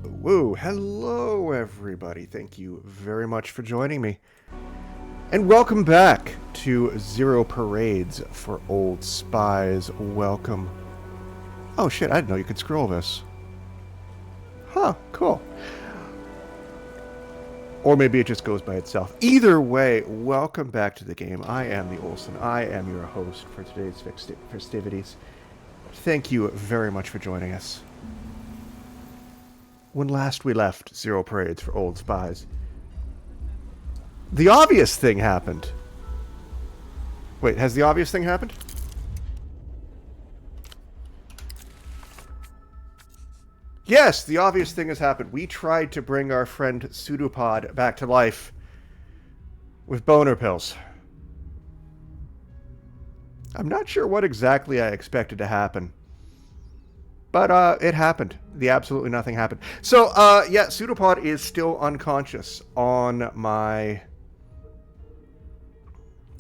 Woo, hello everybody. Thank you very much for joining me. And welcome back to Zero Parades for Old Spies. Welcome. Oh shit, I didn't know you could scroll this. Huh, cool. Or maybe it just goes by itself. Either way, welcome back to the game. I am the Olesen. I am your host for today's festivities. Thank you very much for joining us. When last we left Zero Parades for Old Spies, the obvious thing happened. Wait, has the obvious thing happened? Yes, the obvious thing has happened. We tried to bring our friend Pseudopod back to life with boner pills. I'm not sure what exactly I expected to happen. But it happened. Absolutely nothing happened. So, yeah, Pseudopod is still unconscious on my...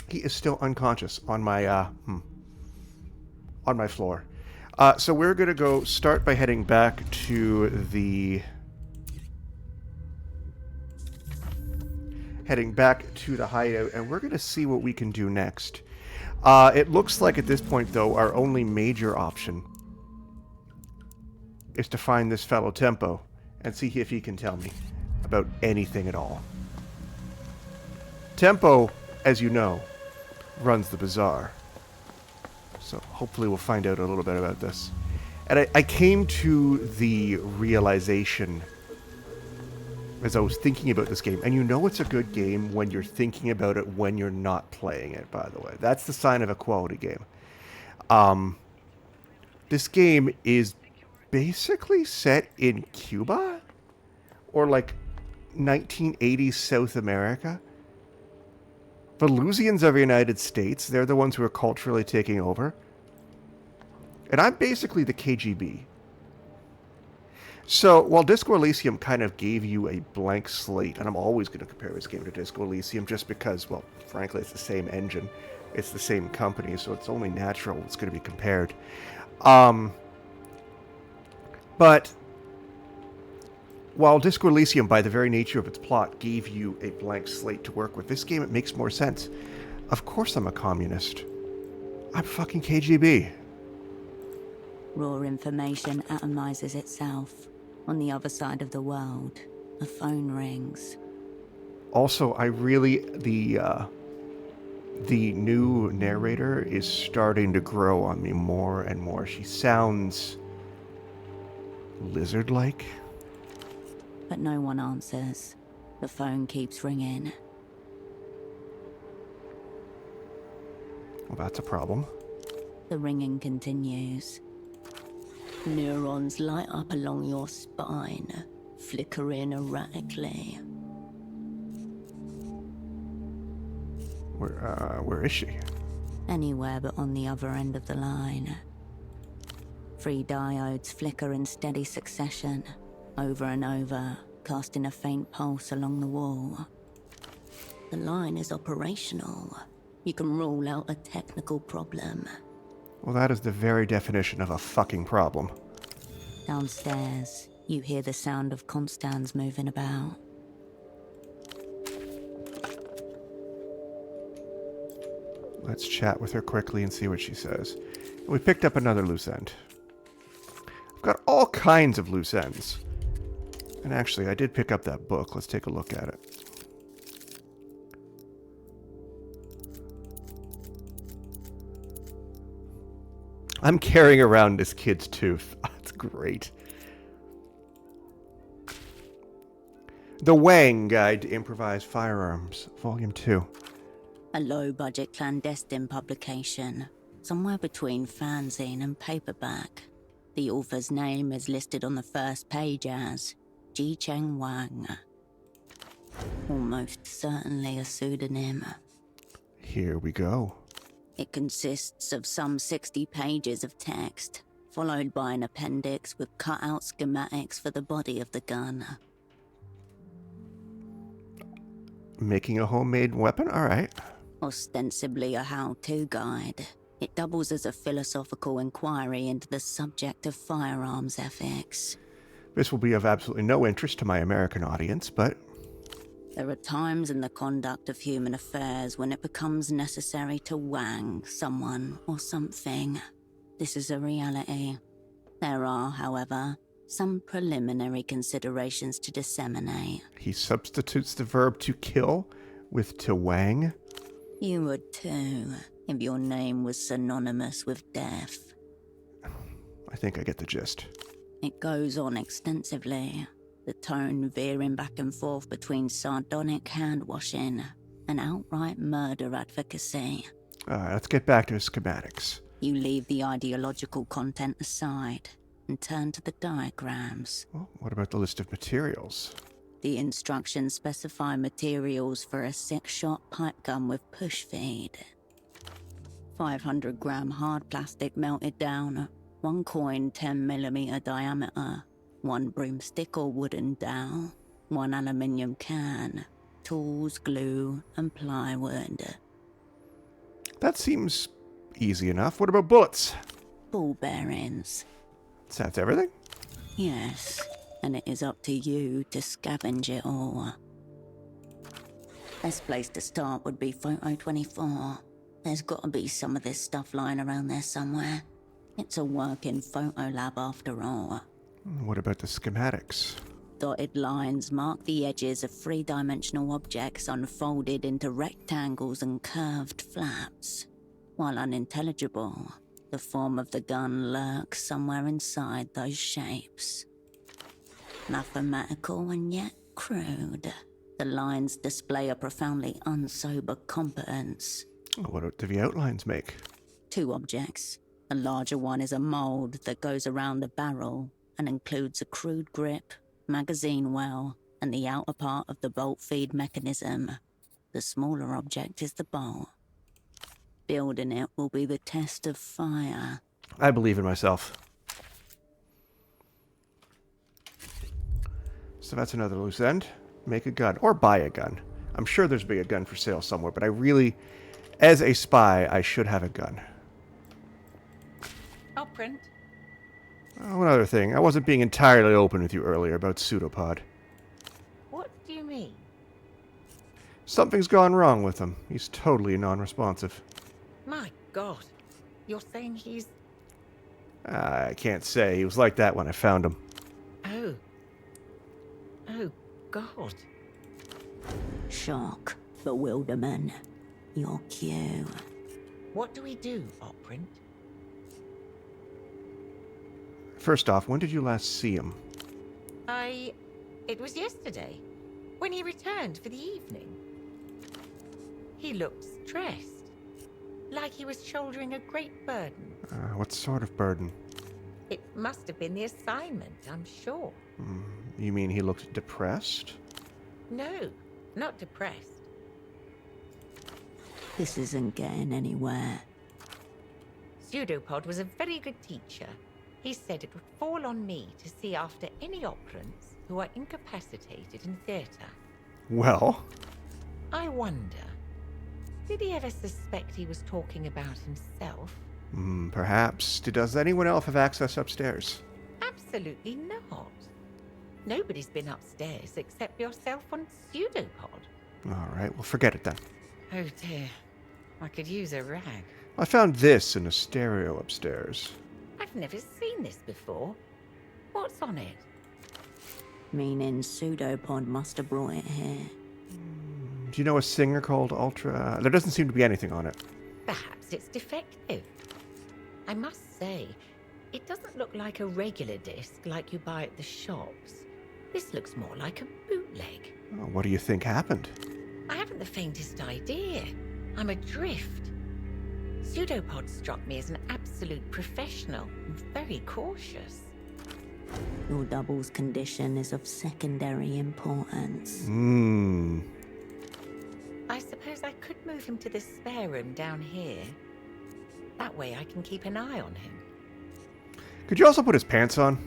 He is still unconscious on my, floor. So we're going to go start by heading back to the... hideout, and we're going to see what we can do next. It looks like at this point, though, our only major option is to find this fellow Tempo and see if he can tell me about anything at all. Tempo, as you know, runs the bazaar. So hopefully we'll find out a little bit about this. And I came to the realization as I was thinking about this game, and you know it's a good game when you're thinking about it when you're not playing it, by the way. That's the sign of a quality game. This game is basically set in Cuba or like 1980s South America. Velusians are the United States. They're the ones who are culturally taking over. And I'm basically the KGB. So while Disco Elysium kind of gave you a blank slate, and I'm always going to compare this game to Disco Elysium just because, well, frankly, it's the same engine. It's the same company, so it's only natural it's going to be compared. But while Disco Elysium, by the very nature of its plot, gave you a blank slate to work with, this game, it makes more sense. Of course I'm a communist. I'm fucking KGB. Raw information atomizes itself. On the other side of the world, a phone rings. Also, I really... The new narrator is starting to grow on me more and more. She sounds... lizard-like? But no one answers. The phone keeps ringing. Well, that's a problem. The ringing continues. Neurons light up along your spine, flickering erratically. Where is she? Anywhere but on the other end of the line. 3 diodes flicker in steady succession, over and over, casting a faint pulse along the wall. The line is operational. You can rule out a technical problem. Well, that is the very definition of a fucking problem. Downstairs, you hear the sound of Constans moving about. Let's chat with her quickly and see what she says. We picked up another loose end. I've got all kinds of loose ends. And actually, I did pick up that book. Let's take a look at it. I'm carrying around this kid's tooth. That's great. The Wang Guide to Improvised Firearms, Volume 2. A low-budget clandestine publication, somewhere between fanzine and paperback. The author's name is listed on the first page as Ji Cheng Wang. Almost certainly a pseudonym. Here we go. It consists of some 60 pages of text, followed by an appendix with cut-out schematics for the body of the gun. Making a homemade weapon? All right. Ostensibly a how-to guide, it doubles as a philosophical inquiry into the subject of firearms ethics. This will be of absolutely no interest to my American audience, but There are times in the conduct of human affairs when it becomes necessary to wang someone or something. This is a reality. There are, however, some preliminary considerations to disseminate. he substitutes the verb to kill with to wang. You would too, if your name was synonymous with death. I think I get the gist. It goes on extensively, the tone veering back and forth between sardonic hand-washing and outright murder advocacy. Alright, let's get back to the schematics. You leave the ideological content aside and turn to the diagrams. Well, what about the list of materials? The instructions specify materials for a 6-shot pipe gun with push feed. 500-gram hard plastic melted down, 1 coin 10mm diameter, 1 broomstick or wooden dowel, 1 aluminium can, tools, glue, and plywood. That seems easy enough. What about bullets? Ball bearings. So that's everything? Yes, and it is up to you to scavenge it all. Best place to start would be Photo 24. There's gotta be some of this stuff lying around there somewhere. It's a working photo lab after all. What about the schematics? Dotted lines mark the edges of 3-dimensional objects unfolded into rectangles and curved flaps. While unintelligible, the form of the gun lurks somewhere inside those shapes. Mathematical and yet crude, the lines display a profoundly unsober competence. What do the outlines make? 2 objects. A larger one is a mold that goes around the barrel and includes a crude grip, magazine well, and the outer part of the bolt feed mechanism. The smaller object is the bolt. Building it will be the test of fire. I believe in myself. So that's another loose end. Make a gun. Or buy a gun. I'm sure there's a gun for sale somewhere, but I really, as a spy, I should have a gun. I'll print. Oh, one other thing. I wasn't being entirely open with you earlier about Pseudopod. What do you mean? Something's gone wrong with him. He's totally non-responsive. My God. You're saying he's... I can't say. He was like that when I found him. Oh. Oh, God. Shock, bewilderment, your cue. What do we do, Opprint? First off, when did you last see him? It was yesterday, when he returned for the evening. He looked stressed, like he was shouldering a great burden. What sort of burden? It must have been the assignment, I'm sure. You mean he looked depressed? No, not depressed. This isn't getting anywhere. Pseudopod was a very good teacher. He said it would fall on me to see after any operants who are incapacitated in theatre. Well, I wonder, did he ever suspect he was talking about himself? perhaps. Does anyone else have access upstairs? Absolutely not. Nobody's been upstairs except yourself on Pseudopod. All right, well, forget it then. Oh dear, I could use a rag. I found this in a stereo upstairs. I've never seen this before. What's on it? Meaning Pseudopod must have brought it here. Do you know a singer called Ultra? There doesn't seem to be anything on it. Perhaps it's defective. I must say, it doesn't look like a regular disc like you buy at the shops. This looks more like a bootleg. Oh, what do you think happened? I haven't the faintest idea. I'm adrift. Pseudopod struck me as an absolute professional and very cautious. Your double's condition is of secondary importance. I suppose I could move him to the spare room down here. That way I can keep an eye on him. Could you also put his pants on?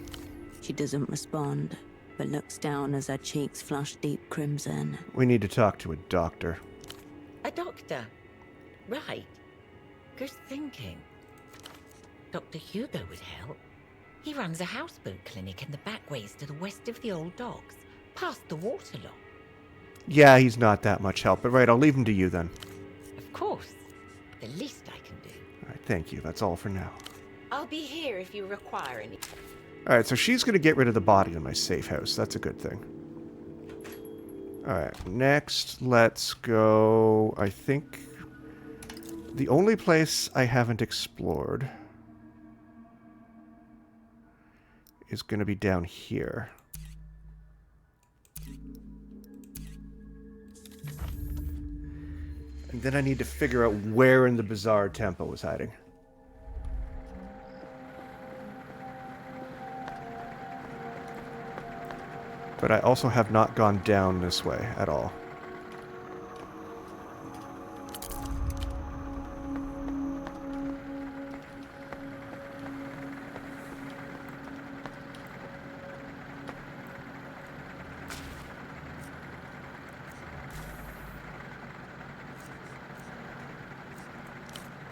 She doesn't respond, but looks down as her cheeks flush deep crimson. We need to talk to a doctor. A doctor. Right. Good thinking. Dr. Hugo would help. He runs a houseboat clinic in the backways to the west of the old docks, past the waterlock. Yeah, he's not that much help, but right, I'll leave him to you then. Of course. The least I can do. Alright, thank you. That's all for now. I'll be here if you require any. Alright, so she's going to get rid of the body in my safe house. That's a good thing. Alright, next, let's go... I think... the only place I haven't explored is going to be down here. And then I need to figure out where in the Bazaar Temple was hiding. But I also have not gone down this way at all.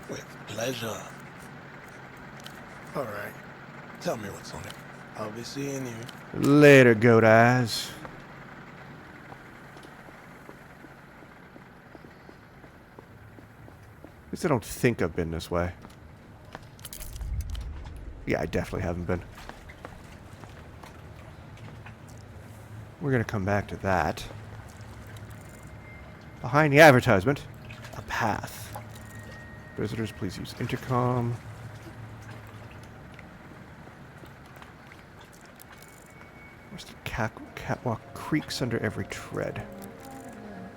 With pleasure. All right. Tell me what's on it. I'll be seeing you. Later, goat eyes. At least I don't think I've been this way. Yeah, I definitely haven't been. We're gonna come back to that. Behind the advertisement, a path. Visitors, please use intercom. Rusted catwalk creaks under every tread.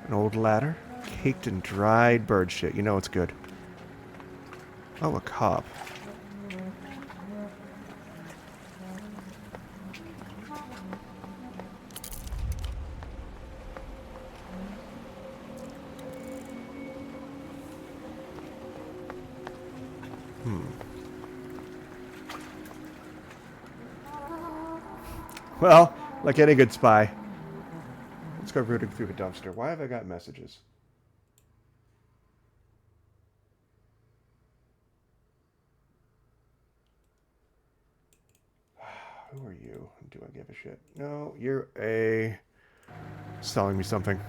An old ladder, caked in dried bird shit. You know it's good. Oh, a cop. Well, like any good spy. Let's go rooting through the dumpster. Why have I got messages? Who are you? Do I give a shit? No, you're selling me something.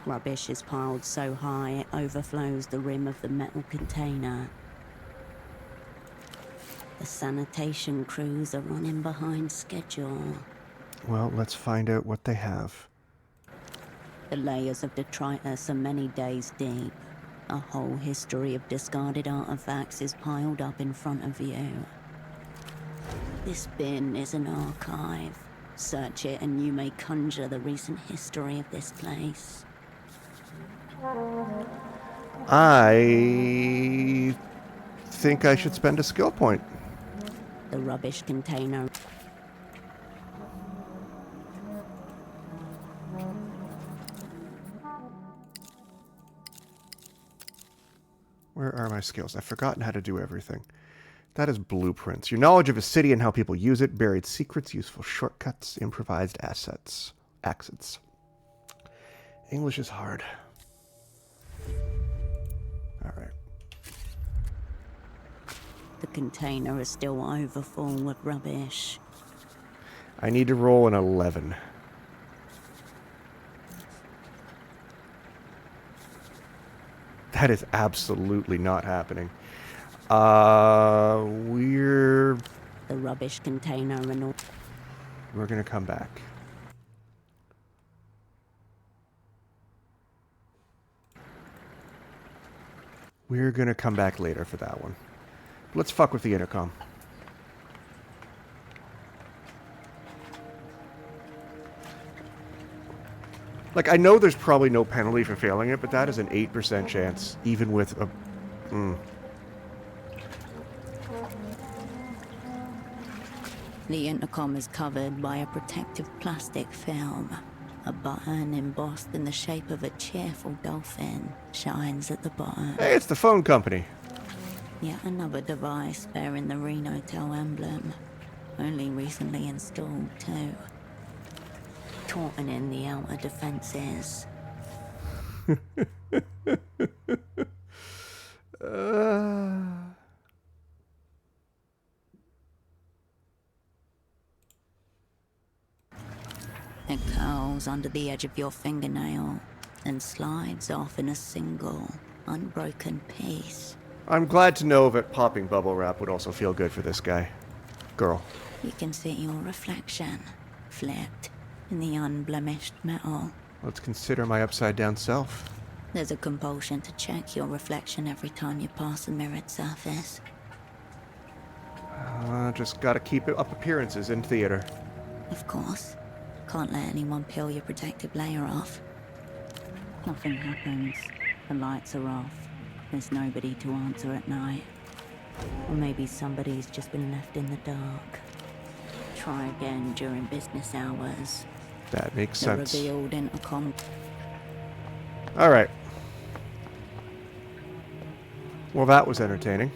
Rubbish is piled so high it overflows the rim of the metal container. The sanitation crews are running behind schedule. Well, let's find out what they have. The layers of detritus are many days deep. A whole history of discarded artifacts is piled up in front of you. This bin is an archive. Search it and you may conjure the recent history of this place. I think I should spend a skill point. The rubbish container. Where are my skills? I've forgotten how to do everything. That is blueprints. Your knowledge of a city and how people use it, buried secrets, useful shortcuts, improvised accents. English is hard. Alright. The container is still overfull with rubbish. I need to roll an 11. That is absolutely not happening. We're The rubbish container and all. We're gonna come back. We're gonna come back later for that one. Let's fuck with the intercom. Like, I know there's probably no penalty for failing it, but that is an 8% chance, even with a... The intercom is covered by a protective plastic film. A button embossed in the shape of a cheerful dolphin shines at the bottom. Hey, it's the phone company. Yet another device bearing the Renotel emblem. Only recently installed, too. shortening the outer defenses. It curls under the edge of your fingernail and slides off in a single, unbroken piece. I'm glad to know that popping bubble wrap would also feel good for this guy. Girl. You can see your reflection, flipped in the unblemished metal. Let's consider my upside-down self. There's a compulsion to check your reflection every time you pass a mirrored surface. Just gotta keep up appearances in theater. Of course. Can't let anyone peel your protective layer off. Nothing happens. The lights are off. There's nobody to answer at night. Or maybe somebody's just been left in the dark. Try again during business hours. That makes The sense. revealed intercom. Alright. Well, that was entertaining.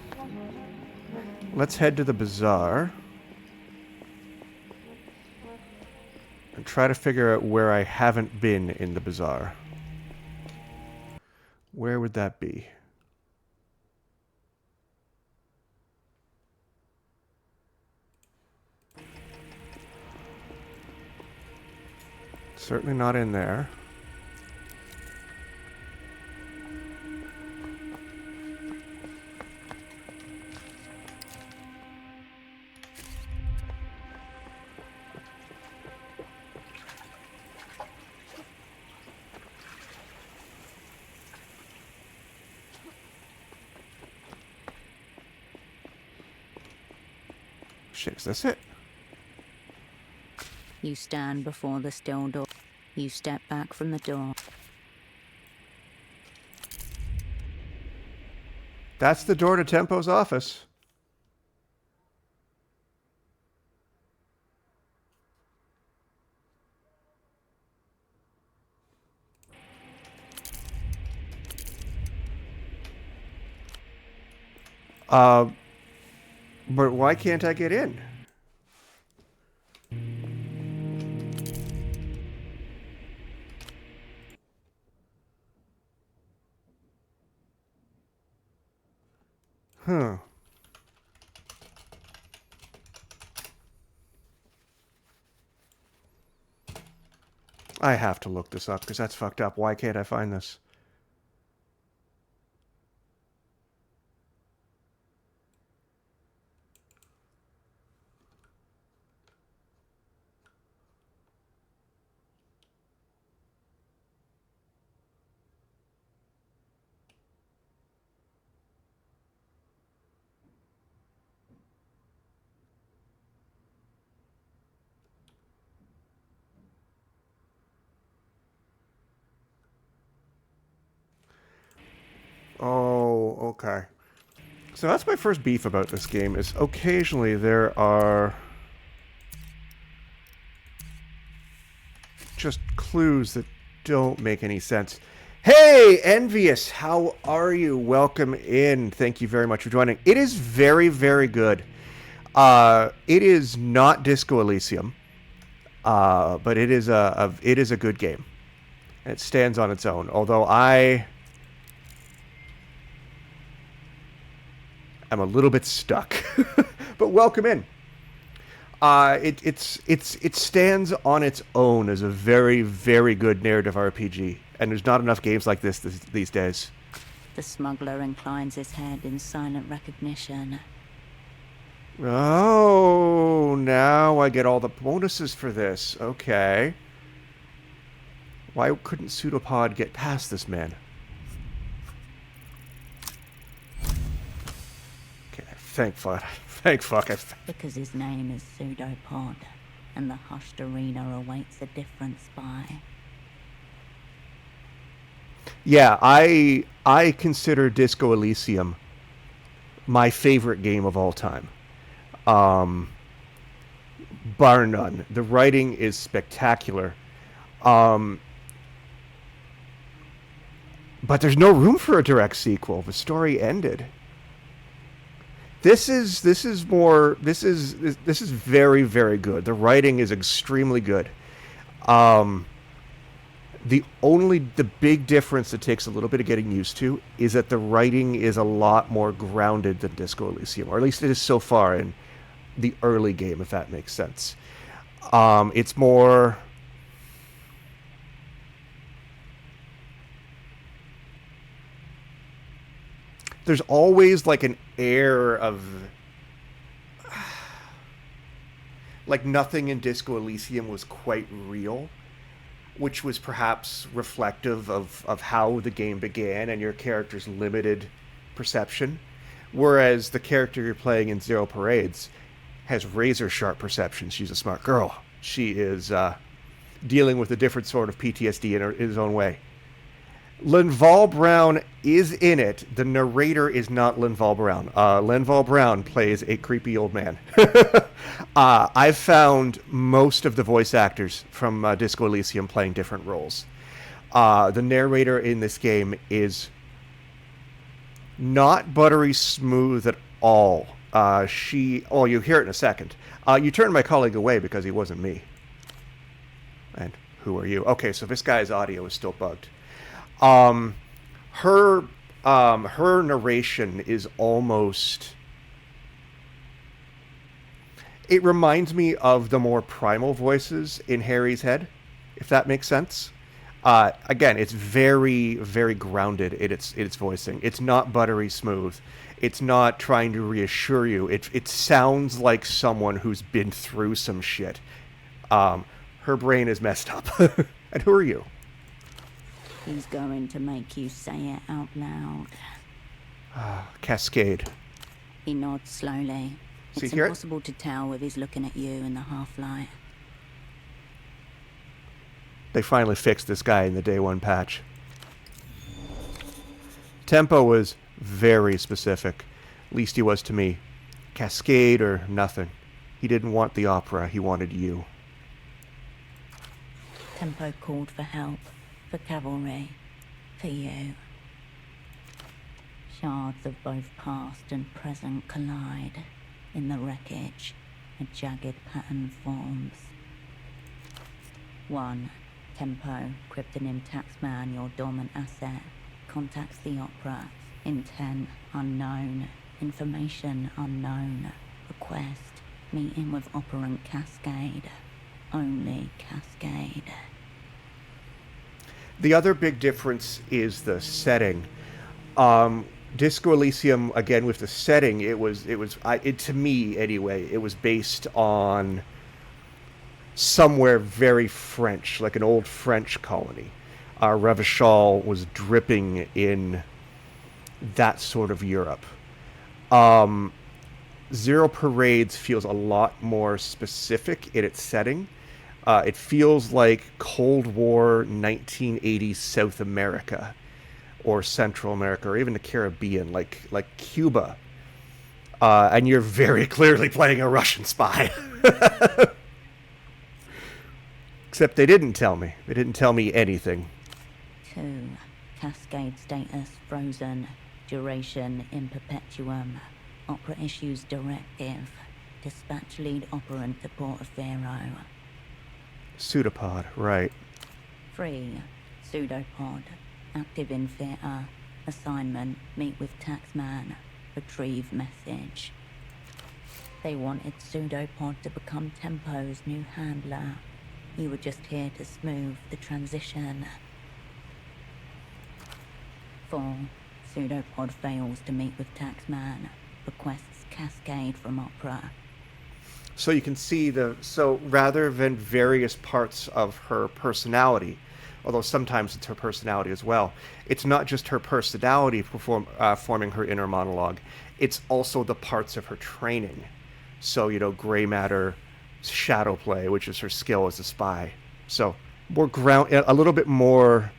Let's head to the bazaar. And try to figure out where I haven't been in the bazaar. Where would that be? Certainly not in there. Shit, is this it? You stand before the still door. You step back from the door. That's the door to Tempo's office. But why can't I get in? Huh. I have to look this up because that's fucked up. Why can't I find this? Oh, okay. So that's my first beef about this game, is occasionally there are just clues that don't make any sense. Hey, Envious, how are you? Welcome in. Thank you very much for joining. It is very, very good. It is not Disco Elysium, but it is a good game. It stands on its own. Although I'm a little bit stuck, but welcome in. It stands on its own as a very, very good narrative RPG, and there's not enough games like this these days. The smuggler inclines his head in silent recognition. Oh, now I get all the bonuses for this. Okay. Why couldn't Pseudopod get past this man? Thank fuck. Thank fuck. Because his name is Pseudopod, and the hushed arena awaits a different spy. Yeah, I consider Disco Elysium my favorite game of all time. Bar none. The writing is spectacular. But there's no room for a direct sequel. The story ended. This is very, very good. The writing is extremely good. The big difference that takes a little bit of getting used to is that the writing is a lot more grounded than Disco Elysium, or at least it is so far in the early game, if that makes sense. It's more. There's always like an air of like nothing in Disco Elysium was quite real, which was perhaps reflective of how the game began and your character's limited perception. Whereas the character you're playing in Zero Parades has razor sharp perception. She's a smart girl. She is dealing with a different sort of PTSD in his own way. Linval Brown is in it. The narrator is not Linval Brown. Linval Brown plays a creepy old man. I've found most of the voice actors from Disco Elysium playing different roles. The narrator in this game is not buttery smooth at all. Oh, you hear it in a second. You turned my colleague away because he wasn't me. And who are you? Okay, so this guy's audio is still bugged. Her narration is almost. It reminds me of the more primal voices in Harry's head, if that makes sense. Again, it's very, very grounded in its voicing. It's not buttery smooth. It's not trying to reassure you. It sounds like someone who's been through some shit. Her brain is messed up. And who are you? He's going to make you say it out loud. Cascade. He nods slowly. See, It's hear it? impossible to tell if he's looking at you in the half-light. They finally fixed this guy in the day one patch. Tempo was very specific. At least he was to me. Cascade or nothing. He didn't want the opera, he wanted you. Tempo called for help, for cavalry, for you. Shards of both past and present collide. In the wreckage, a jagged pattern forms. 1. Tempo, Kryptonim Taxman, your dormant asset, contacts the opera. Intent unknown. Information unknown. Request, meeting with operant Cascade. Only Cascade. The other big difference is the setting. Disco Elysium, again with the setting, to me anyway, it was based on somewhere very French, like an old French colony. Revachol was dripping in that sort of Europe. Zero Parades feels a lot more specific in its setting. It feels like Cold War 1980s South America. Or Central America, or even the Caribbean, like Cuba. And you're very clearly playing a Russian spy. Except they didn't tell me. They didn't tell me anything. 2. Cascade status frozen. Duration in perpetuum. Opera issues directive. Dispatch lead operant to Portaferro. Pseudopod, right. 3. Pseudopod. Active in theatre. Assignment, meet with Taxman. Retrieve message. They wanted Pseudopod to become Tempo's new handler. You were just here to smooth the transition. 4. Pseudopod fails to meet with Taxman. Requests Cascade from Opera. So you can see so rather than various parts of her personality, although sometimes it's her personality as well, it's not just her personality forming her inner monologue, it's also the parts of her training. So, gray matter, shadow play, which is her skill as a spy. So, a little bit more,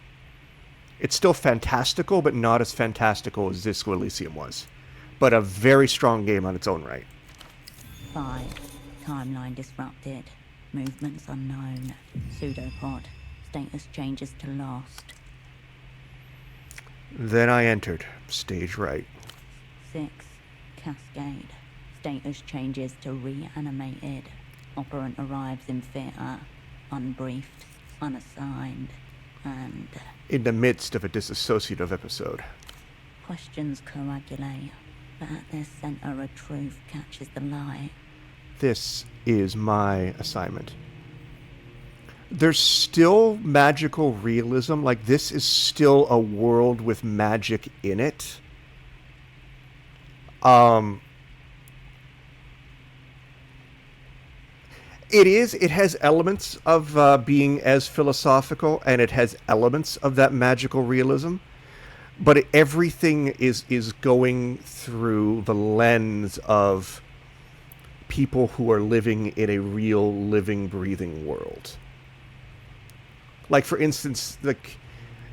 it's still fantastical, but not as fantastical as Disco Elysium was. But a very strong game on its own right. 5. Timeline disrupted. Movements unknown. Pseudopod. Status changes to lost. Then I entered. Stage right. 6. Cascade. Status changes to reanimated. Operant arrives in theatre. Unbriefed. unassigned, and In the midst of a disassociative episode. questions coagulate, but at their center a truth catches the light. This is my assignment. There's still magical realism. Like, this is still a world with magic in it. It has elements of being as philosophical, and it has elements of that magical realism. But everything is going through the lens of people who are living in a real, living, breathing world. Like, for instance, like,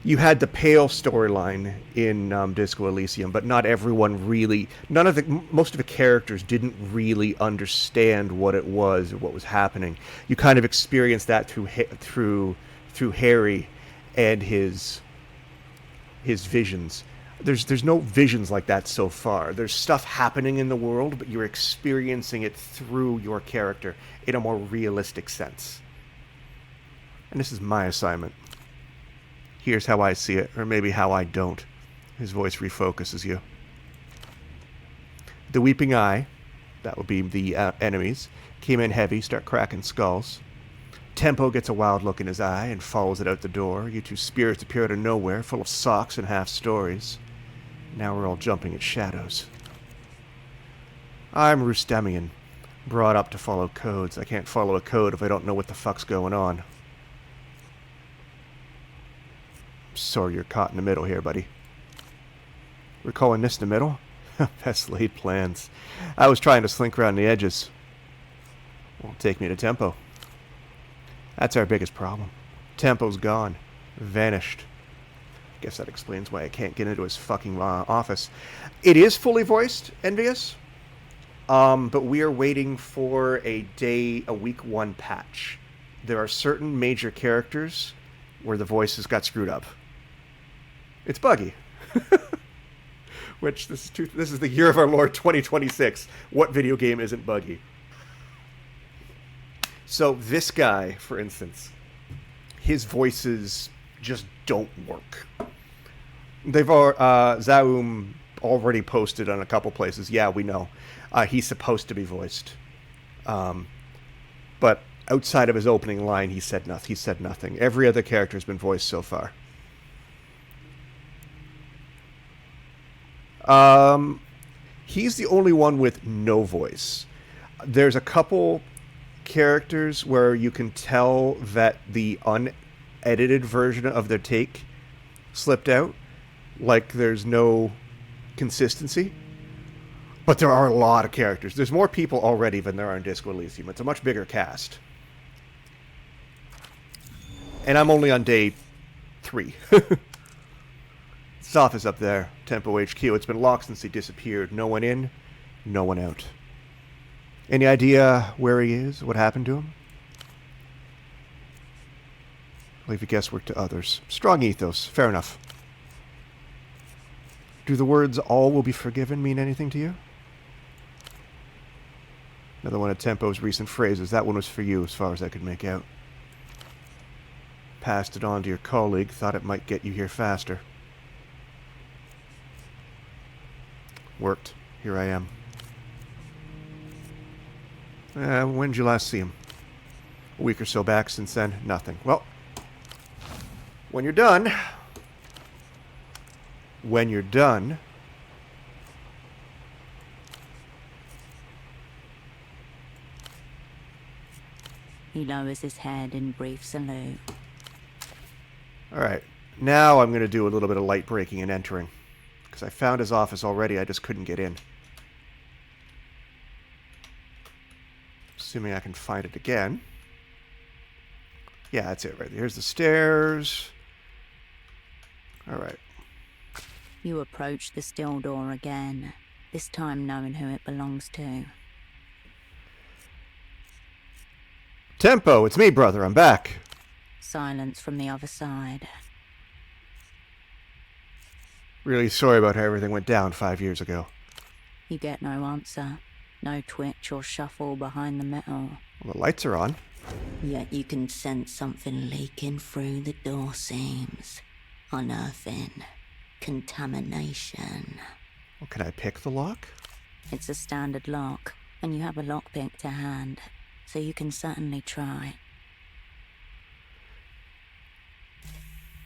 you had the Pale storyline in Disco Elysium, but not everyone really... most of the characters didn't really understand what it was or what was happening. You kind of experienced that through Harry and his visions. There's no visions like that so far. There's stuff happening in the world, but you're experiencing it through your character in a more realistic sense. And this is my assignment. Here's how I see it, or maybe how I don't. His voice refocuses you. The Weeping Eye, that would be the enemies, came in heavy, start cracking skulls. Tempo gets a wild look in his eye and follows it out the door. You two spirits appear out of nowhere, full of socks and half-stories. Now we're all jumping at shadows. I'm Rustemian, brought up to follow codes. I can't follow a code if I don't know what the fuck's going on. Sorry you're caught in the middle here, buddy. We're calling this the middle? Best laid plans. I was trying to slink around the edges. Won't take me to Tempo. That's our biggest problem. Tempo's gone. Vanished. Guess that explains why I can't get into his fucking office. It is fully voiced, Envious. But we are waiting for a week 1 patch. There are certain major characters where the voices got screwed up. It's buggy. Which, this is the year of our Lord 2026. What video game isn't buggy? So this guy, for instance, his voices just don't work. Zaum already posted on a couple places. Yeah, we know. He's supposed to be voiced. But outside of his opening line, he said nothing. Every other character has been voiced so far. He's the only one with no voice. There's a couple characters where you can tell that the unedited version of their take slipped out. Like, there's no consistency. But there are a lot of characters. There's more people already than there are in Disco Elysium. It's a much bigger cast. And I'm only on day 3. His office up there, Tempo HQ. It's been locked since he disappeared. No one in, no one out. Any idea where he is? What happened to him? Leave the guesswork to others. Strong ethos. Fair enough. Do the words "all will be forgiven" mean anything to you? Another one of Tempo's recent phrases. That one was for you, as far as I could make out. Passed it on to your colleague. Thought it might get you here faster. Worked. Here I am. When did you last see him? A week or so back. Since then, nothing. Well, when you're done... He lowers his head in brief salute. Alright, now I'm going to do a little bit of light breaking and entering. Because I found his office already, I just couldn't get in. Assuming I can find it again. Yeah, that's it right there. Here's the stairs. Alright. You approach the still door again, this time knowing who it belongs to. Tempo, it's me, brother. I'm back. Silence from the other side. Really sorry about how everything went down 5 years ago. You get no answer. No twitch or shuffle behind the metal. Well, the lights are on. Yet you can sense something leaking through the door seams. Unearthing. Contamination. Well, can I pick the lock? It's a standard lock, and you have a lockpick to hand, so you can certainly try.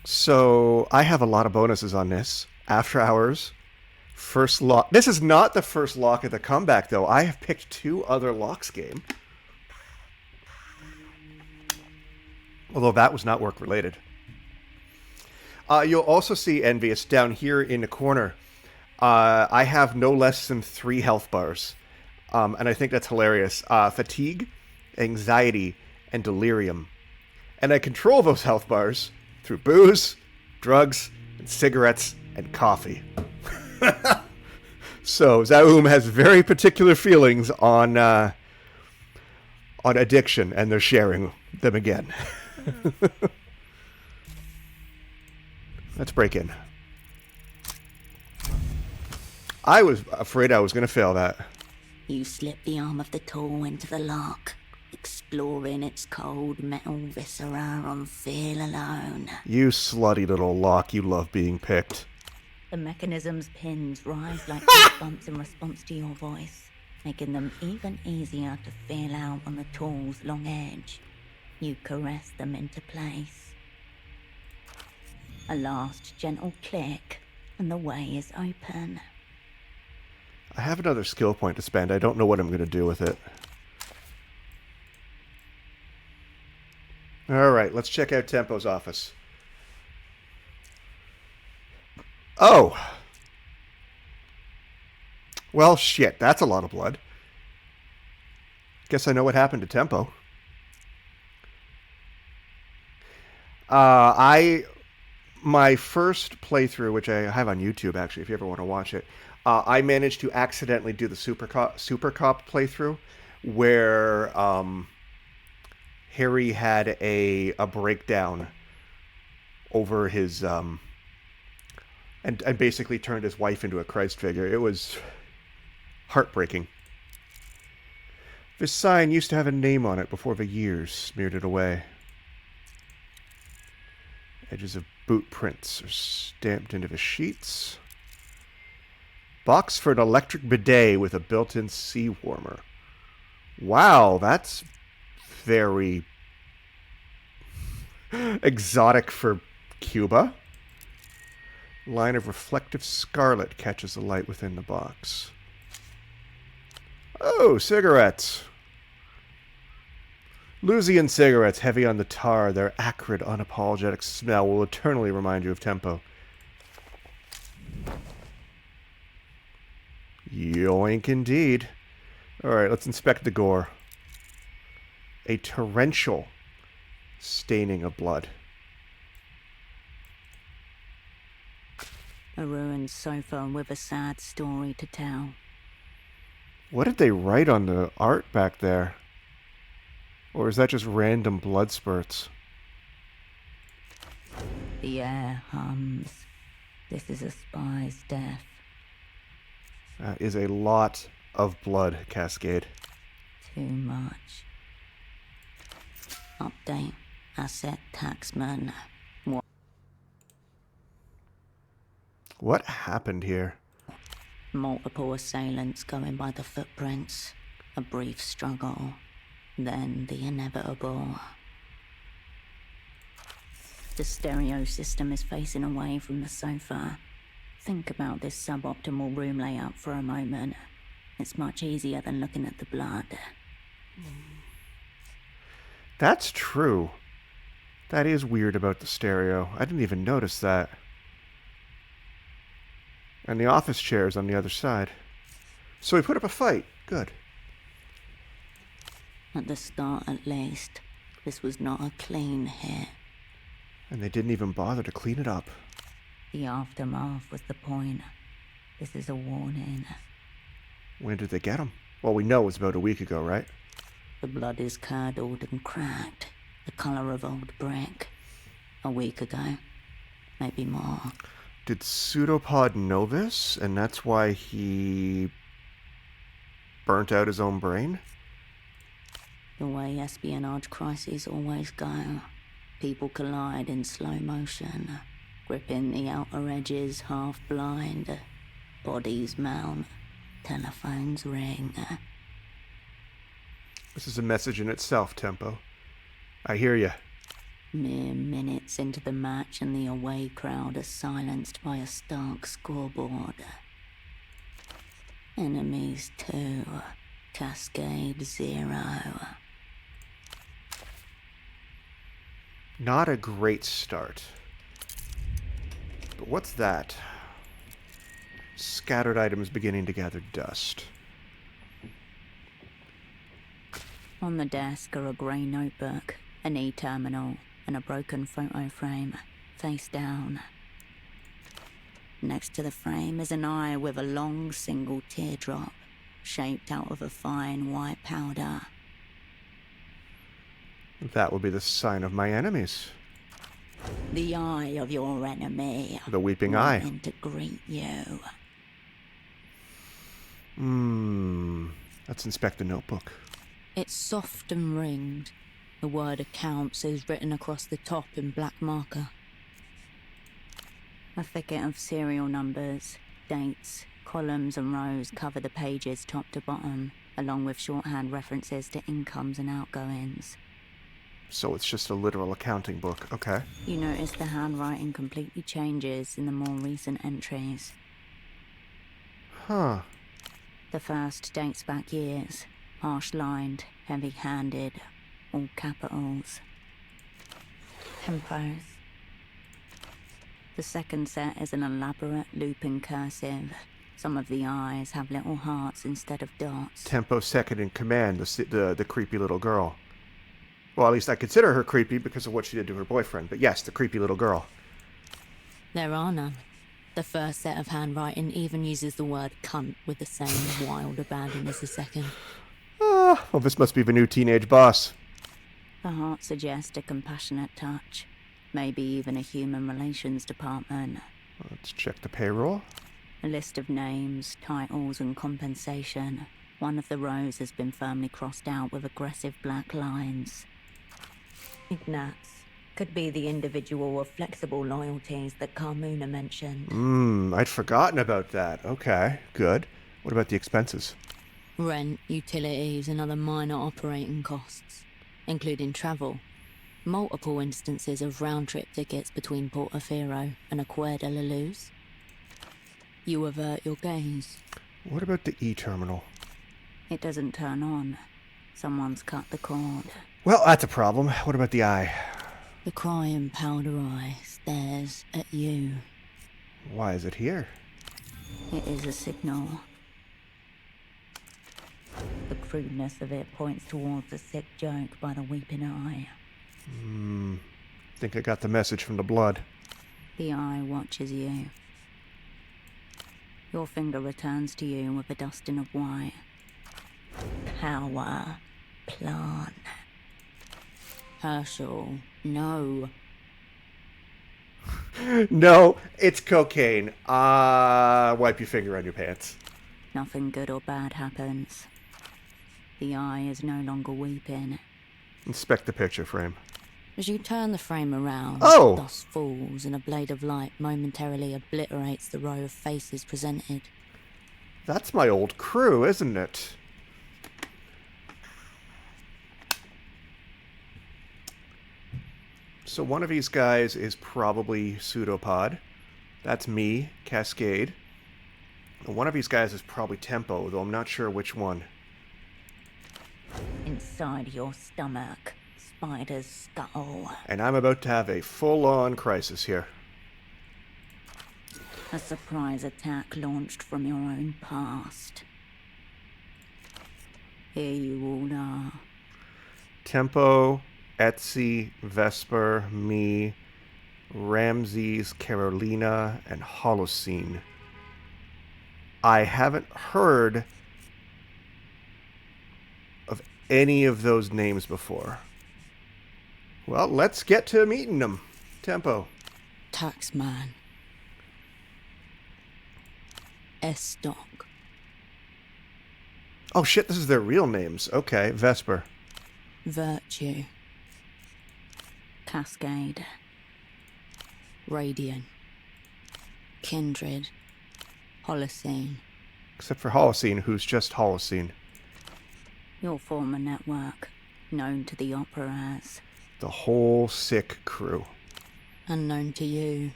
So I have a lot of bonuses on this. After hours, first lock. This is not the first lock of the comeback, though. I have picked 2 other locks game. Although that was not work related. You'll also see, Envious, down here in the corner. I have no less than 3 health bars. And I think that's hilarious. Fatigue, anxiety, and delirium. And I control those health bars through booze, drugs, and cigarettes, and coffee. So Zaum has very particular feelings on addiction, and they're sharing them again. Let's break in. I was afraid I was going to fail that. You slip the arm of the tool into the lock, exploring its cold metal viscera on feel alone. You slutty little lock, you love being picked. The mechanism's pins rise like goosebumps in response to your voice, making them even easier to feel out on the tool's long edge. You caress them into place. A last gentle click, and the way is open. I have another skill point to spend. I don't know what I'm going to do with it. Alright, let's check out Tempo's office. Oh! Well, shit, that's a lot of blood. Guess I know what happened to Tempo. My first playthrough, which I have on YouTube, actually, if you ever want to watch it, I managed to accidentally do the Super Cop playthrough, where Harry had a breakdown over his and basically turned his wife into a Christ figure. It was heartbreaking. This sign used to have a name on it before the years smeared it away. Edges of boot prints are stamped into the sheets. Box for an electric bidet with a built-in sea warmer. Wow, that's very exotic for Cuba. Line of reflective scarlet catches the light within the box. Oh, cigarettes. Lusian cigarettes, heavy on the tar, their acrid, unapologetic smell will eternally remind you of Tempo. Yoink indeed. Alright, let's inspect the gore. A torrential staining of blood. A ruined sofa with a sad story to tell. What did they write on the art back there? Or is that just random blood spurts? The air hums. This is a spy's death. That is a lot of blood, Cascade. Too much. Update. Asset taxman. What happened here? Multiple assailants going by the footprints. A brief struggle. Then the inevitable. The stereo system is facing away from the sofa. Think about this suboptimal room layout for a moment. It's much easier than looking at the blood. That's true. That is weird about the stereo. I didn't even notice that. And the office chair's on the other side. So we put up a fight. Good. At the start, at least, this was not a clean hit. And they didn't even bother to clean it up. The aftermath was the point. This is a warning. When did they get him? Well, we know it was about a week ago, right? The blood is curdled and cracked, the colour of old brick. A week ago, maybe more. Did Pseudopod know this, and that's why he burnt out his own brain? The way espionage crises always go. People collide in slow motion, gripping the outer edges half blind. Bodies mount, telephones ring. This is a message in itself, Tempo. I hear you. Mere minutes into the match and the away crowd are silenced by a stark scoreboard. Enemies 2, Cascade 0. Not a great start. But what's that? Scattered items beginning to gather dust. On the desk are a grey notebook, an e-terminal, and a broken photo frame, face down. Next to the frame is an eye with a long single teardrop, shaped out of a fine white powder. That will be the sign of my enemies. The eye of your enemy. The weeping eye. Wanting to greet you. Let's inspect the notebook. It's soft and ringed. The word accounts is written across the top in black marker. A thicket of serial numbers, dates, columns and rows cover the pages top to bottom, along with shorthand references to incomes and outgoings. So it's just a literal accounting book, okay. You notice the handwriting completely changes in the more recent entries. Huh. The first dates back years, harsh-lined, heavy-handed, all capitals. Tempos. The second set is an elaborate looping cursive. Some of the eyes have little hearts instead of dots. Tempo second in command, the creepy little girl. Well, at least I consider her creepy because of what she did to her boyfriend. But yes, the creepy little girl. There are none. The first set of handwriting even uses the word cunt with the same wild abandon as the second. Ah, well, this must be the new teenage boss. The heart suggests a compassionate touch. Maybe even a human relations department. Let's check the payroll. A list of names, titles and compensation. One of the rows has been firmly crossed out with aggressive black lines. Ignatz. Could be the individual of flexible loyalties that Carmuna mentioned. I'd forgotten about that. Okay, good. What about the expenses? Rent, utilities and other minor operating costs, including travel. Multiple instances of round-trip tickets between Portofino and Acquair de la Luz. You avert your gaze. What about the E-terminal? It doesn't turn on. Someone's cut the cord. Well, that's a problem. What about the eye? The crying powder eye stares at you. Why is it here? It is a signal. The crudeness of it points towards a sick joke by the weeping eye. Think I got the message from the blood. The eye watches you. Your finger returns to you with a dusting of white. Power plant. Herschel, no. No, it's cocaine. Wipe your finger on your pants. Nothing good or bad happens. The eye is no longer weeping. Inspect the picture frame. As you turn the frame around, Oh! dust falls and a blade of light momentarily obliterates the row of faces presented. That's my old crew, isn't it? So one of these guys is probably Pseudopod. That's me, Cascade. And one of these guys is probably Tempo, though I'm not sure which one. Inside your stomach, spider's skull. And I'm about to have a full-on crisis here. A surprise attack launched from your own past. Here you all are. Tempo, Etsy, Vesper, me, Ramses, Carolina, and Holocene. I haven't heard of any of those names before. Well, let's get to meeting them. Tempo. Taxman. S-Stock. Oh shit, this is their real names. Okay, Vesper. Virtue. Cascade. Radiant. Kindred. Olesen. Except for Holocene, who's just Holocene. Your former network, known to the Opera as. The whole sick crew. Unknown to you,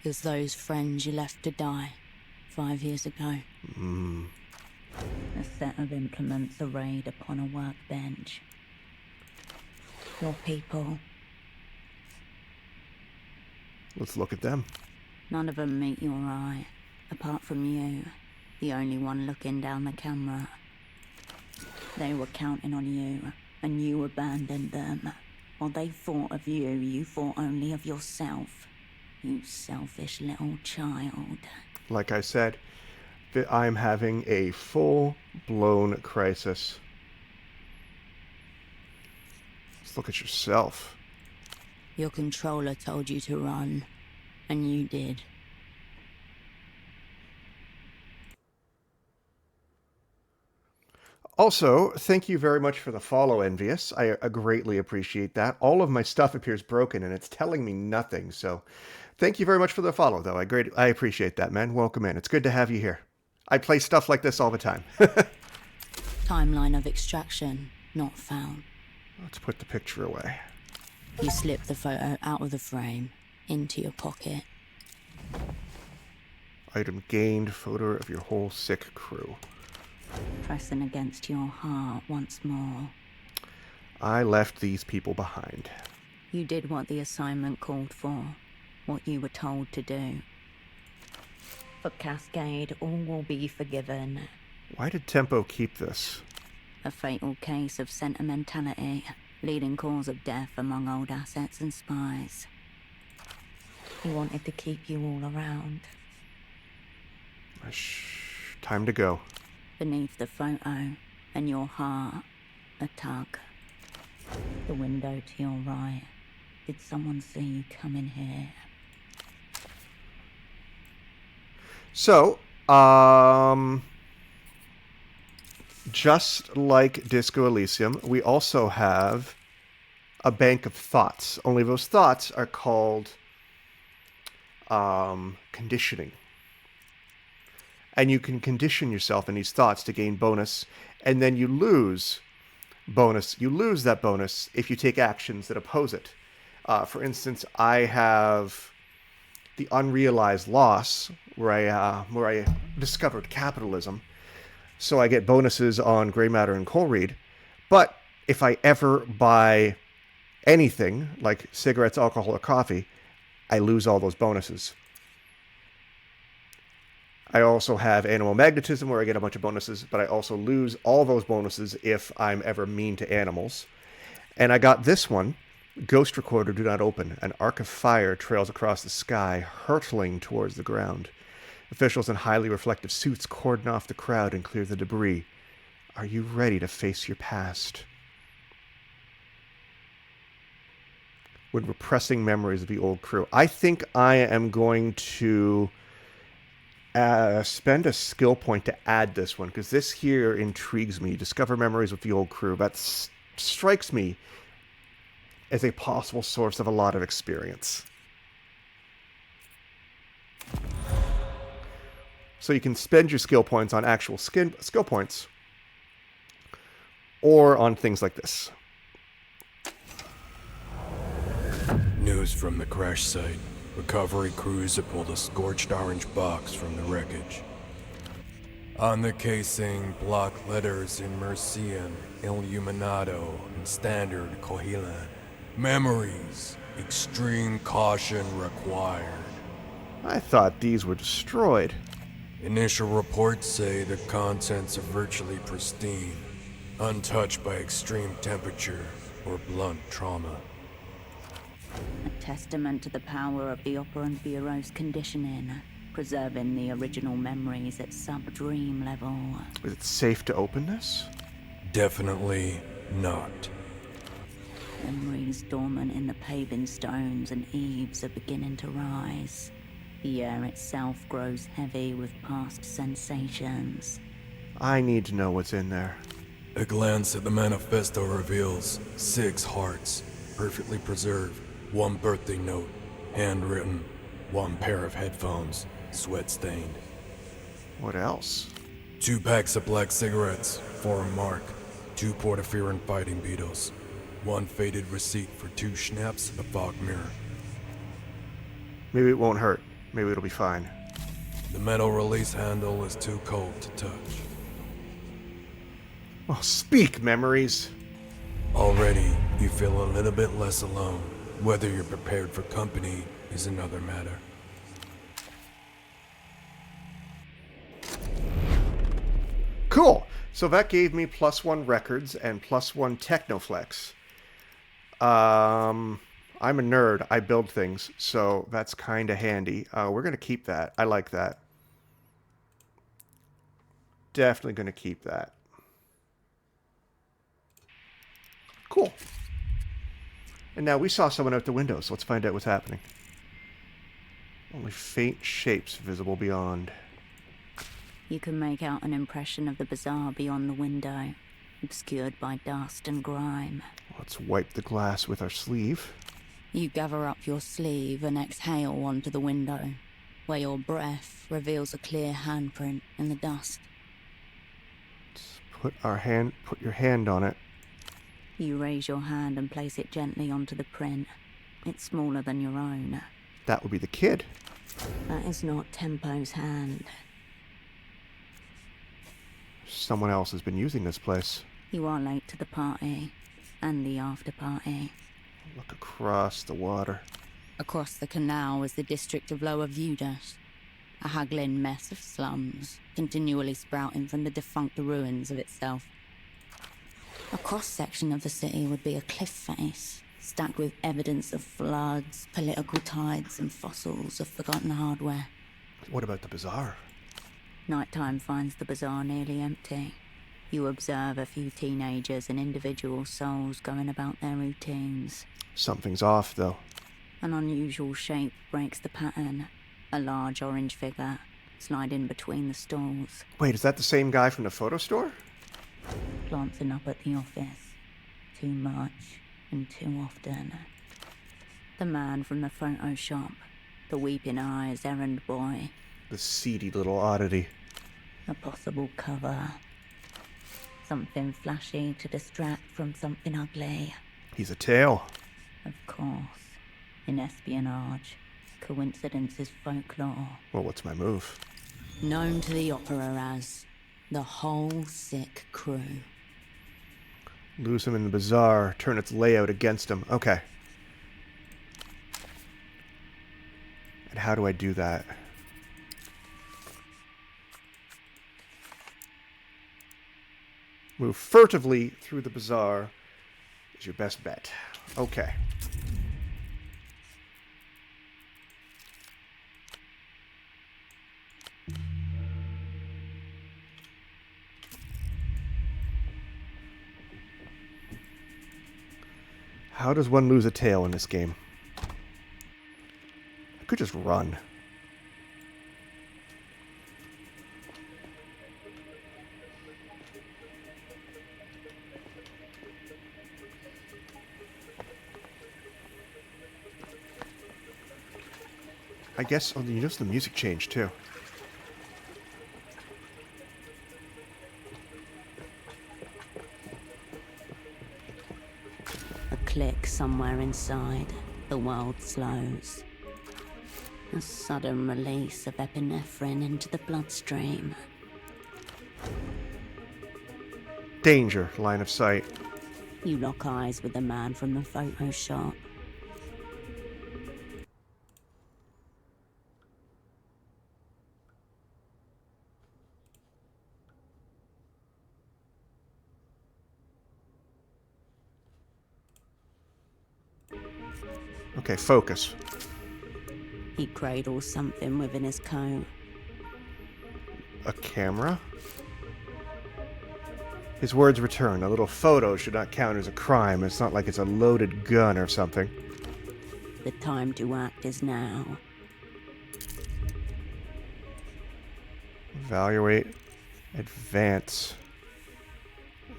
as those friends you left to die 5 years ago. A set of implements arrayed upon a workbench. Your people. Let's look at them. None of them meet your eye, apart from you, the only one looking down the camera. They were counting on you, and you abandoned them. While they thought of you, you thought only of yourself. You selfish little child. Like I said, I'm having a full-blown crisis. Let's look at yourself. Your controller told you to run, and you did. Also, thank you very much for the follow, Envious. I greatly appreciate that. All of my stuff appears broken, and it's telling me nothing, so thank you very much for the follow, though. I appreciate that, man. Welcome in. It's good to have you here. I play stuff like this all the time. Timeline of extraction not found. Let's put the picture away. You slip the photo out of the frame, into your pocket. Item gained, photo of your whole sick crew. Pressing against your heart once more. I left these people behind. You did what the assignment called for, what you were told to do. For Cascade, all will be forgiven. Why did Tempo keep this? A fatal case of sentimentality, leading cause of death among old assets and spies. He wanted to keep you all around. Time to go. Beneath the photo, and your heart, a tug. The window to your right. Did someone see you come in here? So, just like Disco Elysium, we also have a bank of thoughts. Only those thoughts are called conditioning. And you can condition yourself in these thoughts to gain bonus, and then you lose bonus. You lose that bonus if you take actions that oppose it. For instance, I have the unrealized loss, where I discovered capitalism, so I get bonuses on gray matter and coal reed. But if I ever buy anything like cigarettes, alcohol, or coffee, I lose all those bonuses. I also have animal magnetism, where I get a bunch of bonuses, but I also lose all those bonuses if I'm ever mean to animals. And I got this one, Ghost Recorder Do Not Open. An arc of fire trails across the sky, hurtling towards the ground. Officials in highly reflective suits cordon off the crowd and clear the debris. Are you ready to face your past? When repressing memories of the old crew. I think I am going to spend a skill point to add this one, because this here intrigues me. Discover memories with the old crew. That strikes me as a possible source of a lot of experience. So you can spend your skill points on actual skill points, or on things like this. News from the crash site. Recovery crews have pulled a scorched orange box from the wreckage. On the casing, block letters in Mercian, Illuminado, and Standard Cohilan. Memories. Extreme caution required. I thought these were destroyed. Initial reports say the contents are virtually pristine, untouched by extreme temperature or blunt trauma. A testament to the power of the Operant Bureau's conditioning, preserving the original memories at sub-dream level. Is it safe to open this? Definitely not. Memories dormant in the paving stones and eaves are beginning to rise. The air itself grows heavy with past sensations. I need to know what's in there. A glance at the manifesto reveals 6 hearts, perfectly preserved, 1 birthday note, handwritten, 1 pair of headphones, sweat-stained. What else? 2 packs of black cigarettes, for a mark, 2 portafirine fighting beetles, 1 faded receipt for 2 schnapps, a fog mirror. Maybe it won't hurt. Maybe it'll be fine. The metal release handle is too cold to touch. Well, speak, memories. Already, you feel a little bit less alone. Whether you're prepared for company is another matter. Cool. So that gave me +1 records and +1 Technoflex. I'm a nerd. I build things, so that's kind of handy. We're going to keep that. I like that. Definitely going to keep that. Cool. And now we saw someone out the window, so let's find out what's happening. Only faint shapes visible beyond. You can make out an impression of the bazaar beyond the window, obscured by dust and grime. Let's wipe the glass with our sleeve. You gather up your sleeve and exhale onto the window, where your breath reveals a clear handprint in the dust. Let's put your hand on it. You raise your hand and place it gently onto the print. It's smaller than your own. That would be the kid. That is not Tempo's hand. Someone else has been using this place. You are late to the party, and the after party. Look across the water. Across the canal is the district of Lower Vudas, a haggling mess of slums, continually sprouting from the defunct ruins of itself. A cross-section of the city would be a cliff face, stacked with evidence of floods, political tides, and fossils of forgotten hardware. What about the bazaar? Nighttime finds the bazaar nearly empty. You observe a few teenagers and individual souls going about their routines. Something's off, though. An unusual shape breaks the pattern. A large orange figure sliding between the stalls. Wait, is that the same guy from the photo store? Glancing up at the office. Too much and too often. The man from the photo shop. The weeping eyes errand boy. The seedy little oddity. A possible cover. Something flashy to distract from something ugly. He's a tail. Of course. In espionage, coincidence is folklore. Well, what's my move? Known to the opera as the whole sick crew. Lose him in the bazaar, turn its layout against him. Okay. And how do I do that? Move furtively through the bazaar is your best bet. Okay. How does one lose a tail in this game? I could just run. I guess, oh, you notice the music changed too. A click somewhere inside. The world slows. A sudden release of epinephrine into the bloodstream. Danger, line of sight. You lock eyes with the man from the photo shop. Okay, focus. He cradles something within his coat. A camera? His words return. A little photo should not count as a crime. It's not like it's a loaded gun or something. The time to act is now. Evaluate. Advance.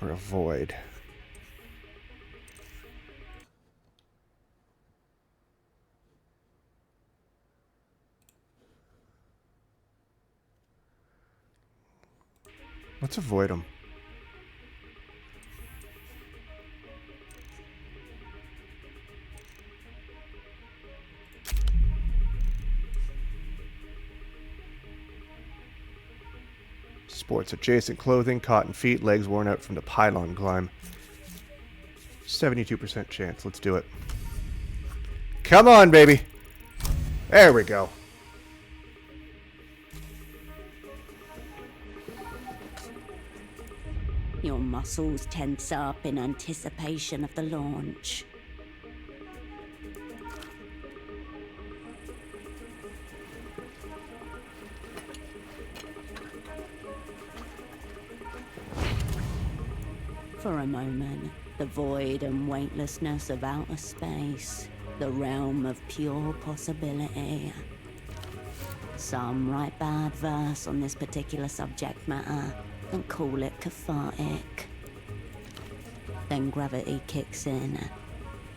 Or a void. Let's avoid them. Sports adjacent clothing, cotton feet, legs worn out from the pylon climb. 72% chance. Let's do it. Come on, baby. There we go. Your muscles tense up in anticipation of the launch. For a moment, the void and weightlessness of outer space, the realm of pure possibility. Some write bad verse on this particular subject matter and call it cathartic. Then gravity kicks in.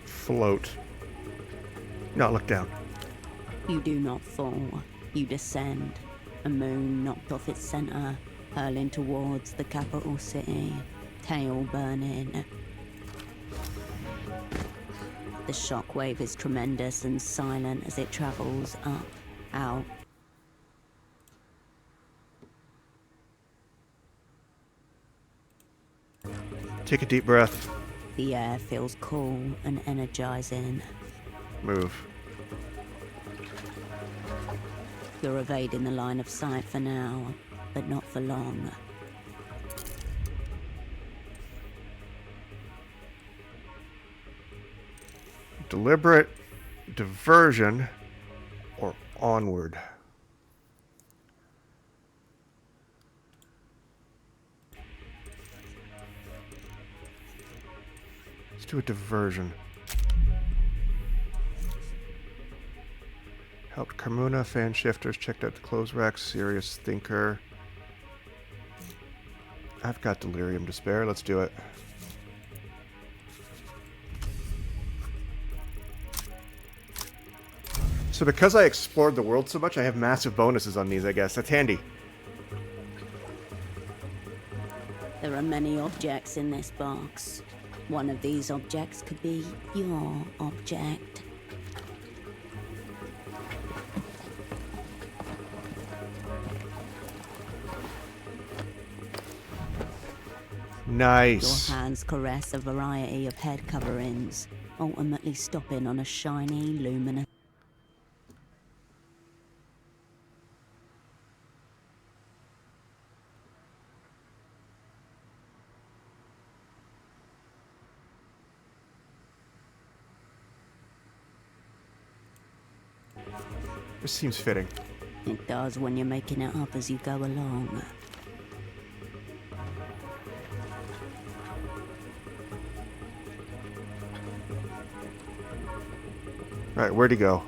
Float. No, look down. You do not fall, you descend. A moon knocked off its center, hurling towards the capital city, tail burning. The shockwave is tremendous and silent as it travels up, out. Take a deep breath. The air feels cool and energizing. Move. You're evading the line of sight for now, but not for long. Deliberate diversion or onward. Let's do a diversion. Helped Carmuna, fan shifters, checked out the clothes racks, serious thinker. I've got delirium despair, let's do it. So because I explored the world so much, I have massive bonuses on these, I guess. That's handy. There are many objects in this box. One of these objects could be your object. Nice. Your hands caress a variety of head coverings, ultimately stopping on a shiny, luminous... This seems fitting. It does when you're making it up as you go along. Right, where'd he go?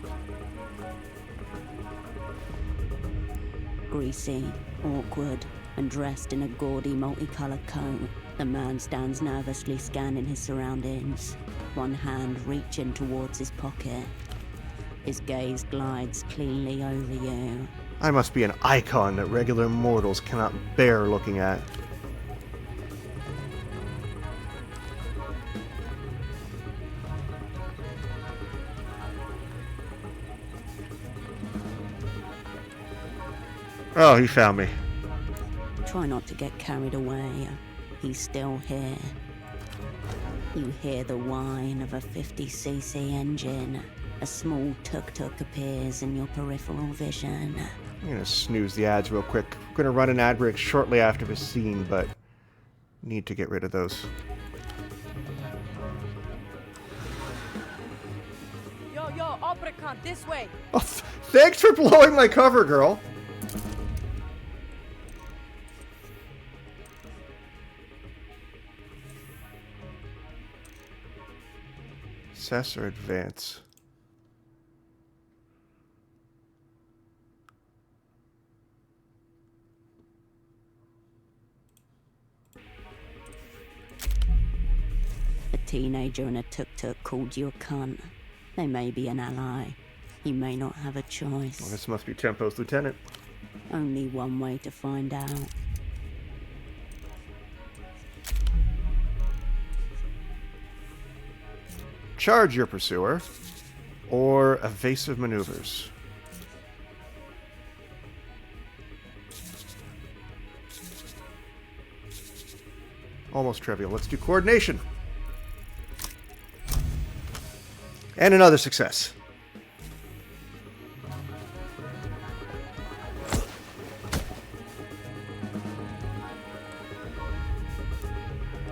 Greasy, awkward, and dressed in a gaudy multicolored coat, the man stands nervously scanning his surroundings, one hand reaching towards his pocket. His gaze glides cleanly over you. I must be an icon that regular mortals cannot bear looking at. Oh, he found me. Try not to get carried away. He's still here. You hear the whine of a 50cc engine. A small tuk-tuk appears in your peripheral vision. I'm gonna snooze the ads real quick. I'm gonna run an ad break shortly after this scene, but need to get rid of those. Yo, Apricot, this way. Oh, thanks for blowing my cover, girl. Assess or advance? teenager in a tuk-tuk called you a cunt. They may be an ally. You may not have a choice. Well, this must be Tempo's lieutenant. Only one way to find out. Charge your pursuer, or evasive maneuvers. Almost trivial. Let's do coordination. And another success.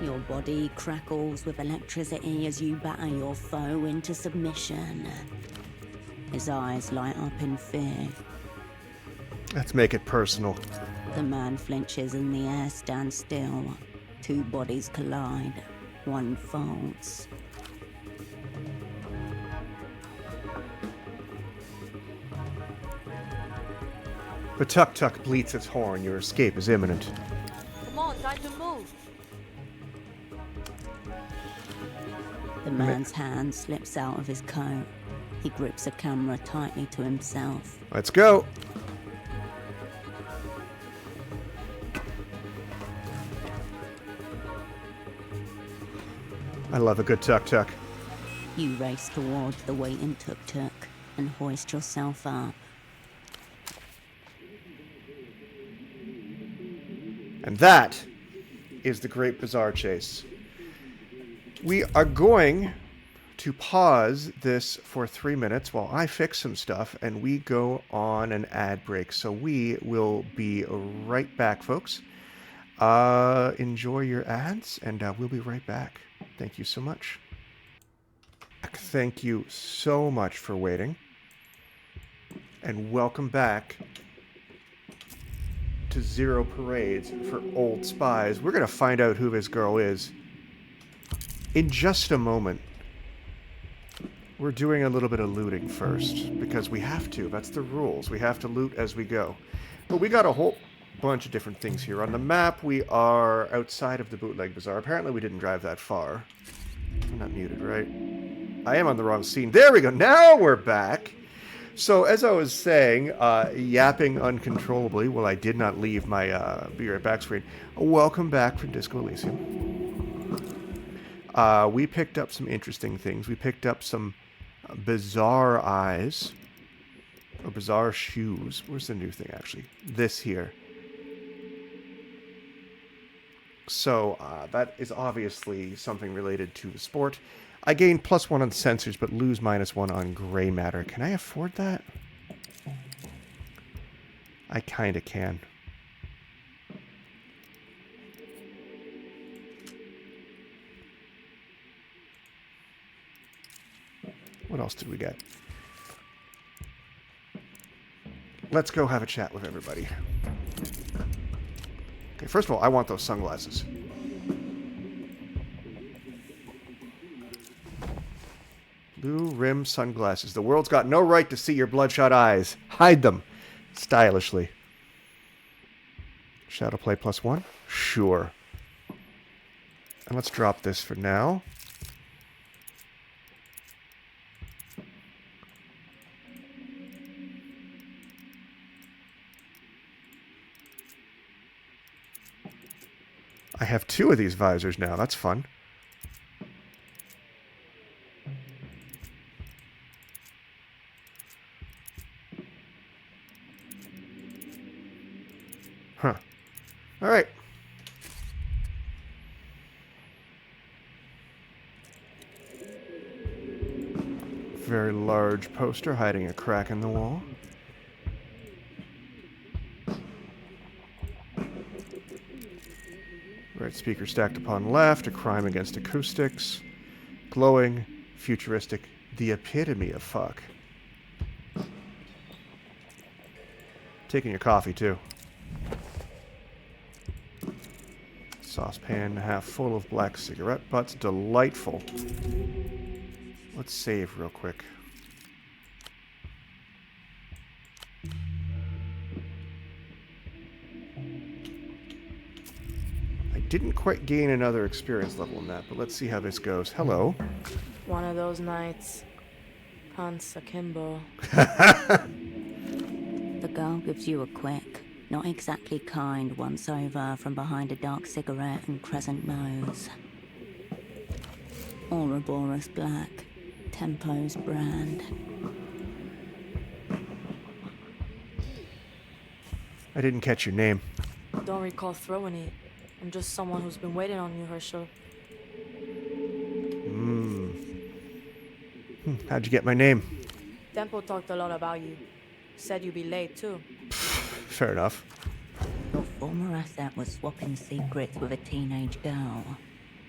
Your body crackles with electricity as you batter your foe into submission. His eyes light up in fear. Let's make it personal. The man flinches and the air stands still. Two bodies collide. One folds. The tuk-tuk bleats its horn. Your escape is imminent. Come on, time to move. The man's hand slips out of his coat. He grips a camera tightly to himself. Let's go. I love a good tuk-tuk. You race towards the waiting tuk-tuk and hoist yourself up. And that is the Great Bazaar Chase. We are going to pause this for 3 minutes while I fix some stuff and we go on an ad break. So we will be right back, folks. Enjoy your ads and we'll be right back. Thank you so much. Thank you so much for waiting. And welcome back to Zero Parades for Old Spies. We're going to find out who this girl is in just a moment. We're doing a little bit of looting first because we have to. That's the rules. We have to loot as we go. But we got a whole bunch of different things here. On the map, we are outside of the Bootleg Bazaar. Apparently, we didn't drive that far. I'm not muted, right? I am on the wrong scene. There we go. Now we're back. So, as I was saying, yapping uncontrollably, well, I did not leave my Be Right Back screen. Welcome back from Disco Elysium. We picked up some interesting things. We picked up some bizarre eyes, or bizarre shoes. Where's the new thing, actually? This here. So, that is obviously something related to the sport. I gain +1 on sensors, but lose -1 on gray matter. Can I afford that? I kinda can. What else did we get? Let's go have a chat with everybody. Okay, first of all, I want those sunglasses. Blue rim sunglasses. The world's got no right to see your bloodshot eyes. Hide them. Stylishly. Shadowplay +1? Sure. And let's drop this for now. I have 2 of these visors now. That's fun. Huh. All right. Very large poster hiding a crack in the wall. Right speaker stacked upon left, a crime against acoustics. Glowing, futuristic, the epitome of fuck. Taking your coffee, too. Saucepan half full of black cigarette butts. Delightful. Let's save real quick. I didn't quite gain another experience level in that, but let's see how this goes. Hello. One of those nights. Hans akimbo. The girl gives you a quick, not exactly kind once over from behind a dark cigarette and crescent nose. Ouroboros Black, Tempo's brand. I didn't catch your name. Don't recall throwing it. I'm just someone who's been waiting on you, Herschel. How'd you get my name? Tempo talked a lot about you. Said you'd be late, too. Fair enough. Your former asset was swapping secrets with a teenage girl.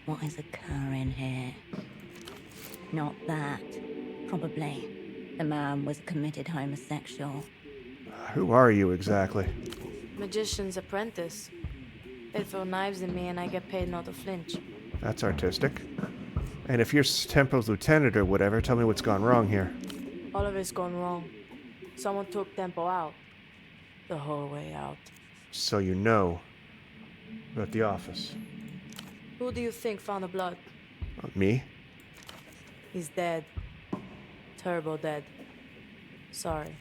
What is occurring here? Not that. Probably. The man was a committed homosexual. Who are you exactly? Magician's apprentice. They throw knives at me and I get paid not to flinch. That's artistic. And if you're Tempo's lieutenant or whatever, tell me what's gone wrong here. All of it's gone wrong. Someone took Tempo out. The whole way out. So you know about the office. Who do you think found the blood? Me? He's dead. Turbo dead. Sorry.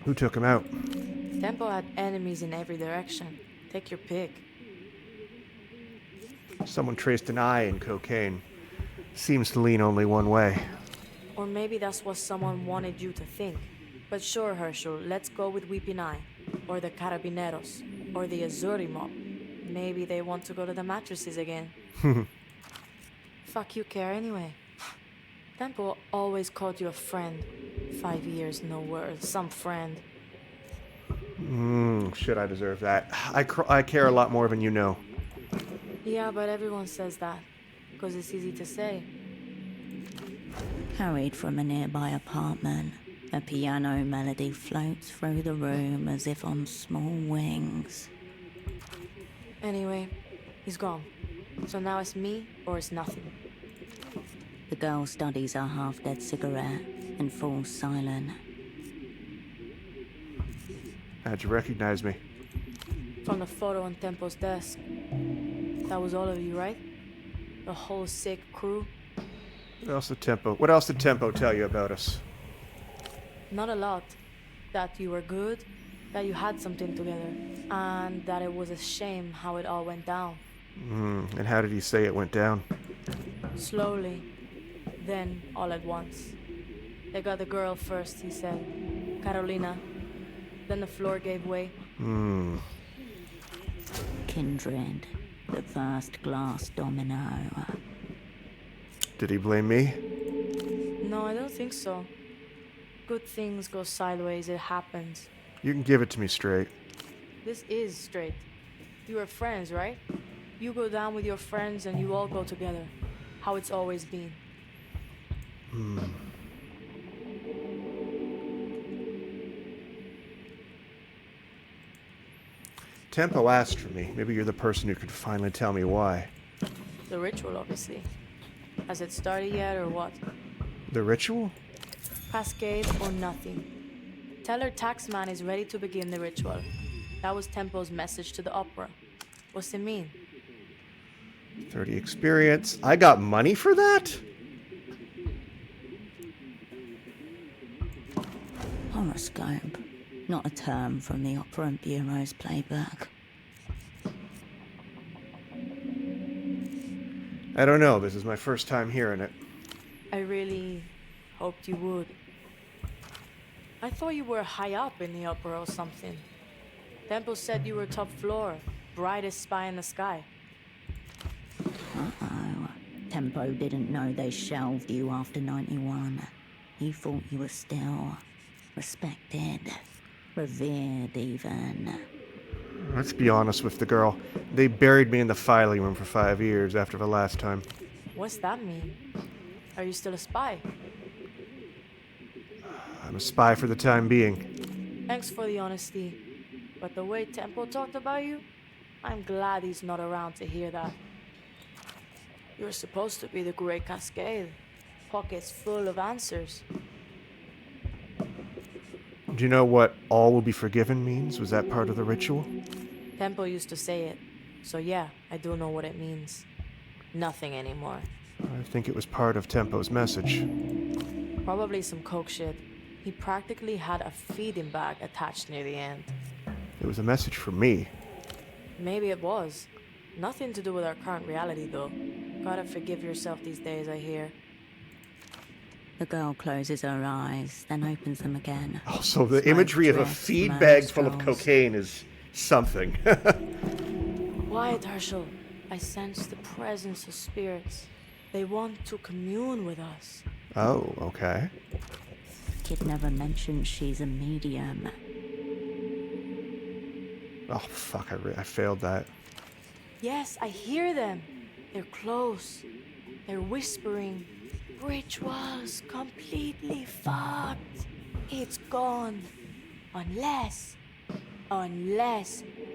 Who took him out? Tempo had enemies in every direction. Take your pick. Someone traced an eye in cocaine. Seems to lean only one way. Or maybe that's what someone wanted you to think. But sure, Herschel, let's go with Weeping Eye. Or the Carabineros. Or the Azzurri mob. Maybe they want to go to the mattresses again. Fuck you care anyway. Tempo always called you a friend. 5 years, no word. Some friend. Shit, I deserve that. I care a lot more than you know. Yeah, but everyone says that. Because it's easy to say. Carried from a nearby apartment, a piano melody floats through the room as if on small wings. Anyway, he's gone. So now it's me or it's nothing. The girl studies her half-dead cigarette and falls silent. How'd you recognize me? From the photo on Tempo's desk. That was all of you, right? The whole sick crew? What else did Tempo tell you about us? Not a lot. That you were good, that you had something together, and that it was a shame how it all went down. And how did he say it went down? Slowly, then all at once. They got the girl first, he said. Carolina. Then the floor gave way. Kindred, the first glass domino. Did he blame me? No, I don't think so. Good things go sideways, it happens. You can give it to me straight. This is straight. You are friends, right? You go down with your friends and you all go together. How it's always been. Tempo asked for me. Maybe you're the person who could finally tell me why. The ritual, obviously. Has it started yet or what? The ritual? Cascade or nothing. Tell her Taxman is ready to begin the ritual. That was Tempo's message to the opera. What's it mean? 30 experience. I got money for that? Horoscope, not a term from the Opera Bureau's playbook. I don't know. This is my first time hearing it. I really hoped you would. I thought you were high up in the opera or something. Tempo said you were top floor, brightest spy in the sky. Uh-oh. Tempo didn't know they shelved you after 91. He thought you were still respected, revered even. Let's be honest with the girl. They buried me in the filing room for 5 years after the last time. What's that mean? Are you still a spy? I'm a spy for the time being. Thanks for the honesty. But the way Tempo talked about you, I'm glad he's not around to hear that. You're supposed to be the great Cascade. Pockets full of answers. Do you know what all will be forgiven means? Was that part of the ritual? Tempo used to say it. So yeah, I do know what it means. Nothing anymore. I think it was part of Tempo's message. Probably some coke shit. He practically had a feeding bag attached near the end. It was a message for me. Maybe it was. Nothing to do with our current reality, though. Gotta forgive yourself these days, I hear. The girl closes her eyes, then opens them again. Oh, so the Smoke imagery of a drifts feed from bag her full of nostrils. cocaine is something. Quiet, Herschel. I sense the presence of spirits. They want to commune with us. Oh, okay. Kid never mentioned she's a medium. Oh, fuck, I failed that. Yes, I hear them. They're close. They're whispering. Ritual's completely fucked. It's gone. Unless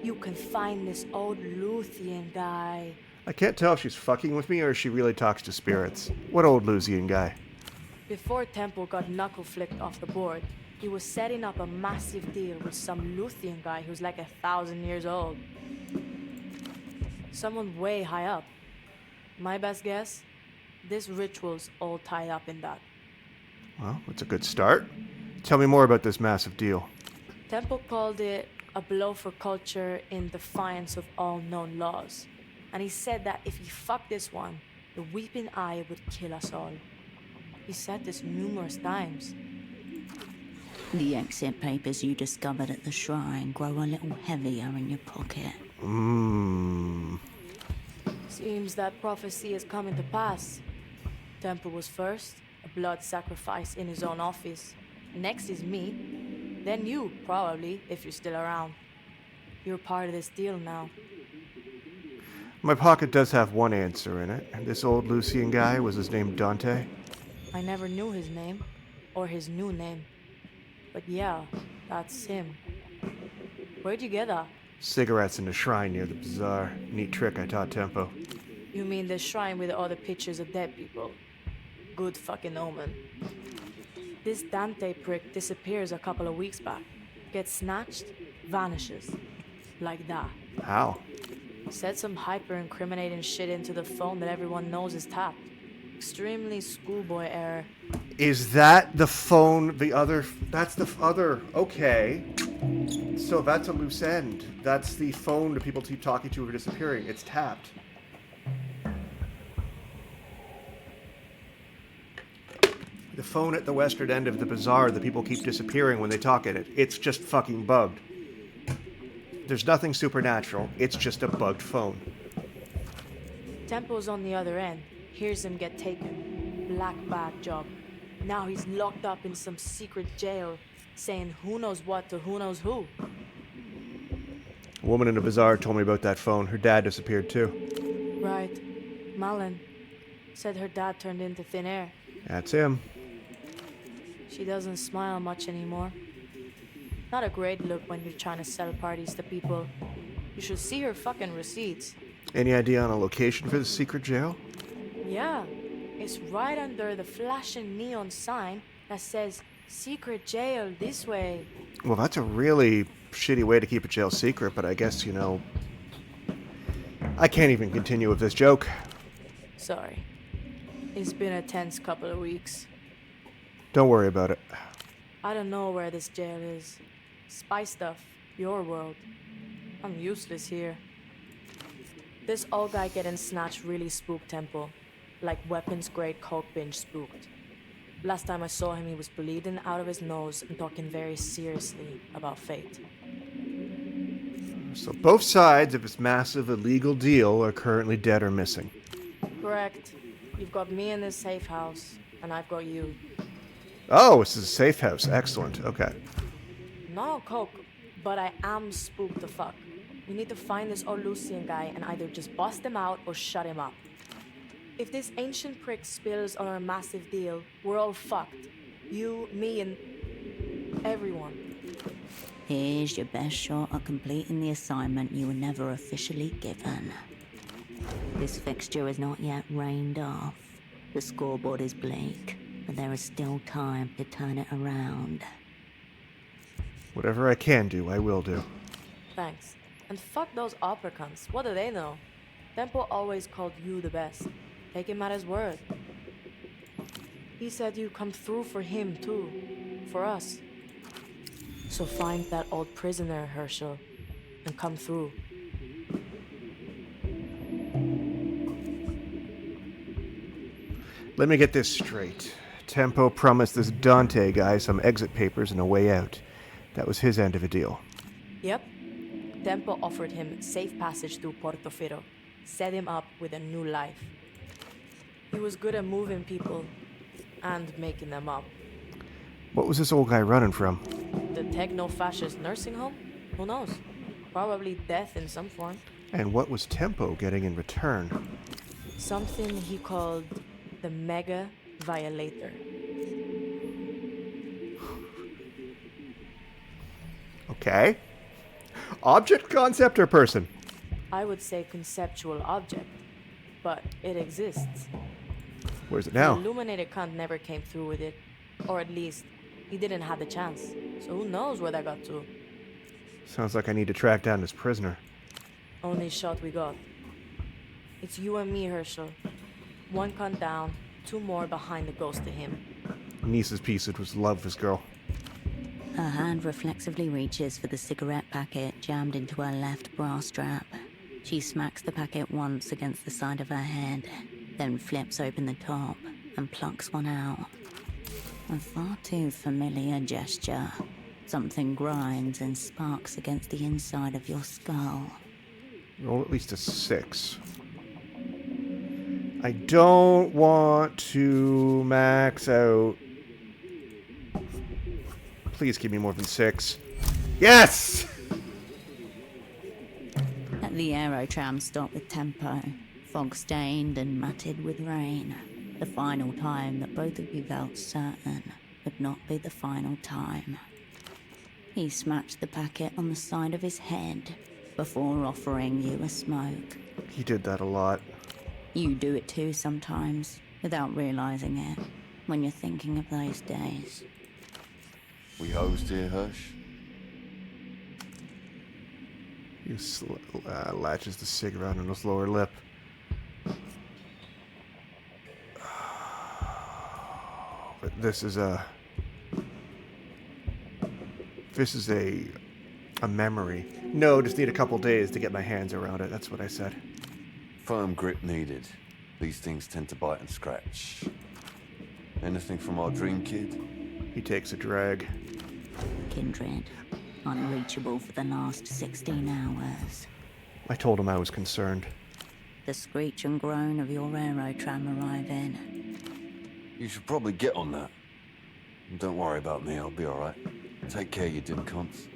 you can find this old Luthien guy. I can't tell if she's fucking with me or if she really talks to spirits. What old Lusian guy? Before Temple got knuckle flicked off the board, he was setting up a massive deal with some Luthien guy who's like 1,000 years old. Someone way high up. My best guess? This ritual's all tied up in that. Well, that's a good start. Tell me more about this massive deal. Temple called it a blow for culture in defiance of all known laws. And he said that if he fucked this one, the weeping eye would kill us all. He said this numerous times. The exit papers you discovered at the shrine grow a little heavier in your pocket. Seems that prophecy is coming to pass. Temple was first, a blood sacrifice in his own office. Next is me. Then you, probably, if you're still around. You're part of this deal now. My pocket does have one answer in it. This old Lucian guy, was his name Dante? I never knew his name, or his new name. But yeah, that's him. Where'd you get that? Cigarettes in the shrine near the bazaar. Neat trick I taught Tempo. You mean the shrine with all the pictures of dead people? Good fucking omen. This Dante prick disappears a couple of weeks back. Gets snatched, vanishes. Like that. How? Said some hyper-incriminating shit into the phone that everyone knows is tapped. Extremely schoolboy error. Is that the phone, that's the other, okay. So that's a loose end. That's the phone that people keep talking to who are disappearing. It's tapped. The phone at the western end of the bazaar that people keep disappearing when they talk in it. It's just fucking bugged. There's nothing supernatural. It's just a bugged phone. Tempo's on the other end. Hears him get taken. Black bag job. Now he's locked up in some secret jail, saying who knows what to who knows who. A woman in the bazaar told me about that phone. Her dad disappeared too. Right. Malin said her dad turned into thin air. That's him. She doesn't smile much anymore. Not a great look when you're trying to sell parties to people. You should see her fucking receipts. Any idea on a location for the secret jail? Yeah, it's right under the flashing neon sign that says secret jail this way. Well, that's a really shitty way to keep a jail secret, but I guess, I can't even continue with this joke. Sorry. It's been a tense couple of weeks. Don't worry about it. I don't know where this jail is. Spy stuff, your world. I'm useless here. This old guy getting snatched really spooked Temple. Like weapons-grade coke binge spooked. Last time I saw him, he was bleeding out of his nose and talking very seriously about fate. So both sides of this massive illegal deal are currently dead or missing. Correct. You've got me in this safe house, and I've got you. Oh, this is a safe house. Excellent. Okay. No coke, but I am spooked to fuck. We need to find this old Lucian guy and either just bust him out or shut him up. If this ancient prick spills on our massive deal, we're all fucked. You, me, and everyone. Here's your best shot at completing the assignment you were never officially given. This fixture is not yet rained off. The scoreboard is bleak, but there is still time to turn it around. Whatever I can do, I will do. Thanks. And fuck those opera cunts. What do they know? Tempo always called you the best. Take him at his word. He said you'd come through for him, too. For us. So find that old prisoner, Herschel, and come through. Let me get this straight. Tempo promised this Dante guy some exit papers and a way out. That was his end of a deal. Yep. Tempo offered him safe passage through Portofino, set him up with a new life. He was good at moving people and making them up. What was this old guy running from? The techno-fascist nursing home? Who knows? Probably death in some form. And what was Tempo getting in return? Something he called the Mega Violator. Okay. Object, concept, or person? I would say conceptual object, but it exists. Where's it The now? illuminated cunt never came through with it, or at least he didn't have the chance. So who knows where that got to? Sounds like I need to track down this prisoner. Only shot we got. It's you and me, Herschel. One cunt down, two more behind the ghost of him. Niece's piece was love this girl. Her hand reflexively reaches for the cigarette packet jammed into her left bra strap. She smacks the packet once against the side of her head, then flips open the top and plucks one out. A far too familiar gesture. Something grinds and sparks against the inside of your skull. Roll at least a 6. I don't want to max out. Please give me more than 6. Yes! At the aerotram stop with Tempo, fog-stained and matted with rain. The final time that both of you felt certain would not be the final time. He smacked the packet on the side of his head before offering you a smoke. He did that a lot. You do it too sometimes, without realizing it, when you're thinking of those days. We hosed here, Hush? He latches the cigarette on his lower lip. But this is a memory. No, just need a couple days to get my hands around it. That's what I said. Firm grip needed. These things tend to bite and scratch. Anything from our dream kid? He takes a drag. Kindred, unreachable for the last 16 hours. I told him I was concerned. The screech and groan of your aerotram arriving. You should probably get on that. Don't worry about me, I'll be alright. Take care, you dim cunts.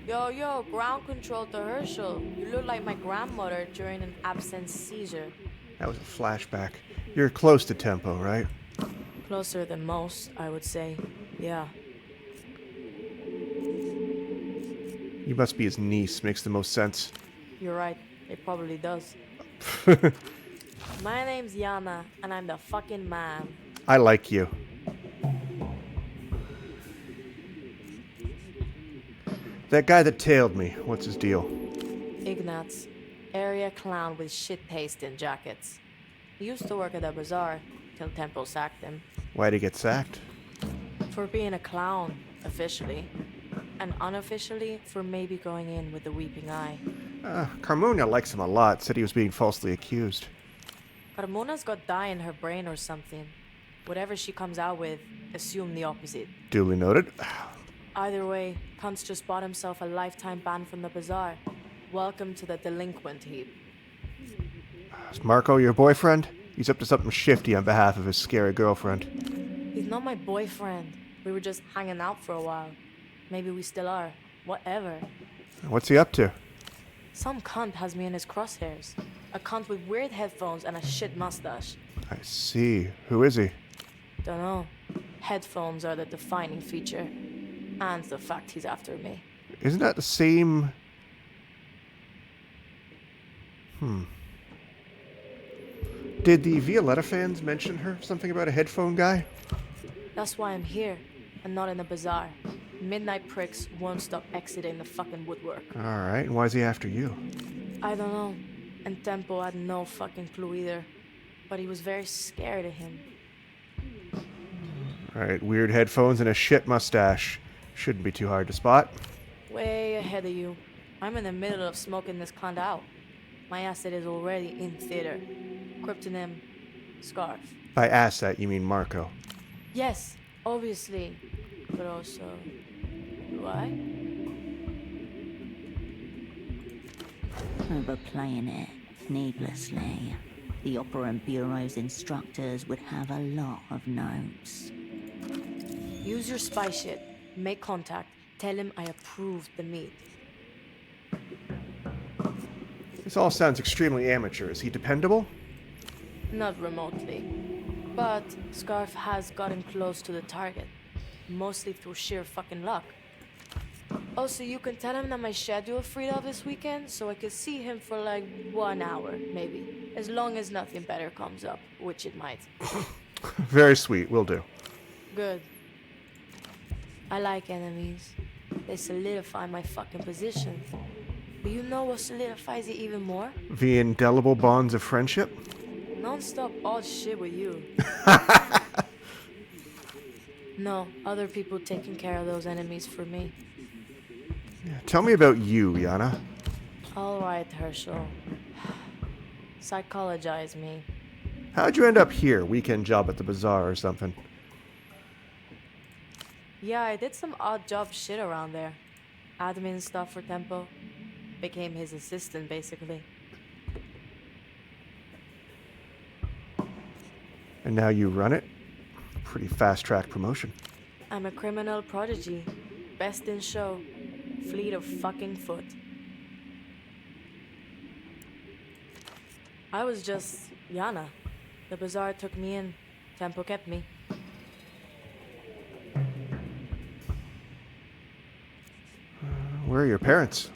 Yo, ground control to Herschel. You look like my grandmother during an absence seizure. That was a flashback. You're close to Tempo, right? Closer than most, I would say. Yeah. You must be his niece. Makes the most sense. You're right. It probably does. My name's Yana, and I'm the fucking man. I like you. That guy that tailed me, what's his deal? Ignatz. Area clown with shit taste in jackets. He used to work at the bazaar, till Tempo sacked him. Why'd he get sacked? For being a clown, officially. And unofficially, for maybe going in with the weeping eye. Carmona likes him a lot, said he was being falsely accused. Carmona's got dye in her brain or something. Whatever she comes out with, assume the opposite. Duly noted. Either way, Kuntz just bought himself a lifetime ban from the bazaar. Welcome to the delinquent heap. Is Marco your boyfriend? He's up to something shifty on behalf of his scary girlfriend. He's not my boyfriend. We were just hanging out for a while. Maybe we still are. Whatever. What's he up to? Some cunt has me in his crosshairs. A cunt with weird headphones and a shit mustache. I see. Who is he? Dunno. Headphones are the defining feature. And the fact he's after me. Isn't that the same... Did the Violetta fans mention her something about a headphone guy? That's why I'm here. and not in the bazaar. Midnight pricks won't stop exiting the fucking woodwork. Alright, and why is he after you? I don't know. And Tempo had no fucking clue either. But he was very scared of him. Alright, weird headphones and a shit mustache. Shouldn't be too hard to spot. Way ahead of you. I'm in the middle of smoking this cunt out. My asset is already in theater. Cryptonym, Scarf. By asset, you mean Marco. Yes, obviously. But also, do I? Overplaying it needlessly. The Operant Bureau's instructors would have a lot of notes. Use your spy shit. Make contact. Tell him I approved the meet. This all sounds extremely amateur. Is he dependable? Not remotely. But Scarf has gotten close to the target. Mostly through sheer fucking luck. Also, you can tell him that my schedule freed up this weekend, so I could see him for like 1 hour, maybe. As long as nothing better comes up, which it might. Very sweet, will do. Good. I like enemies. They solidify my fucking position. But you know what solidifies it even more? The indelible bonds of friendship? Non-stop odd shit with you. No, other people taking care of those enemies for me. Yeah, tell me about you, Yana. All right, Herschel. Psychologize me. How'd you end up here? Weekend job at the bazaar or something? Yeah, I did some odd job shit around there. Admin stuff for Tempo. Became his assistant, basically. And now you run it? Pretty fast-track promotion. I'm a criminal prodigy. Best in show. Fleet of fucking foot. I was just Yana. The bazaar took me in. Tempo kept me. Where are your parents?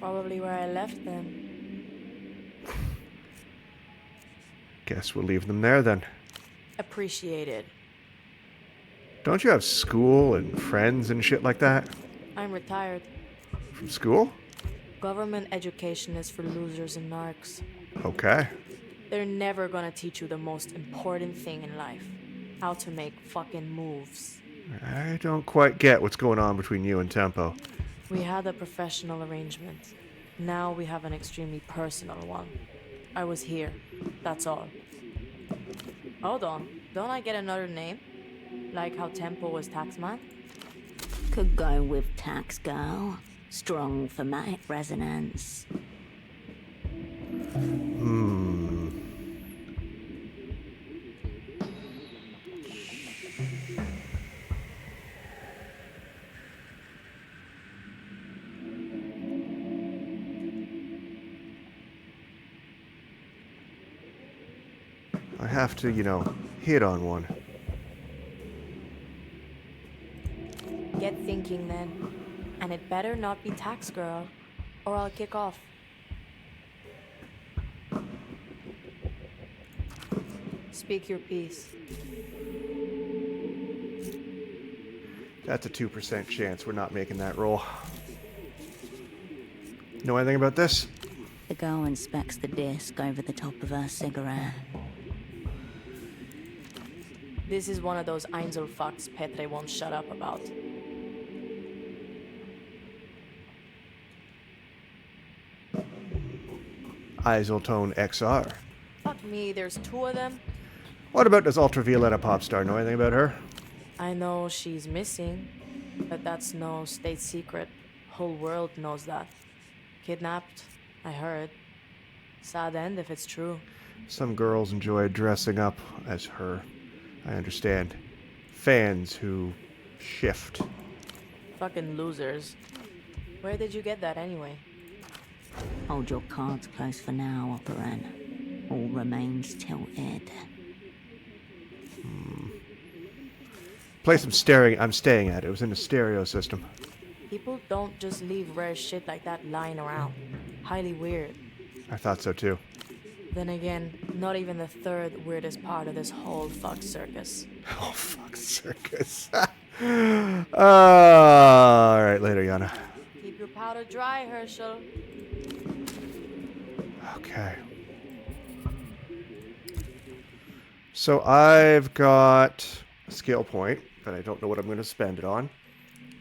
Probably where I left them. Guess we'll leave them there then. Appreciated. Don't you have school and friends and shit like that? I'm retired. From school? Government education is for losers and narcs. Okay. They're never gonna teach you the most important thing in life. How to make fucking moves. I don't quite get what's going on between you and Tempo. We had a professional arrangement. Now we have an extremely personal one. I was here. That's all. Hold on. Don't I get another name? Like how Tempo was Taxman? Could go with Tax Girl. Strong thematic resonance. I have to, hit on one. Get thinking then. And it better not be Tax Girl, or I'll kick off. Speak your piece. That's a 2% chance we're not making that roll. Know anything about this? The girl inspects the disc over the top of her cigarette. This is one of those Einzelfucks Petre won't shut up about. Isoltone XR. Fuck me, there's 2 of them. What about this ultravioletta pop star? Know anything about her? I know she's missing, but that's no state secret. Whole world knows that. Kidnapped, I heard. Sad end if it's true. Some girls enjoy dressing up as her. I understand. Fans who shift. Fucking losers. Where did you get that anyway? Hold your cards close for now, Operant. All remains tilted. Place I'm staying at. It was in a stereo system. People don't just leave rare shit like that lying around. Highly weird. I thought so too. Then again, not even the third weirdest part of this whole fuck circus. Oh, fuck, circus. All right, later, Yana. Keep your powder dry, Herschel. Okay. So I've got a skill point, but I don't know what I'm going to spend it on.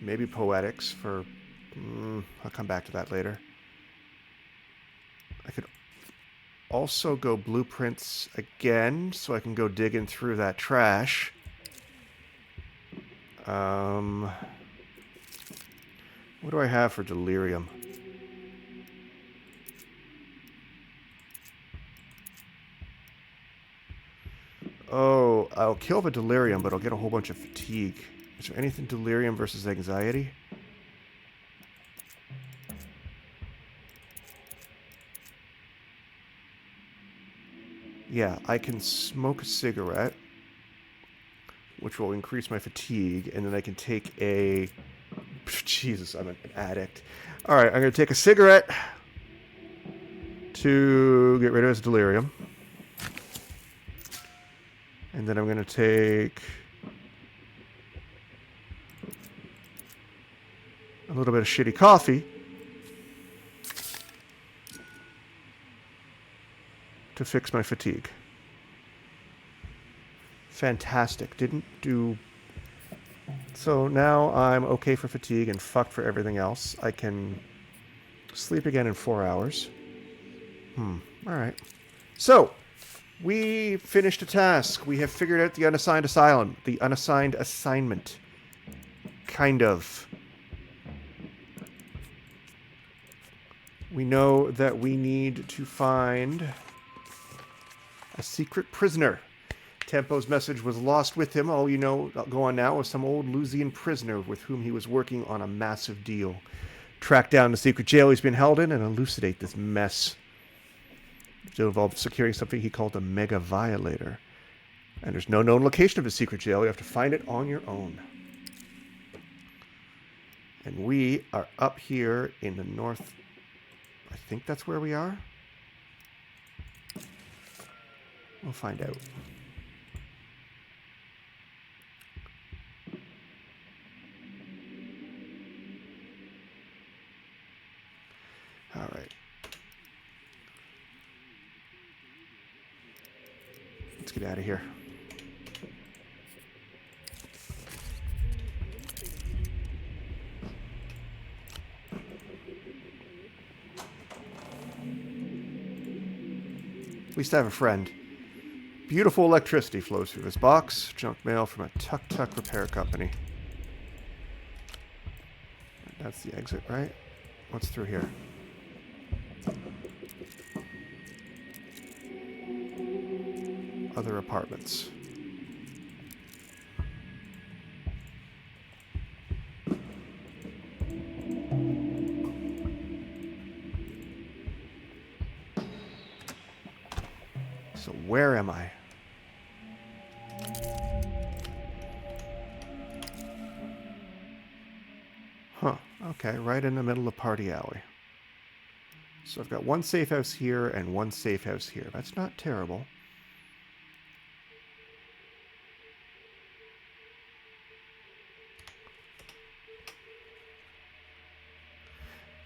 Maybe poetics for... I'll come back to that later. I could also go blueprints again, so I can go digging through that trash. What do I have for delirium? Oh, I'll kill the delirium, but I'll get a whole bunch of fatigue. Is there anything delirium versus anxiety? Yeah, I can smoke a cigarette, which will increase my fatigue, and then I can take a... Jesus, I'm an addict. Alright, I'm going to take a cigarette to get rid of his delirium. And then I'm going to take a little bit of shitty coffee to fix my fatigue. Fantastic. Didn't do... So now I'm okay for fatigue and fucked for everything else. I can sleep again in 4 hours. Alright. So, we finished a task. We have figured out the unassigned asylum. The unassigned assignment. Kind of. We know that we need to find a secret prisoner. Tempo's message was lost with him. All you know, go on now, was some old Lusian prisoner with whom he was working on a massive deal. Track down the secret jail he's been held in and elucidate this mess. It involved securing something he called a mega violator. And there's no known location of the secret jail. You have to find it on your own. And we are up here in the north. I think that's where we are. We'll find out. All right. Let's get out of here. At least I have a friend. Beautiful electricity flows through this box. Junk mail from a tuk-tuk repair company. That's the exit, right? What's through here? Other apartments. So where am I? Huh. Okay, right in the middle of Party Alley. So I've got one safe house here and one safe house here. That's not terrible.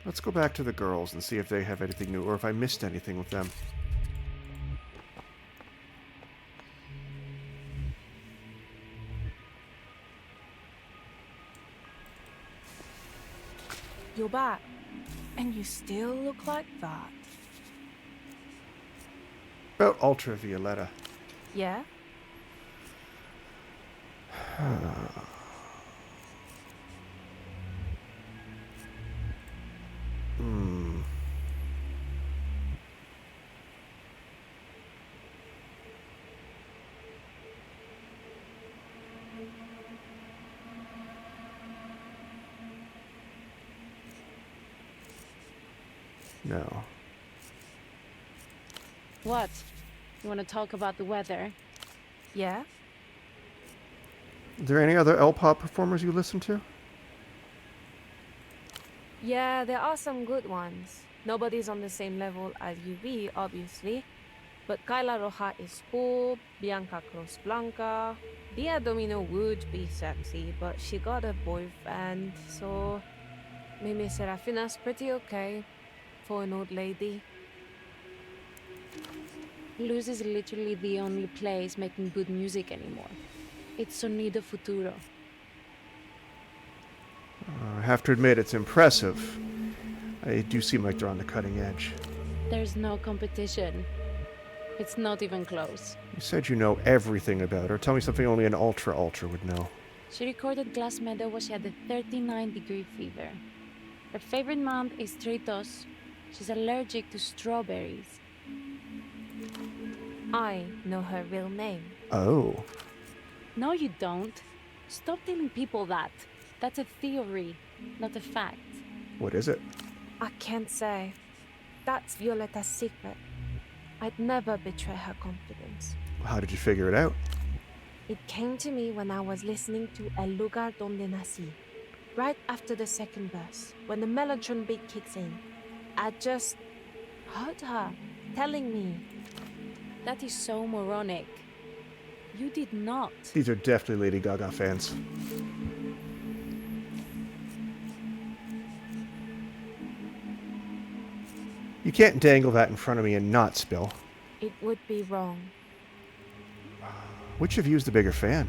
Let's go back to the girls and see if they have anything new or if I missed anything with them. You're back. And you still look like that. About ultravioletta. Yeah? No. What? You want to talk about the weather? Yeah? Are there any other L-pop performers you listen to? Yeah, there are some good ones. Nobody's on the same level as UV, obviously. But Kaila Roja is cool, Bianca Cruz Blanca. Dia Domino would be sexy, but she got a boyfriend, so Mimi Serafina's pretty okay for an old lady. Luz is literally the only place making good music anymore. It's Sonido Futuro. I have to admit, it's impressive. I do seem like they're on the cutting edge. There's no competition. It's not even close. You said you know everything about her. Tell me something only an ultra would know. She recorded Glass Meadow when she had a 39-degree fever. Her favorite month is Tritos. She's allergic to strawberries. I know her real name. Oh. No, you don't. Stop telling people that. That's a theory, not a fact. What is it? I can't say. That's Violeta's secret. I'd never betray her confidence. How did you figure it out? It came to me when I was listening to El Lugar Donde Nací. Right after the second verse, when the mellotron beat kicks in. I just heard her telling me. That is so moronic. You did not. These are definitely Lady Gaga fans. You can't dangle that in front of me and not spill. It would be wrong. Which of you is the bigger fan?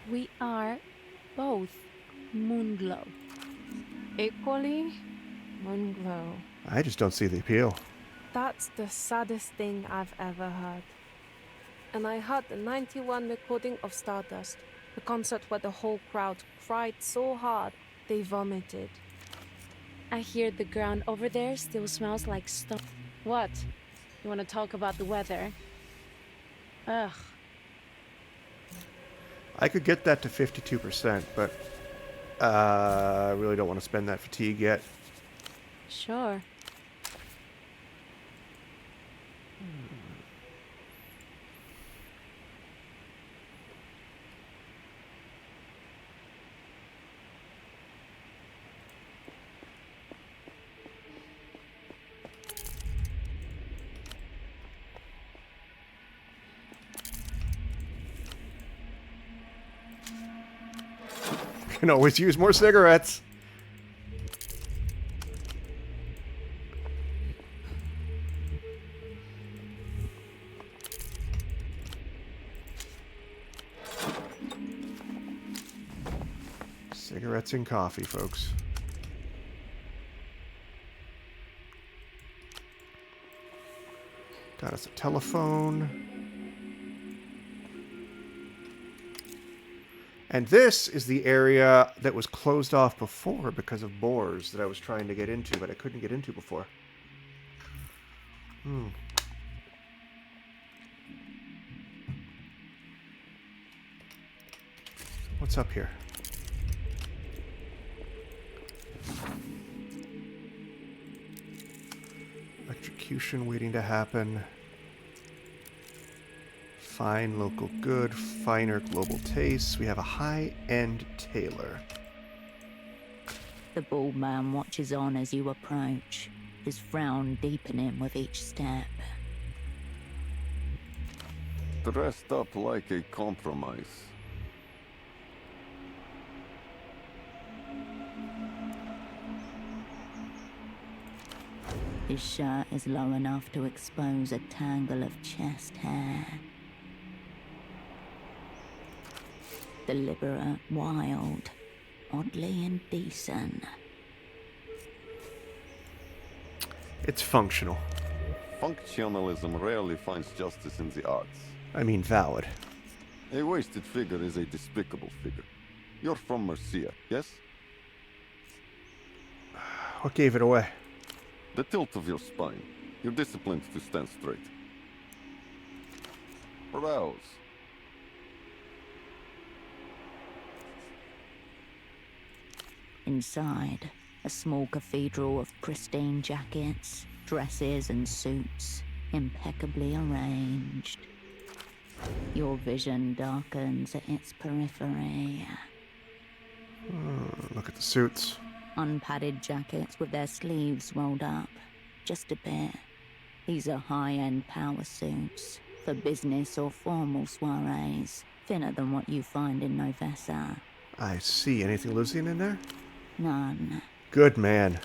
We are both Moonglow. Equally Moonglow. I just don't see the appeal. That's the saddest thing I've ever heard. And I heard the 91 recording of Stardust, the concert where the whole crowd cried so hard they vomited. I hear the ground over there still smells like stone. What? You want to talk about the weather? Ugh. I could get that to 52%, but I really don't want to spend that fatigue yet. Sure. Can always use more cigarettes. Cigarettes and coffee, folks. Got us a telephone. And this is the area that was closed off before because of boars that I was trying to get into, but I couldn't get into before. What's up here? Electrocution waiting to happen. Fine local good, finer global tastes. We have a high-end tailor. The bald man watches on as you approach, his frown deepening with each step. Dressed up like a compromise. His shirt is low enough to expose a tangle of chest hair. Deliberate, wild, oddly indecent. It's functional. Functionalism rarely finds justice in the arts. I mean valid. A wasted figure is a despicable figure. You're from Murcia, yes? What gave it away? The tilt of your spine. You're disciplined to stand straight. Rouse. Inside, a small cathedral of pristine jackets, dresses and suits, impeccably arranged. Your vision darkens at its periphery. Look at the suits. Unpadded jackets with their sleeves rolled up, just a bit. These are high-end power suits for business or formal soirees, thinner than what you find in Novessa. I see. Anything Lucian in there? None. Good man.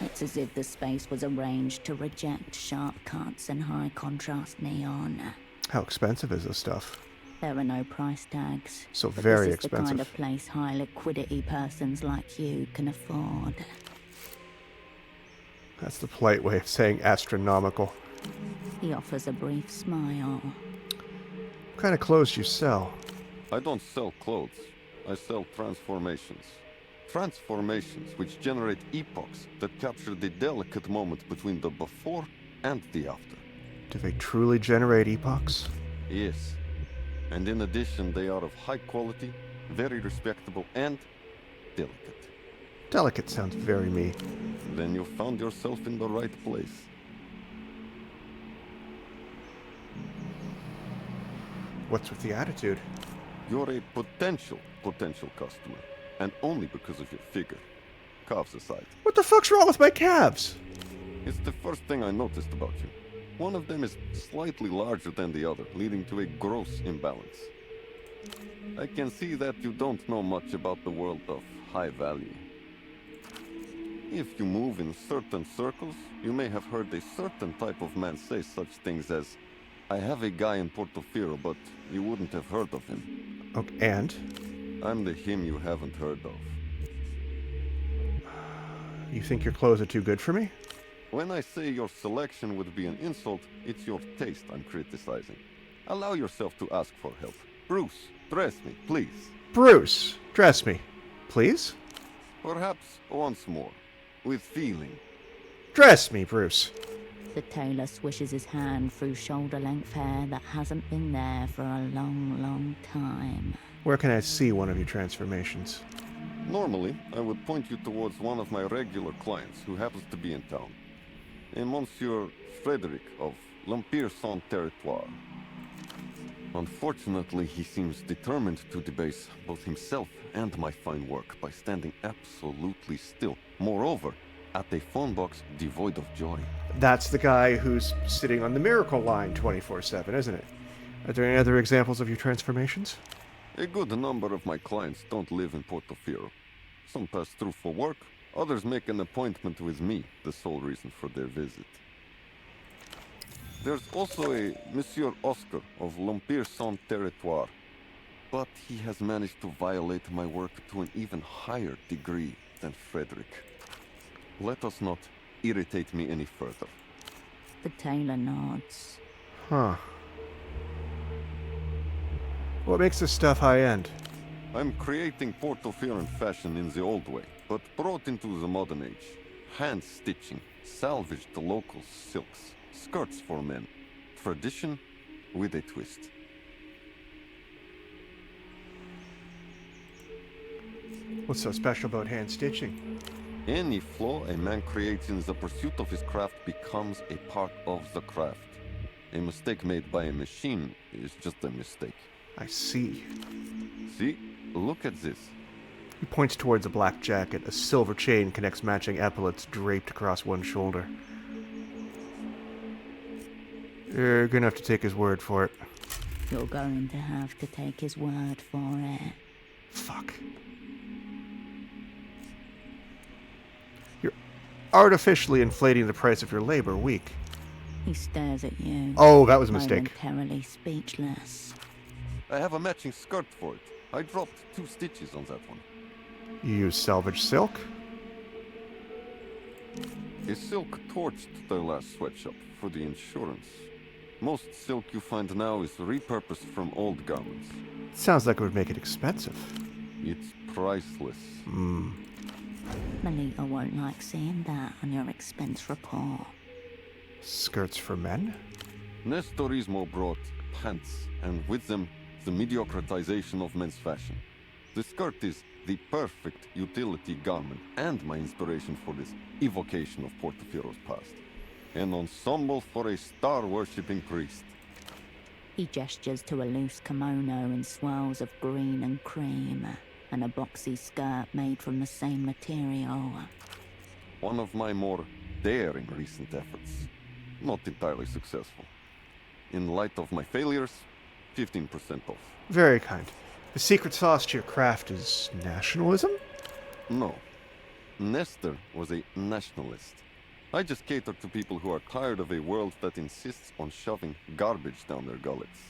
It's as if the space was arranged to reject sharp cuts and high-contrast neon. How expensive is this stuff? There are no price tags. So but very this is expensive. the kind of place high liquidity persons like you can afford. That's the polite way of saying astronomical. He offers a brief smile. What kind of clothes do you sell? I don't sell clothes. I sell transformations. Transformations which generate epochs that capture the delicate moment between the before and the after. Do they truly generate epochs? Yes. And in addition, they are of high quality, very respectable, and delicate. Delicate sounds very me. Then you found yourself in the right place. What's with the attitude? You're a potential customer. And only because of your figure. Calves aside. What the fuck's wrong with my calves? It's the first thing I noticed about you. One of them is slightly larger than the other, leading to a gross imbalance. I can see that you don't know much about the world of high value. If you move in certain circles, you may have heard a certain type of man say such things as, I have a guy in Portofino, but you wouldn't have heard of him. Okay, and? I'm the him you haven't heard of. You think your clothes are too good for me? When I say your selection would be an insult, it's your taste I'm criticizing. Allow yourself to ask for help. Bruce, dress me, please. Bruce, dress me. Please? Perhaps once more. With feeling. Dress me, Bruce. The tailor swishes his hand through shoulder-length hair that hasn't been there for a long, long time. Where can I see one of your transformations? Normally, I would point you towards one of my regular clients who happens to be in town. A Monsieur Frederick of l'Empire-Saint-Territoire. Unfortunately, he seems determined to debase both himself and my fine work by standing absolutely still. Moreover, at a phone box devoid of joy. That's the guy who's sitting on the miracle line 24/7, isn't it? Are there any other examples of your transformations? A good number of my clients don't live in Portofino. Some pass through for work, others make an appointment with me, the sole reason for their visit. There's also a Monsieur Oscar of l'Empire-Saint-Territoire, but he has managed to violate my work to an even higher degree than Frederick. Let us not irritate me any further. The tailor nods. Huh. What makes this stuff high-end? I'm creating Portofino fashion in the old way, but brought into the modern age. Hand stitching, salvaged local silks, skirts for men. Tradition with a twist. What's so special about hand stitching? Any flaw a man creates in the pursuit of his craft becomes a part of the craft. A mistake made by a machine is just a mistake. I see. See? Look at this. He points towards a black jacket. A silver chain connects matching epaulets draped across one shoulder. You're gonna have to take his word for it. You're going to have to take his word for it. Fuck. You're artificially inflating the price of your labor week. He stares at you. Oh, that was a mistake. Momentarily speechless. I have a matching skirt for it. I dropped 2 stitches on that one. You use salvage silk? A silk torched their last sweatshop for the insurance. Most silk you find now is repurposed from old garments. Sounds like it would make it expensive. It's priceless. Melita won't like seeing that on your expense report. Skirts for men? Nestorismo brought pants, and with them, the mediocratization of men's fashion. The skirt is the perfect utility garment and my inspiration for this evocation of Portofino's past. An ensemble for a star-worshipping priest. He gestures to a loose kimono in swirls of green and cream, and a boxy skirt made from the same material. One of my more daring recent efforts. Not entirely successful. In light of my failures, 15% off. Very kind. The secret sauce to your craft is nationalism? No. Nestor was a nationalist. I just cater to people who are tired of a world that insists on shoving garbage down their gullets.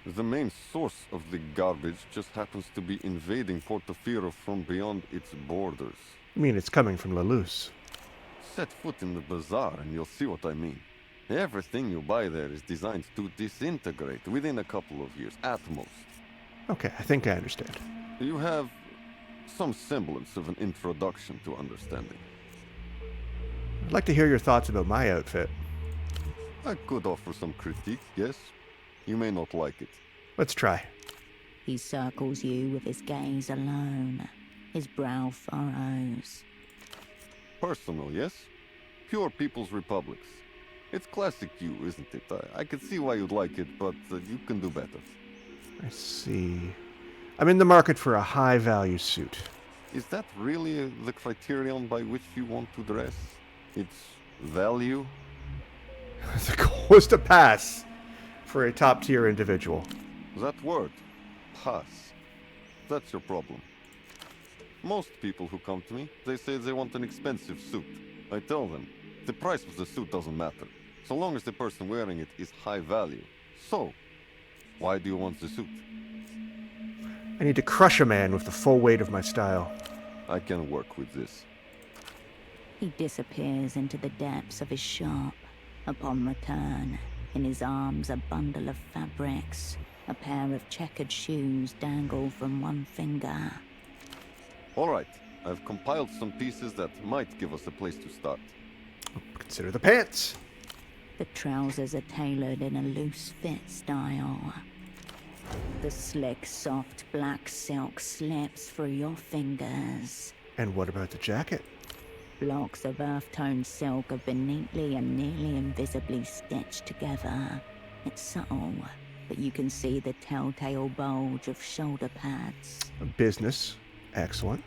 The main source of the garbage just happens to be invading Portofino from beyond its borders. I mean, it's coming from Lelouch. Set foot in the bazaar and you'll see what I mean. Everything you buy there is designed to disintegrate within a couple of years, at most. Okay, I think I understand. You have some semblance of an introduction to understanding. I'd like to hear your thoughts about my outfit. I could offer some critique, yes. You may not like it. Let's try. He circles you with his gaze alone. His brow furrows. Personal, yes? Pure People's Republics. It's classic you, isn't it? I can see why you'd like it, but you can do better. I see. I'm in the market for a high-value suit. Is that really the criterion by which you want to dress? Its value? The goal is to pass for a top-tier individual. That word, pass. That's your problem. Most people who come to me, they say they want an expensive suit. I tell them, the price of the suit doesn't matter, so long as the person wearing it is high value. So, why do you want the suit? I need to crush a man with the full weight of my style. I can work with this. He disappears into the depths of his shop. Upon return, in his arms a bundle of fabrics. A pair of checkered shoes dangle from one finger. All right, I've compiled some pieces that might give us a place to start. Consider the pants. The trousers are tailored in a loose fit style. The slick, soft black silk slips through your fingers. And what about the jacket? Blocks of earth-toned silk have been neatly and nearly invisibly stitched together. It's subtle, but you can see the telltale bulge of shoulder pads. Business. Excellent.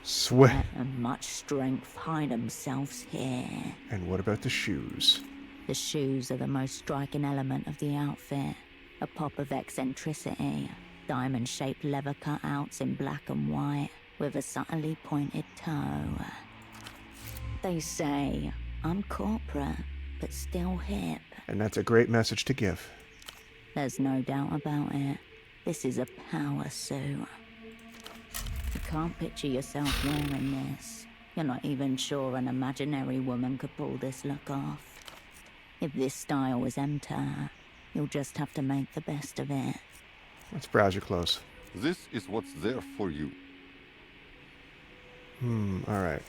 Sweat. And much strength hide themselves here. And what about the shoes? The shoes are the most striking element of the outfit. A pop of eccentricity. Diamond-shaped leather cutouts in black and white, with a subtly pointed toe. They say, I'm corporate, but still hip. And that's a great message to give. There's no doubt about it. This is a power suit. You can't picture yourself wearing this. You're not even sure an imaginary woman could pull this look off. If this style was enter, you'll just have to make the best of it. Let's browse your clothes. This is what's there for you. Alright.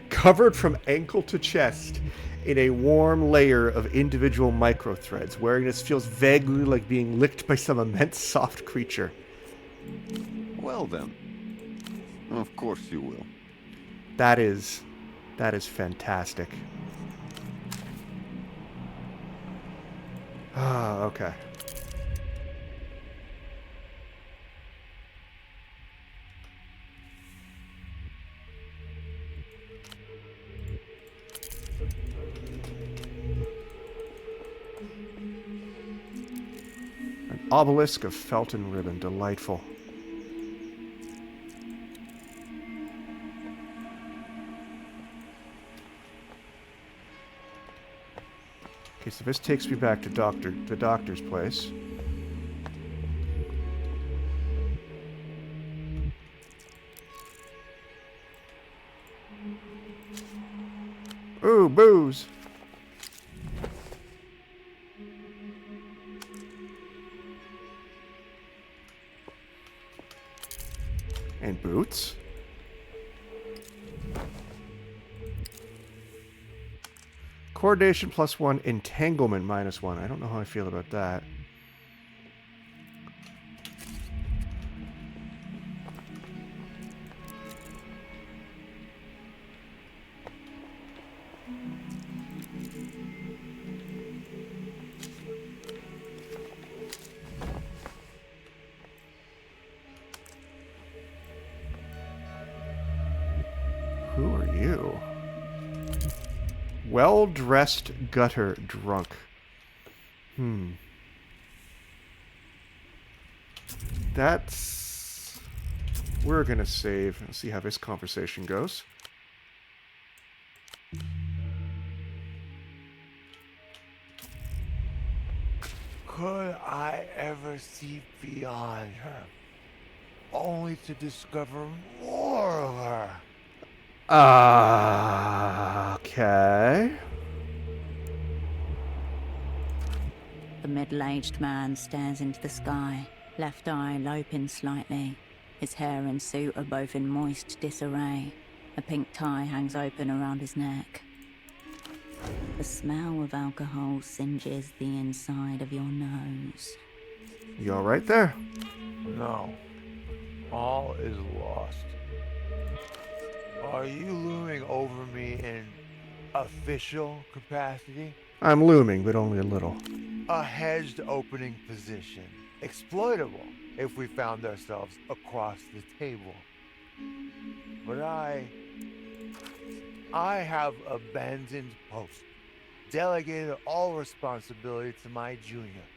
Covered from ankle to chest in a warm layer of individual micro threads. Wearing this feels vaguely like being licked by some immense soft creature. Well then. Of course you will. That is fantastic. Ah, okay. An obelisk of felt and ribbon. Delightful. Okay, so this takes me back to the doctor's place. Ooh, booze. And boots. Coordination +1, entanglement -1. I don't know how I feel about that. Who are you? Well-dressed gutter drunk. That's... We're gonna save and see how this conversation goes. Could I ever see beyond her, only to discover more of her? Okay. The middle-aged man stares into the sky, left eye loping slightly. His hair and suit are both in moist disarray. A pink tie hangs open around his neck. The smell of alcohol singes the inside of your nose. You all right there? No. All is lost. Are you looming over me in official capacity? I'm looming, but only a little. A hedged opening position. Exploitable if we found ourselves across the table. But I have abandoned post. Delegated all responsibility to my junior.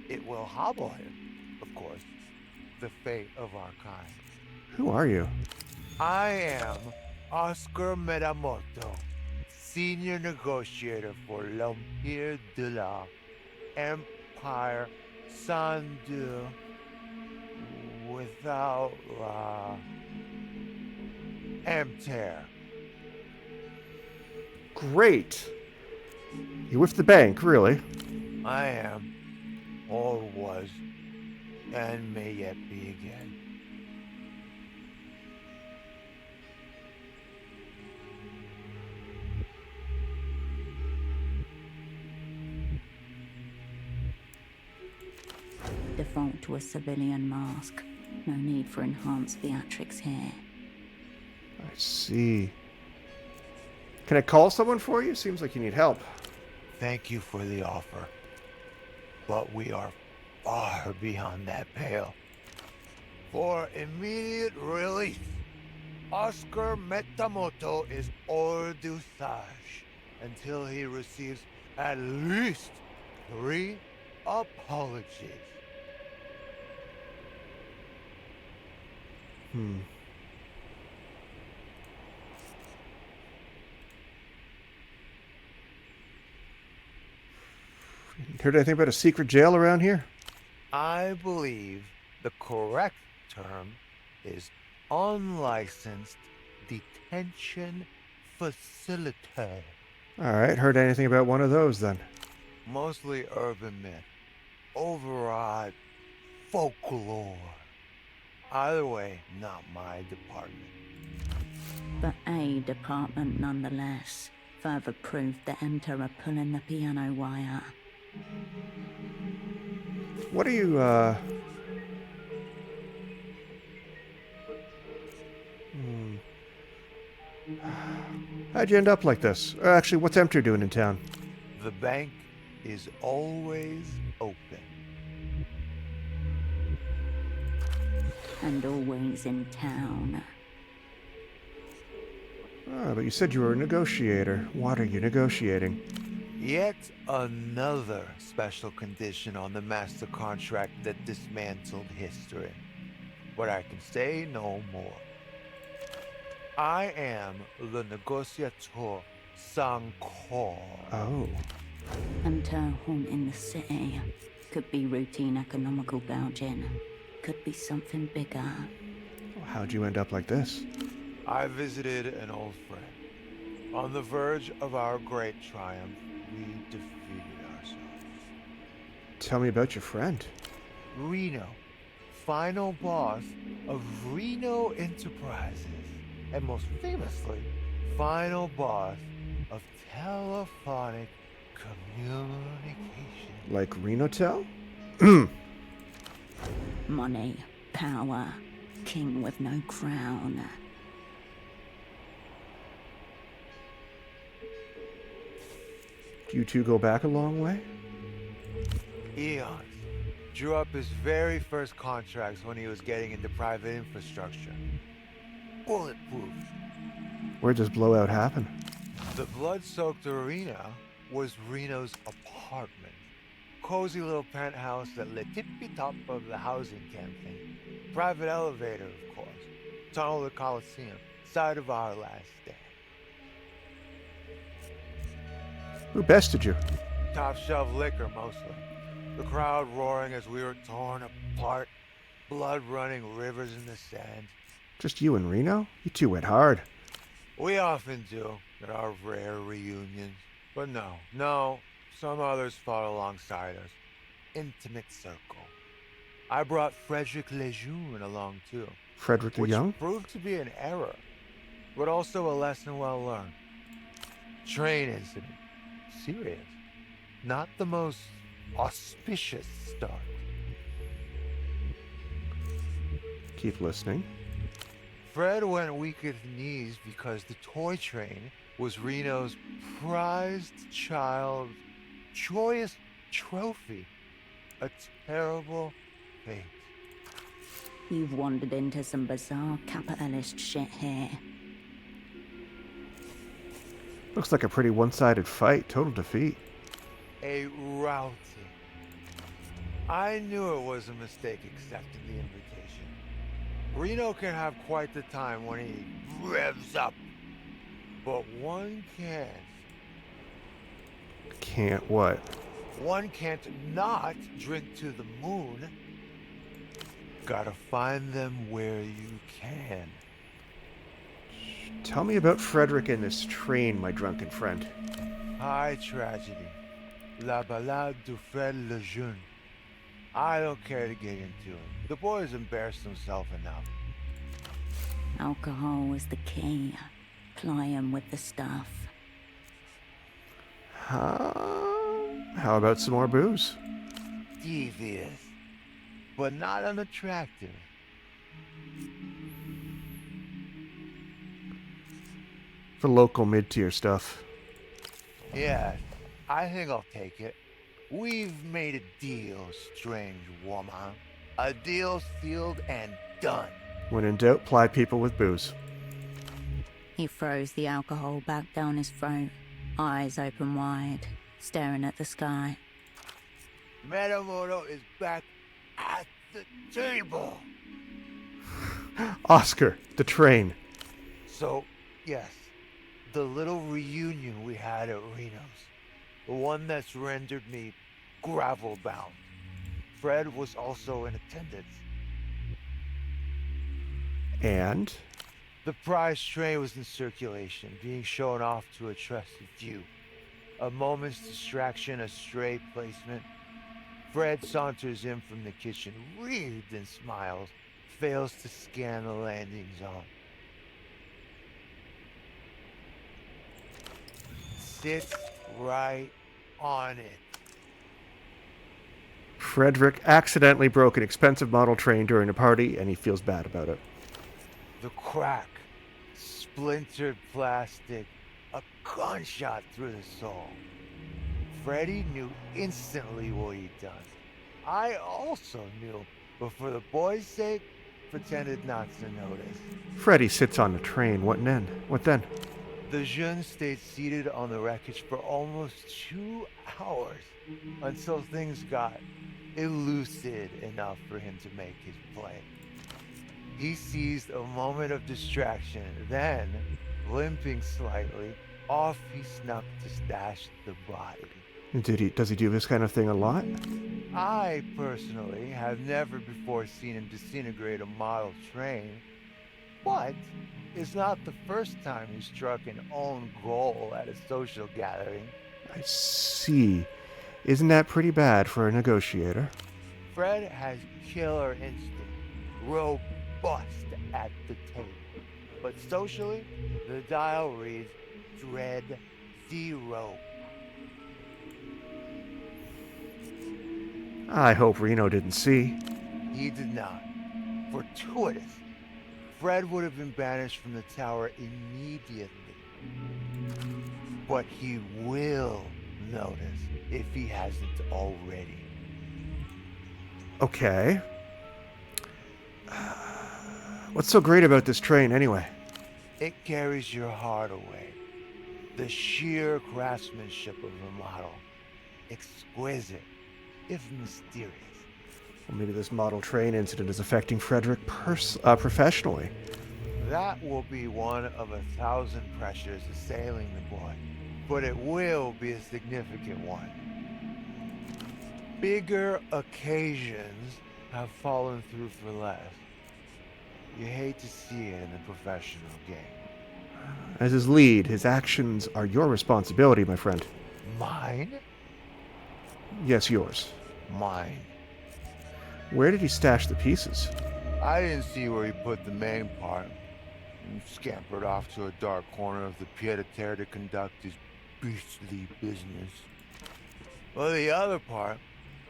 It will hobble him, of course, the fate of our kind. Who are you? I am Oscar Metamoto, senior negotiator for l'Empire de la Empire Sandu without la Empire. Great. You with the bank, really? I am, or was, and may yet be again. Default to a civilian mask. No need for enhanced theatrics here. I see. Can I call someone for you? Seems like you need help. Thank you for the offer, but we are far beyond that pale. For immediate release, Oscar Metamoto is hors d'usage until he receives at least 3 apologies. Heard anything about a secret jail around here? I believe the correct term is unlicensed detention facility. Alright, heard anything about one of those then? Mostly urban myth, overawed folklore. Either way, not my department. But a department nonetheless. Further proof the Enter are pulling the piano wire. What are you, How'd you end up like this? Actually, what's Enter doing in town? The bank is always open. And always in town. Ah, but you said you were a negotiator. What are you negotiating? Yet another special condition on the master contract that dismantled history. But I can say no more. I am le negociateur sans corps. Oh. Enter haunting the city. Could be routine economical gouging. Could be something bigger. How'd you end up like this? I visited an old friend. On the verge of our great triumph, we defeated ourselves. Tell me about your friend. Reno, final boss of Reno Enterprises, and most famously, final boss of telephonic communication. Like Renotel? Money, power, king with no crown. Do you two go back a long way? Eons drew up his very first contracts when he was getting into private infrastructure. Bulletproof. Where'd this blowout happen? The blood-soaked arena was Reno's apartment. Cozy little penthouse at the tippy-top of the housing campaign. Private elevator, of course. Tunnel to Coliseum. Site of our last stand. Who bested you? Top shelf liquor, mostly. The crowd roaring as we were torn apart. Blood running rivers in the sand. Just you and Reno? You two went hard. We often do at our rare reunions. But no, some others fought alongside us. Intimate circle. I brought Frederick Lejeune along too. Frederick the which Young? proved to be an error, but also a lesson well learned. Train incident. Serious. Not the most auspicious start. Keep listening. Fred went weak at the knees because the toy train was Reno's prized child joyous trophy. A terrible fate. You've wandered into some bizarre capitalist shit here. Looks like a pretty one-sided fight. Total defeat. A routing. I knew it was a mistake accepting the invitation. Reno can have quite the time when he revs up. But one can't. Can't what? One can't not drink to the moon. Gotta find them where you can. Tell me about Frederick and this train, my drunken friend. High tragedy. La Ballade du Fred Lejeune. I don't care to get into it. The boy's embarrassed himself enough. Alcohol is the key. Ply him with the stuff. How about some more booze? Devious, but not unattractive. The local mid-tier stuff. Yeah, I think I'll take it. We've made a deal, strange woman. A deal sealed and done. When in doubt, ply people with booze. He throws the alcohol back down his throat, eyes open wide, staring at the sky. Metamoto is back at the table. Oscar, the train. So, yes, the little reunion we had at Reno's. The one that's rendered me gravel-bound. Fred was also in attendance. And? The prize train was in circulation, being shown off to a trusted few. A moment's distraction, a stray placement. Fred saunters in from the kitchen, wreathed in smiles, fails to scan the landing zone. Sits right on it. Frederick accidentally broke an expensive model train during a party, and he feels bad about it. The crack, splintered plastic, a gunshot through the soul. Freddy knew instantly what he'd done. I also knew, but for the boy's sake, pretended not to notice. Freddy sits on the train. What then? What then? The Jeune stayed seated on the wreckage for almost 2 hours until things got elucid enough for him to make his play. He seized a moment of distraction, then, limping slightly, off he snuck to stash the body. Does he do this kind of thing a lot? I, personally, have never before seen him disintegrate a model train, but it's not the first time he struck an own goal at a social gathering. I see. Isn't that pretty bad for a negotiator? Fred has killer instinct. Robust bust at the table. But socially, the dial reads Dread 0. I hope Reno didn't see. He did not. Fortuitous. Fred would have been banished from the tower immediately. But he will notice if he hasn't already. Okay. What's so great about this train, anyway? It carries your heart away. The sheer craftsmanship of the model. Exquisite, if mysterious. Well, maybe this model train incident is affecting Frederick professionally. That will be one of 1,000 pressures assailing the boy. But it will be a significant one. Bigger occasions have fallen through for less. You hate to see it in the professional game. As his lead, his actions are your responsibility, my friend. Mine? Yes, yours. Mine. Where did he stash the pieces? I didn't see where he put the main part. He scampered off to a dark corner of the pied-à-terre to conduct his beastly business. Well, the other part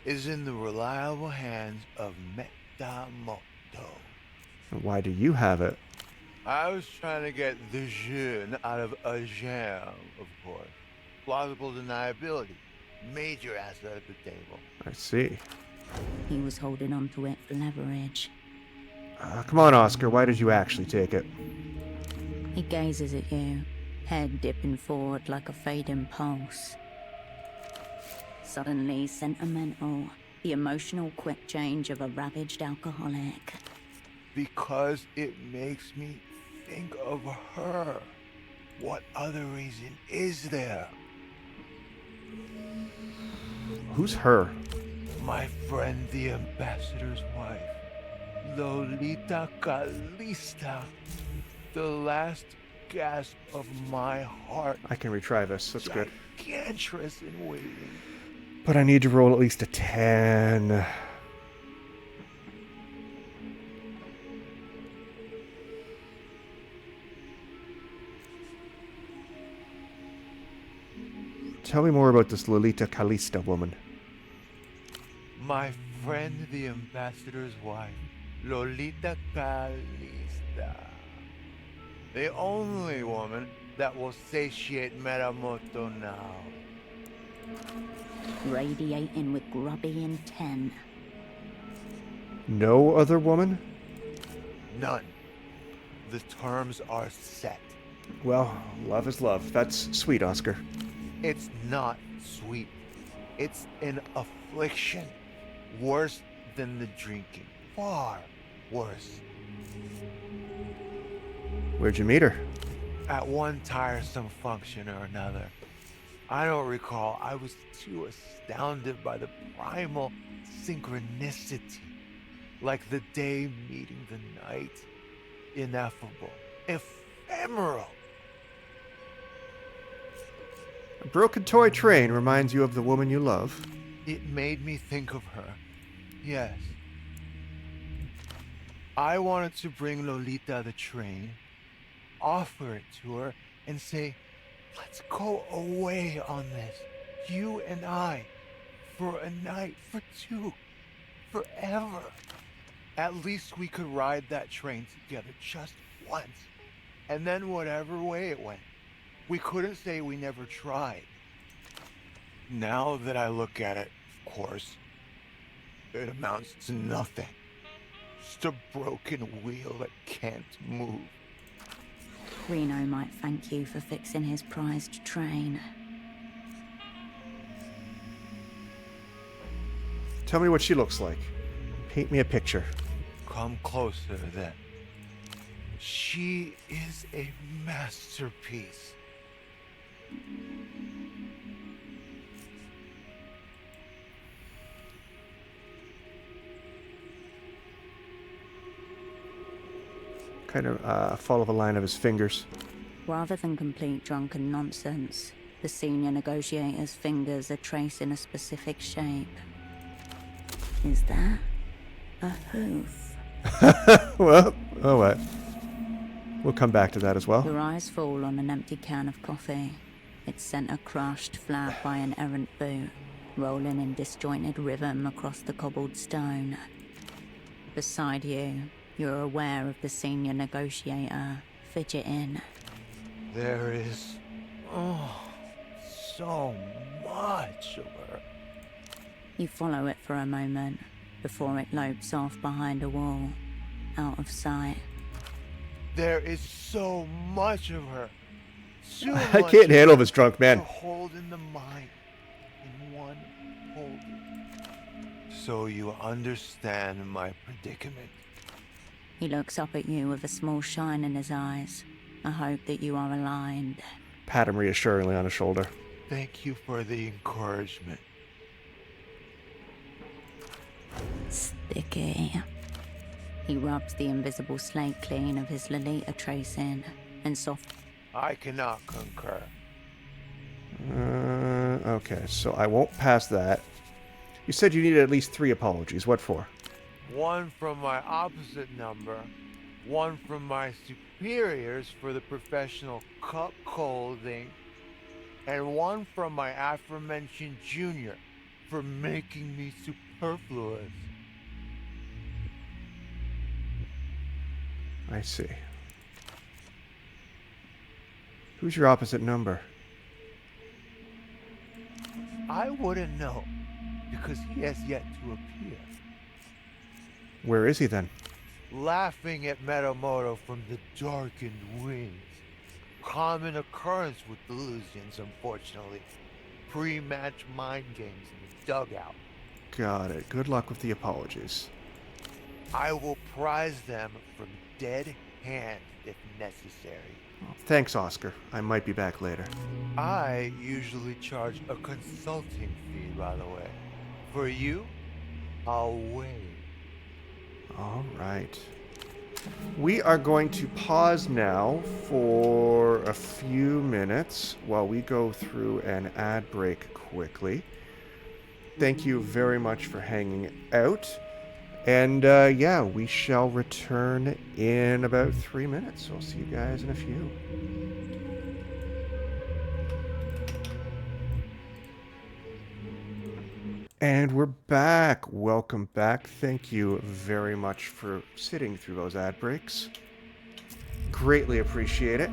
is in the reliable hands of Metamoto. And why do you have it? I was trying to get the jeune out of a jam, of course. Plausible deniability. Major asset at the table. I see. He was holding on to it for leverage. Come on, Oscar. Why did you actually take it? He gazes at you, head dipping forward like a fading pulse. Suddenly sentimental, the emotional quick change of a ravaged alcoholic. Because it makes me think of her. What other reason is there? Who's her? My friend, the ambassador's wife, Lolita Calista. The last gasp of my heart. I can retry this. That's good. Gigantress in waiting. But I need to roll at least a 10. Tell me more about this Lolita Calista woman. My friend, the ambassador's wife, Lolita Calista. The only woman that will satiate Metamoto now. Radiating with grubby intent. No other woman? None. The terms are set. Well, love is love. That's sweet, Oscar. It's not sweet. It's an affliction. Worse than the drinking. Far worse. Where'd you meet her? At one tiresome function or another. I don't recall. I was too astounded by the primal synchronicity. Like the day meeting the night. Ineffable. Ephemeral. A broken toy train reminds you of the woman you love. It made me think of her. Yes. I wanted to bring Lolita the train, offer it to her, and say, let's go away on this. You and I. For a night, for two. Forever. At least we could ride that train together just once. And then whatever way it went. We couldn't say we never tried. Now that I look at it, of course, it amounts to nothing. Just a broken wheel that can't move. Reno might thank you for fixing his prized train. Tell me what she looks like. Paint me a picture. Come closer then. She is a masterpiece. Kind of follow the line of his fingers. Rather than complete drunken nonsense, the senior negotiator's fingers are tracing a specific shape. Is that a hoof? Well, Oh, what? We'll come back to that as well. Your eyes fall on an empty can of coffee, its center crushed flat by an errant boot, rolling in disjointed rhythm across the cobbled stone. Beside you, you're aware of the senior negotiator, fidgeting. There is, so much of her. You follow it for a moment, before it lopes off behind a wall, out of sight. There is so much of her. So I much can't handle of this drunk man. to hold in the mind in one holding. So you understand my predicament. He looks up at you with a small shine in his eyes, a hope that you are aligned. Pat him reassuringly on the shoulder. Thank you for the encouragement. Sticky. He rubs the invisible slate clean of his Lolita tracing and soft. I cannot concur. Okay, so I won't pass that. You said you needed at least 3 apologies. What for? One from my opposite number, one from my superiors for the professional cuckolding, and one from my aforementioned junior for making me superfluous. I see. Who's your opposite number? I wouldn't know, because he has yet to appear. Where is he then? Laughing at Metamoto from the darkened wings. Common occurrence with the Olesens, unfortunately. Pre-match mind games in the dugout. Got it. Good luck with the apologies. I will prize them from dead hand if necessary. Well, thanks, Oscar. I might be back later. I usually charge a consulting fee, by the way. For you, I'll waive. All right. We are going to pause now for a few minutes while we go through an ad break quickly. Thank you very much for hanging out. And yeah, we shall return in about 3 minutes. So I'll see you guys in a few. And we're back. Welcome back. Thank you very much for sitting through those ad breaks. Greatly appreciate it.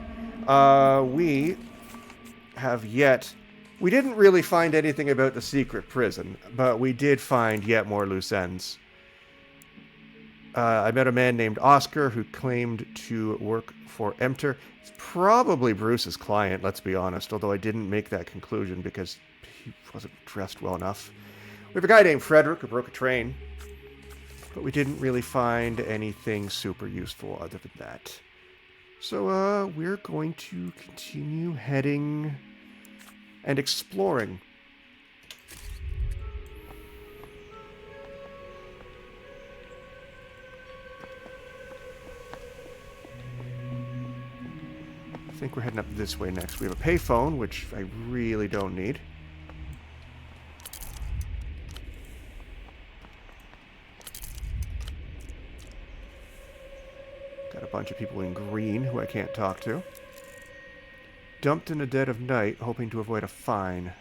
We didn't really find anything about the secret prison, but we did find yet more loose ends. I met a man named Oscar who claimed to work for Emter. It's probably Bruce's client, let's be honest, although I didn't make that conclusion because he wasn't dressed well enough. We have a guy named Frederick who broke a train, but we didn't really find anything super useful other than that. So we're going to continue heading and exploring. I think we're heading up this way next. We have a payphone, which I really don't need. Got a bunch of people in green who I can't talk to. Dumped in the dead of night, hoping to avoid a fine.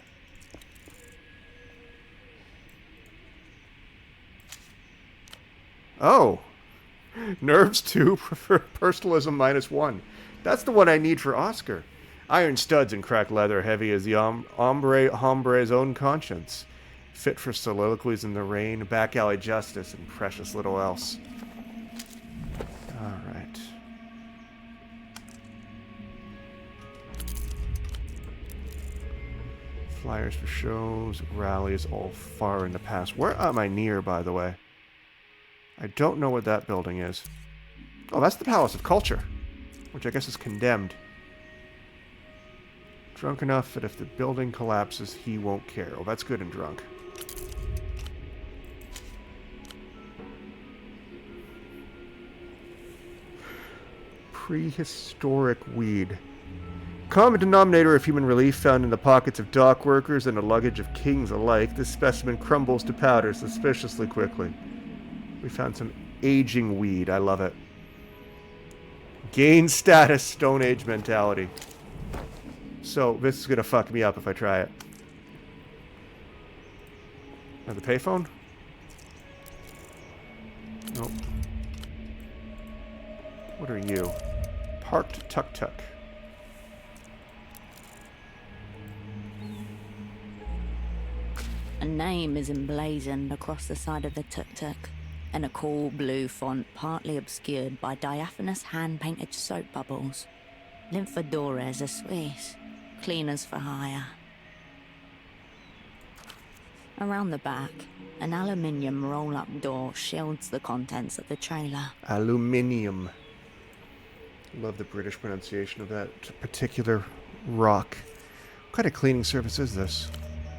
Oh! Nerves 2, personalism -1. That's the one I need for Oscar. Iron studs and cracked leather, heavy as the hombre's own conscience. Fit for soliloquies in the rain, back alley justice, and precious little else. Alright. Flyers for shows, rallies, all far in the past. Where am I near, by the way? I don't know what that building is. Oh, that's the Palace of Culture, which I guess is condemned. Drunk enough that if the building collapses, he won't care. Oh, that's good and drunk. Prehistoric weed. Common denominator of human relief found in the pockets of dock workers and the luggage of kings alike, this specimen crumbles to powder suspiciously quickly. We found some aging weed. I love it. Gain status, Stone Age mentality. So, this is gonna fuck me up if I try it. Have the payphone? Nope. What are you? Parked tuk-tuk. A name is emblazoned across the side of the tuk-tuk, in a cool blue font partly obscured by diaphanous hand-painted soap bubbles. Lymphadores are Swiss, cleaners for hire. Around the back, an aluminium roll-up door shields the contents of the trailer. Aluminium. Love the British pronunciation of that particular rock. What kind of cleaning service is this?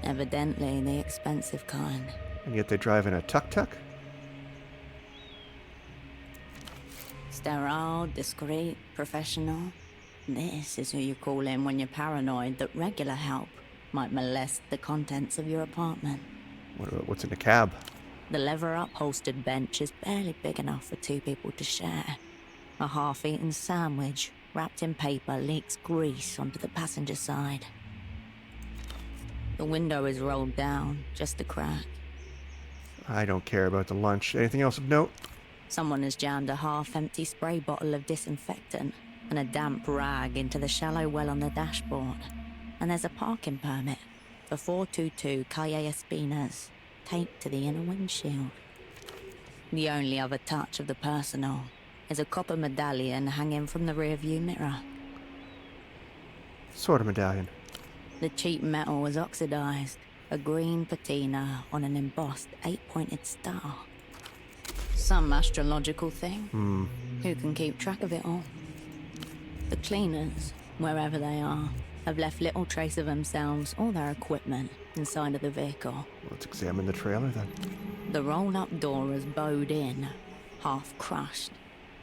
Evidently the expensive kind. And yet they drive in a tuk-tuk? Sterile, discreet, professional. This is who you call in when you're paranoid that regular help might molest the contents of your apartment. What's in the cab? The leather-upholstered bench is barely big enough for 2 people to share. A half-eaten sandwich, wrapped in paper, leaks grease onto the passenger side. The window is rolled down, just a crack. I don't care about the lunch. Anything else of note? Someone has jammed a half-empty spray bottle of disinfectant and a damp rag into the shallow well on the dashboard. And there's a parking permit for 422 Calle Espinas, taped to the inner windshield. The only other touch of the personal is a copper medallion hanging from the rearview mirror. Sort of medallion. The cheap metal was oxidized, a green patina on an embossed 8-pointed star. Some astrological thing. Who can keep track of it all? The cleaners, wherever they are, have left little trace of themselves or their equipment inside of the vehicle. Let's examine the trailer then. The roll-up door is bowed in, half crushed.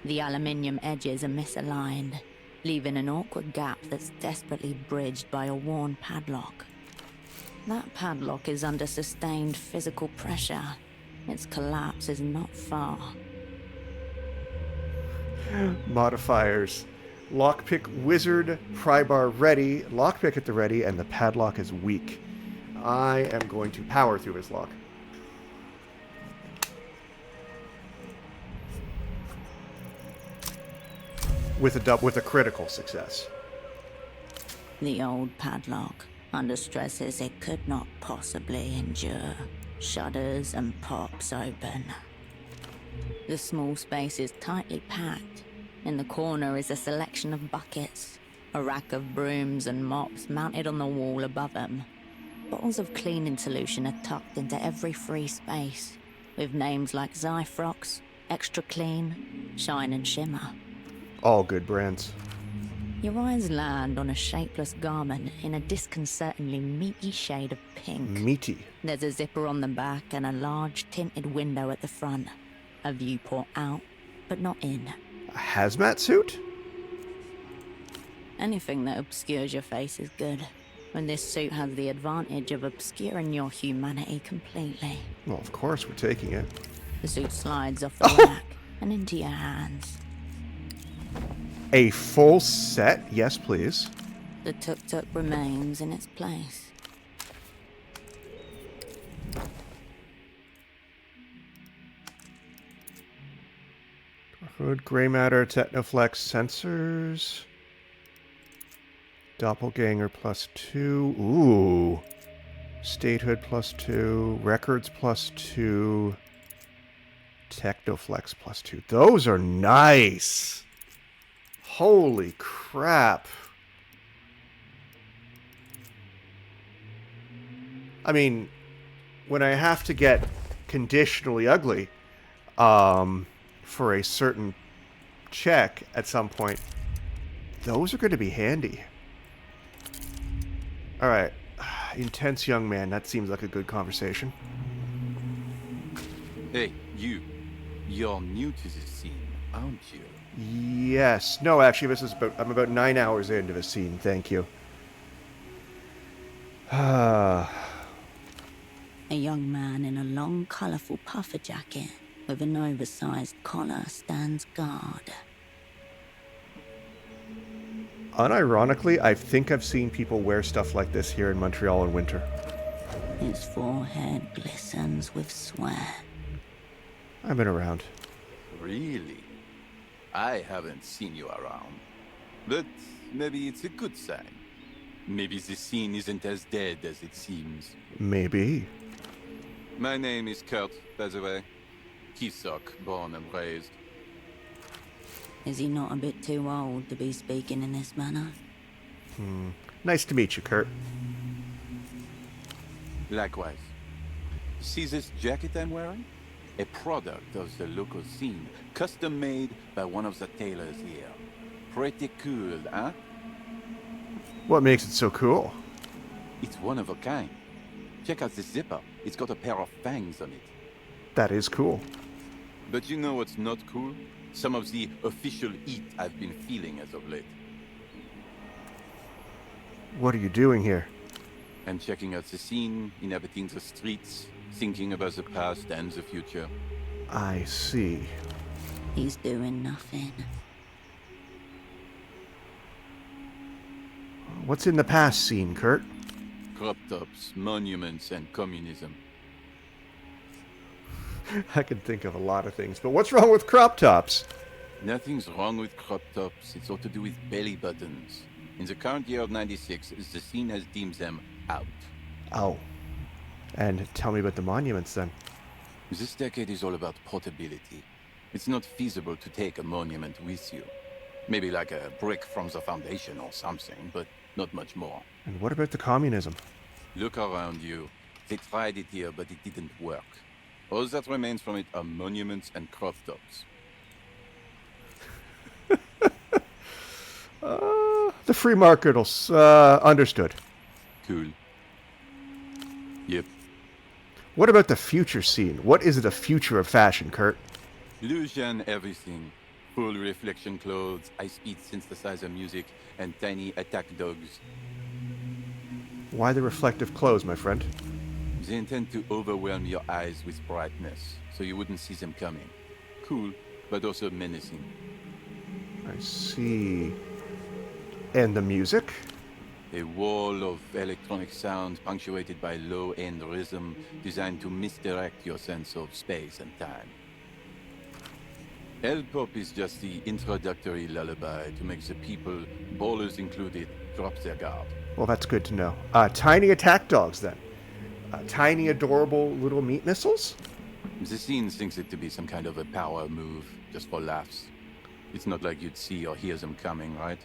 The aluminium edges are misaligned, leaving an awkward gap that's desperately bridged by a worn padlock. That padlock is under sustained physical pressure. Its collapse is not far. Modifiers. Lockpick wizard, pry bar ready, lockpick at the ready, and the padlock is weak. I am going to power through his lock. With a critical success. The old padlock, under stresses it could not possibly endure, shudders and pops open. The small space is tightly packed. In the corner is a selection of buckets, a rack of brooms and mops mounted on the wall above them. Bottles of cleaning solution are tucked into every free space, with names like Zyfrox, Extra Clean, Shine and Shimmer. All good brands. Your eyes land on a shapeless garment in a disconcertingly meaty shade of pink. Meaty. There's a zipper on the back and a large tinted window at the front. A viewport out, but not in. A hazmat suit? Anything that obscures your face is good, when this suit has the advantage of obscuring your humanity completely. Well, of course we're taking it. The suit slides off the rack and into your hands. A full set? Yes, please. The tuk-tuk remains in its place. Hood, gray matter, Technoflex sensors. Doppelganger +2. Ooh. Statehood +2. Records +2. Technoflex +2. Those are nice. Holy crap. I mean, when I have to get conditionally ugly, for a certain check at some point, those are going to be handy. All right. Intense young man. That seems like a good conversation. Hey, you. You're new to this scene, aren't you? Yes. No, actually, I'm about 9 hours into the scene. Thank you. A young man in a long, colourful puffer jacket with an oversized collar stands guard. Unironically, I think I've seen people wear stuff like this here in Montreal in winter. His forehead glistens with sweat. I've been around. Really? I haven't seen you around. But maybe it's a good sign. Maybe the scene isn't as dead as it seems. Maybe. My name is Kurt, by the way. Kisok, born and raised. Is he not a bit too old to be speaking in this manner? Nice to meet you, Kurt. Likewise. See this jacket I'm wearing? A product of the local scene, custom made by one of the tailors here. Pretty cool, huh? What makes it so cool? It's one of a kind. Check out this zipper. It's got a pair of fangs on it. That is cool. But you know what's not cool? Some of the official heat I've been feeling as of late. What are you doing here? I'm checking out the scene, inhabiting the streets, thinking about the past and the future. I see. He's doing nothing. What's in the past scene, Kurt? Crop tops, monuments, and communism. I can think of a lot of things, but what's wrong with crop tops? Nothing's wrong with crop tops. It's all to do with belly buttons. In the current year of 96, the scene has deemed them out. Oh. And tell me about the monuments then. This decade is all about portability. It's not feasible to take a monument with you. Maybe like a brick from the foundation or something, but not much more. And what about the communism? Look around you. They tried it here, but it didn't work. All that remains from it are monuments and crop tops. The free market will... understood. Cool. Yep. What about the future scene? What is the future of fashion, Kurt? Illusion everything. Full reflection clothes, high-speed synthesizer music, and tiny attack dogs. Why the reflective clothes, my friend? They intend to overwhelm your eyes with brightness, so you wouldn't see them coming. Cool, but also menacing. I see. And the music? A wall of electronic sounds punctuated by low-end rhythm designed to misdirect your sense of space and time. L-pop is just the introductory lullaby to make the people, ballers included, drop their guard. Well, that's good to know. Tiny attack dogs, then. Tiny, adorable little meat missiles? The scene thinks it to be some kind of a power move, just for laughs. It's not like you'd see or hear them coming, right?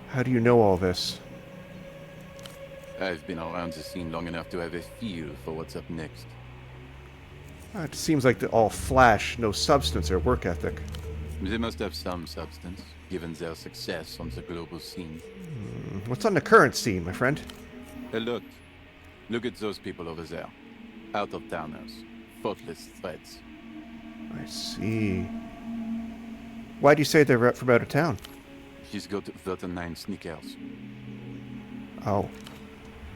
How do you know all this? I've been around the scene long enough to have a feel for what's up next. It seems like they're all flash, no substance or work ethic. They must have some substance, given their success on the global scene. What's on the current scene, my friend? A lot. Look at those people over there. Out-of-towners. Thoughtless threats. I see. Why do you say they're from out of town? She's got 39 sneakers. Oh.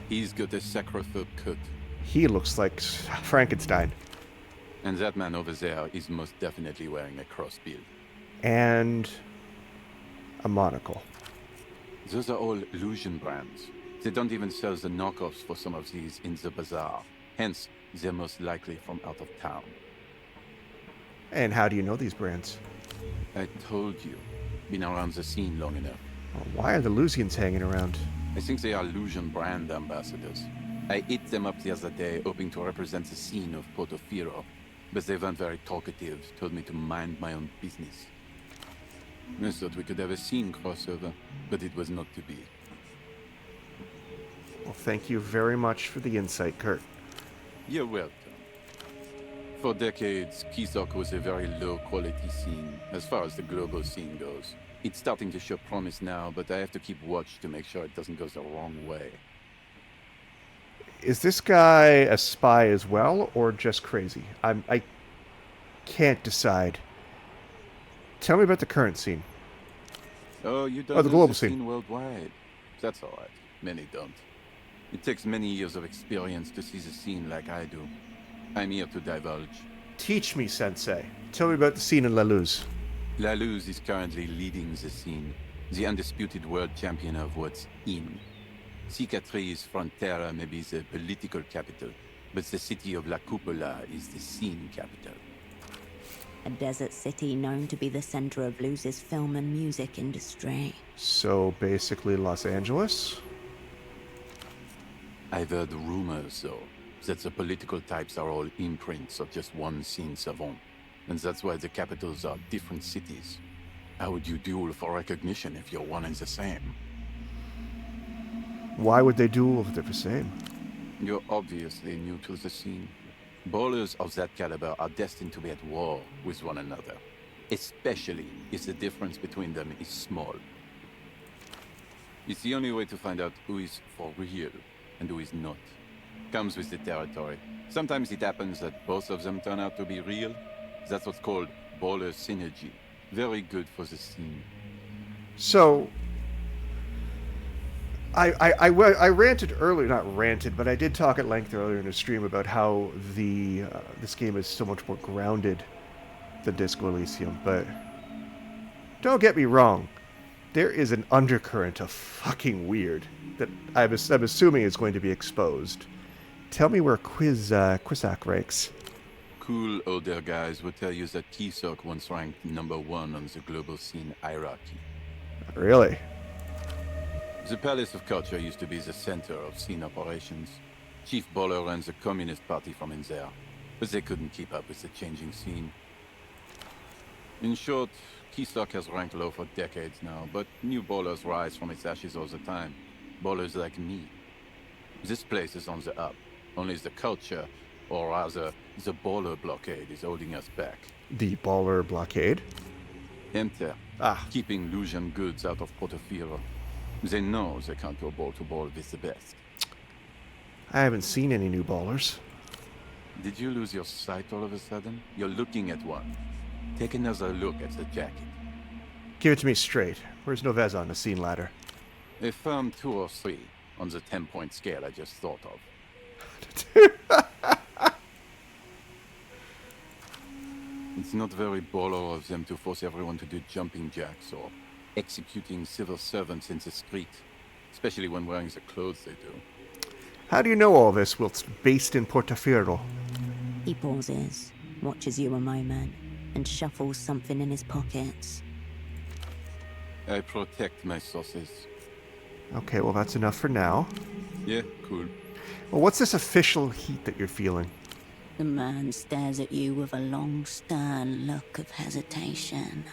He's got a sacrophobe cut. He looks like Frankenstein. And that man over there is most definitely wearing a crossbill. And a monocle. Those are all illusion brands. They don't even sell the knockoffs for some of these in the bazaar. Hence, they're most likely from out of town. And how do you know these brands? I told you. Been around the scene long enough. Well, why are the Lusians hanging around? I think they are illusion brand ambassadors. I hit them up the other day, hoping to represent the scene of Portofino. But they weren't very talkative, told me to mind my own business. I thought we could have a scene crossover, but it was not to be. Well, thank you very much for the insight, Kurt. You're welcome. For decades, Kisok was a very low-quality scene, as far as the global scene goes. It's starting to show promise now, but I have to keep watch to make sure it doesn't go the wrong way. Is this guy a spy as well, or just crazy? I can't decide. Tell me about the current scene. Oh, you don't the know global the scene. scene worldwide. That's all right. Many don't. It takes many years of experience to see the scene like I do. I'm here to divulge. Teach me, Sensei. Tell me about the scene in La Luz. La Luz is currently leading the scene. The undisputed world champion of what's in. Cicatrice Frontera may be the political capital, but the city of La Cupola is the scene capital. A desert city known to be the center of Luz's film and music industry. So basically Los Angeles? I've heard rumors, though, that the political types are all imprints of just one scene savant, and that's why the capitals are different cities. How would you duel for recognition if you're one and the same? Why would they duel if they're the same? You're obviously new to the scene. Ballers of that caliber are destined to be at war with one another, especially if the difference between them is small. It's the only way to find out who is for real and who is not. Comes with the territory. Sometimes it happens that both of them turn out to be real. That's what's called baller synergy. Very good for the scene. So, I ranted earlier, not ranted, but I did talk at length earlier in the stream about how this game is so much more grounded than Disco Elysium, but don't get me wrong, there is an undercurrent of fucking weird that I'm assuming is going to be exposed. Tell me where Quisak ranks. Cool older guys will tell you that Kisok once ranked #1 on the global scene hierarchy. Really? The Palace of Culture used to be the center of scene operations. Chief Baller ran the Communist Party from in there, but they couldn't keep up with the changing scene. In short, Kisok has ranked low for decades now, but new ballers rise from its ashes all the time. Ballers like me. This place is on the up. Only the culture, or rather, the baller blockade is holding us back. The baller blockade? Enter. Keeping Lusian goods out of Portofino. They know they can't go ball to ball with the best. I haven't seen any new ballers. Did you lose your sight all of a sudden? You're looking at one. Take another look at the jacket. Give it to me straight. Where's Noveza on the scene ladder? A firm 2 or 3 on the 10-point scale I just thought of. It's not very baller of them to force everyone to do jumping jacks or executing civil servants in the street, especially when wearing the clothes they do. How do you know all this whilst based in Portofino? He pauses, watches you a moment, and shuffles something in his pockets. I protect my sources. Okay, well that's enough for now. Yeah, cool. Well, what's this official heat that you're feeling? The man stares at you with a long, stern look of hesitation.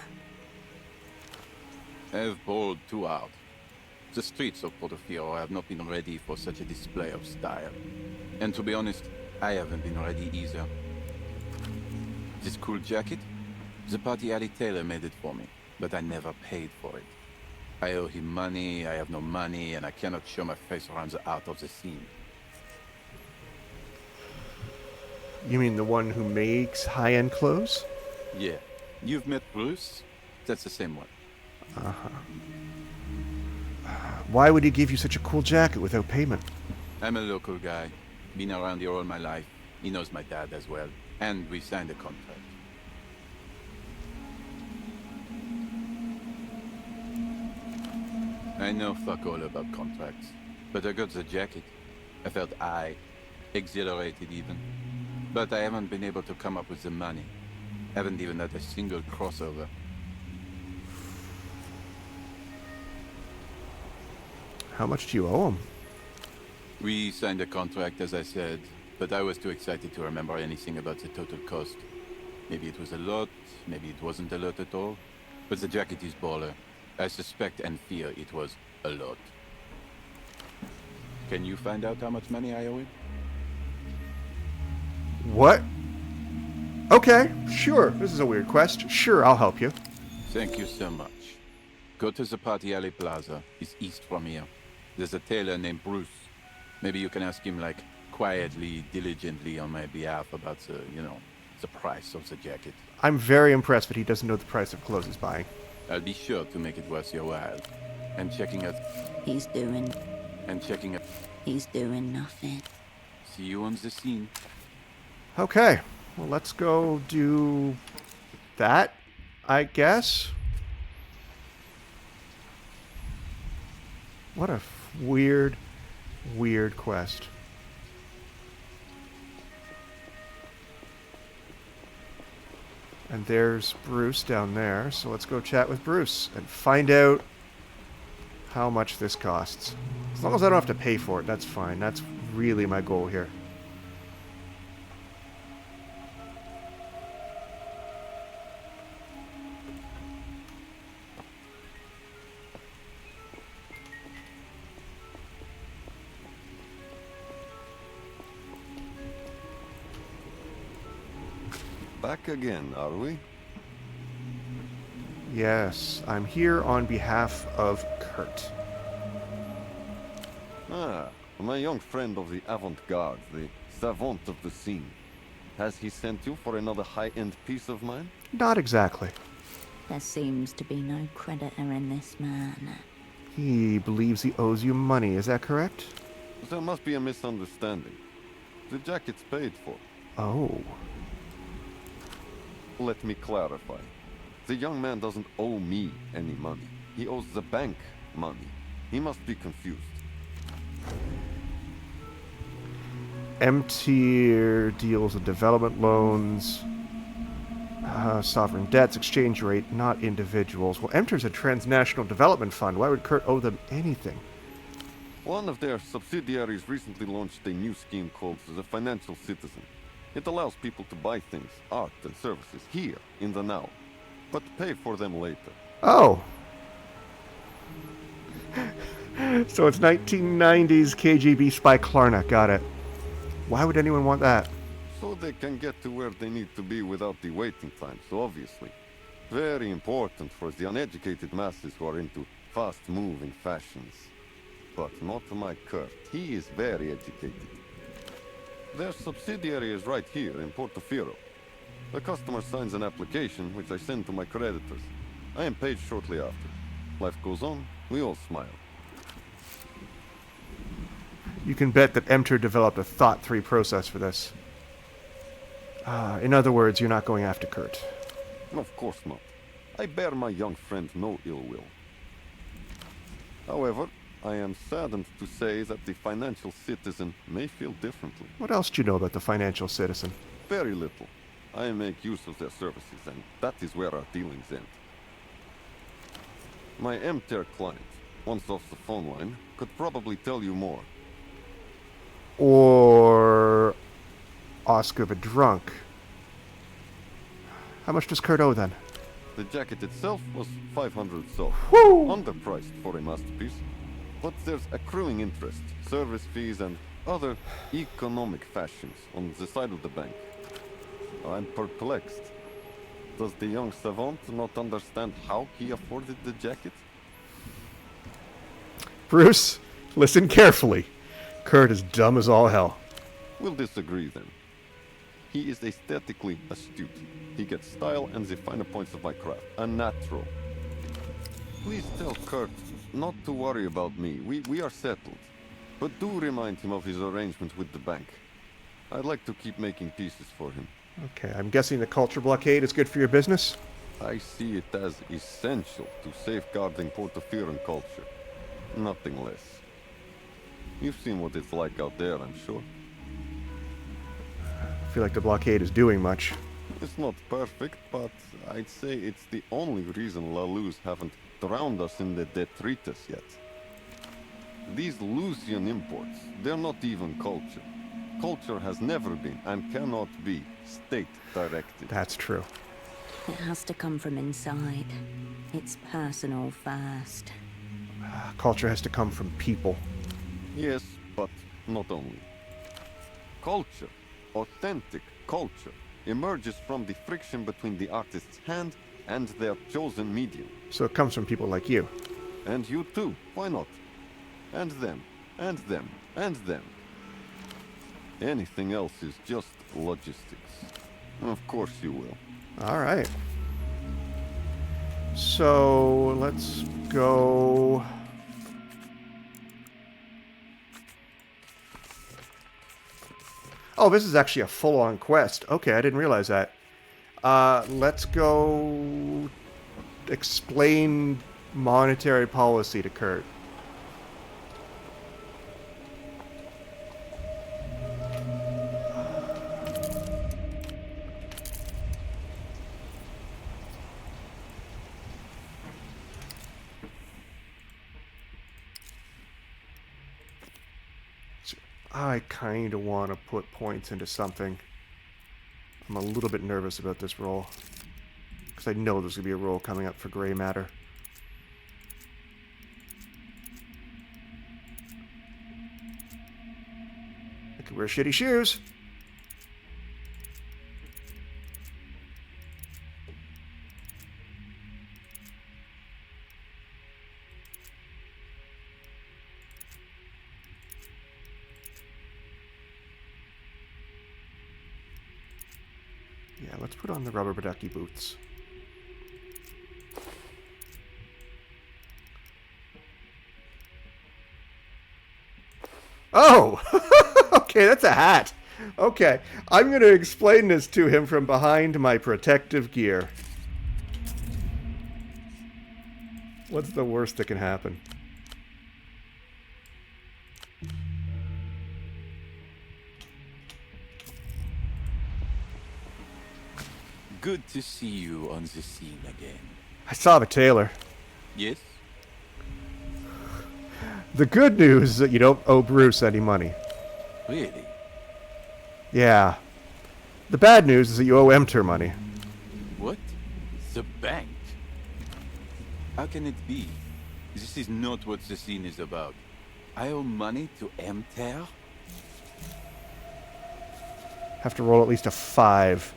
I've balled too hard. The streets of Portofino have not been ready for such a display of style. And to be honest, I haven't been ready either. This cool jacket? The party alley tailor made it for me, but I never paid for it. I owe him money, I have no money, and I cannot show my face around the art of the scene. You mean the one who makes high-end clothes? Yeah. You've met Bruce? That's the same one. Uh-huh. Why would he give you such a cool jacket without payment? I'm a local guy. Been around here all my life. He knows my dad as well. And we signed a contract. I know fuck all about contracts. But I got the jacket. I felt exhilarated even. But I haven't been able to come up with the money. Haven't even had a single crossover. How much do you owe him? We signed a contract, as I said, but I was too excited to remember anything about the total cost. Maybe it was a lot, maybe it wasn't a lot at all. But the jacket is baller. I suspect and fear it was a lot. Can you find out how much money I owe him? What? Okay, sure. This is a weird quest. Sure, I'll help you. Thank you so much. Go to the Party Alley Plaza. It's east from here. There's a tailor named Bruce. Maybe you can ask him, like, quietly, diligently on my behalf about the, the price of the jacket. I'm very impressed that he doesn't know the price of clothes he's buying. I'll be sure to make it worth your while. And checking out... He's doing nothing. See you on the scene. Okay, well, let's go do that, I guess. What a weird, weird quest. And there's Bruce down there, so let's go chat with Bruce and find out how much this costs. As long as I don't have to pay for it, that's fine. That's really my goal here. Back again, are we? Yes, I'm here on behalf of Kurt. Ah, my young friend of the avant-garde, the savant of the scene. Has he sent you for another high-end piece of mine? Not exactly. There seems to be no creditor in this man. He believes he owes you money, is that correct? There must be a misunderstanding. The jacket's paid for. Oh. Let me clarify. The young man doesn't owe me any money. He owes the bank money. He must be confused. M-tier deals with development loans, sovereign debts, exchange rate, not individuals. Well, M-tier's a transnational development fund. Why would Kurt owe them anything? One of their subsidiaries recently launched a new scheme called the Financial Citizen. It allows people to buy things, art and services, here, in the now, but pay for them later. Oh. So it's 1990s KGB spy Klarna. Got it. Why would anyone want that? So they can get to where they need to be without the waiting times, obviously. Very important for the uneducated masses who are into fast-moving fashions. But not my Kurt. He is very educated. Their subsidiary is right here in Portofino. The customer signs an application, which I send to my creditors. I am paid shortly after. Life goes on, we all smile. You can bet that M-tier developed a thought-through process for this. In other words, you're not going after Kurt. Of course not. I bear my young friend no ill will. However, I am saddened to say that the Financial Citizen may feel differently. What else do you know about the Financial Citizen? Very little. I make use of their services, and that is where our dealings end. My M-tier client, once off the phone line, could probably tell you more. Or Oscar the Drunk. How much does Kurt owe then? The jacket itself was 500 so. Woo! Underpriced for a masterpiece. But there's accruing interest, service fees, and other economic fashions on the side of the bank. I'm perplexed. Does the young savant not understand how he afforded the jacket? Bruce, listen carefully. Kurt is dumb as all hell. We'll disagree then. He is aesthetically astute. He gets style and the finer points of my craft. A natural. Please tell Kurt not to worry about me. We are settled. But do remind him of his arrangement with the bank. I'd like to keep making pieces for him. Okay, I'm guessing the culture blockade is good for your business? I see it as essential to safeguarding Portofiran culture. Nothing less. You've seen what it's like out there, I'm sure. I feel like the blockade is doing much. It's not perfect, but I'd say it's the only reason Lalus haven't drowned us in the detritus yet. These Lucian imports, they're not even culture. Culture has never been and cannot be state-directed. That's true. It has to come from inside. It's personal first. Culture has to come from people. Yes, but not only. Culture, authentic culture, emerges from the friction between the artist's hand and their chosen medium. So it comes from people like you. And you too, why not? And them, and them, and them. Anything else is just logistics. Of course you will. All right. So let's go. Oh, this is actually a full-on quest. Okay, I didn't realize that. Let's go explain monetary policy to Kurt. I kind of want to put points into something. I'm a little bit nervous about this roll. Because I know there's going to be a roll coming up for gray matter. I could wear shitty shoes. Yeah, let's put on the rubber ducky boots. Oh! Okay, that's a hat. Okay, I'm going to explain this to him from behind my protective gear. What's the worst that can happen? Good to see you on the scene again. I saw the tailor. Yes? The good news is that you don't owe Bruce any money. Really? Yeah. The bad news is that you owe Emter money. What? The bank? How can it be? This is not what the scene is about. I owe money to Emter? Have to roll at least a 5.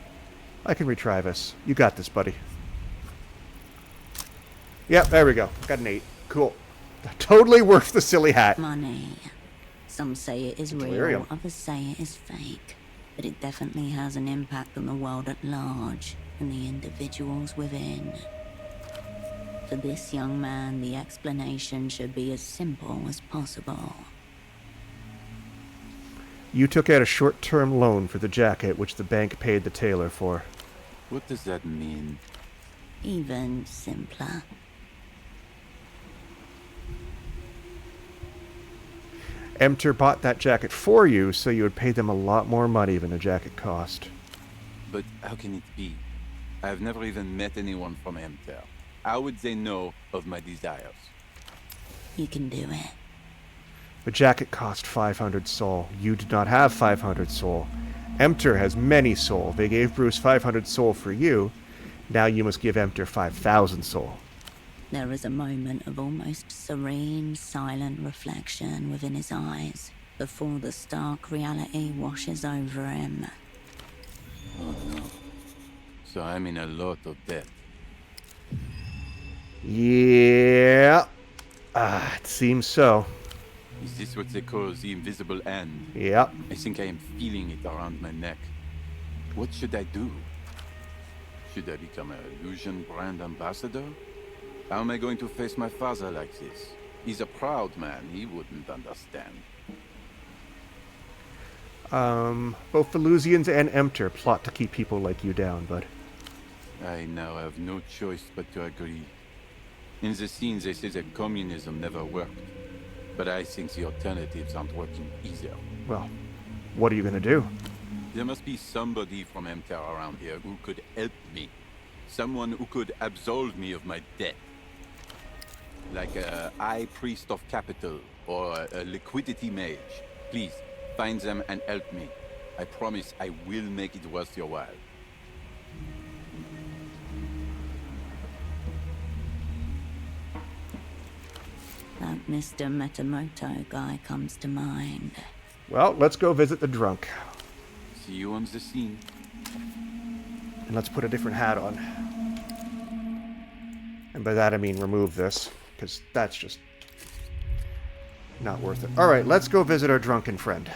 I can retry this. You got this, buddy. Yep, there we go. Got an 8. Cool. Totally worth the silly hat. Money. Some say it is real, Delirium. others say it is fake. But it definitely has an impact on the world at large and the individuals within. For this young man, the explanation should be as simple as possible. You took out a short-term loan for the jacket, which the bank paid the tailor for. What does that mean? Even simpler. Emter bought that jacket for you, so you would pay them a lot more money than the jacket cost. But how can it be? I've never even met anyone from Emter. How would they know of my desires? You can do it. The jacket cost 500 soul. You did not have 500 soul. Emter has many soul. They gave Bruce 500 soul for you. Now you must give Emter 5,000 soul. There is a moment of almost serene, silent reflection within his eyes before the stark reality washes over him. Oh no. So I'm in a lot of debt. Yeah. It seems so. Is this what they call the invisible hand? Yep. I think I am feeling it around my neck. What should I do? Should I become an illusion brand ambassador? How am I going to face my father like this? He's a proud man. He wouldn't understand. Both the Lusians and Emter plot to keep people like you down, bud. I now have no choice but to agree. In the scene, they say that communism never worked. But I think the alternatives aren't working either. Well, what are you going to do? There must be somebody from Emter around here who could help me. Someone who could absolve me of my debt. Like a high priest of capital or a liquidity mage. Please, find them and help me. I promise I will make it worth your while. That Mr. Metamoto guy comes to mind. Well, let's go visit the drunk. See you on the scene. And let's put a different hat on. And by that I mean remove this, because that's just not worth it. Alright, let's go visit our drunken friend.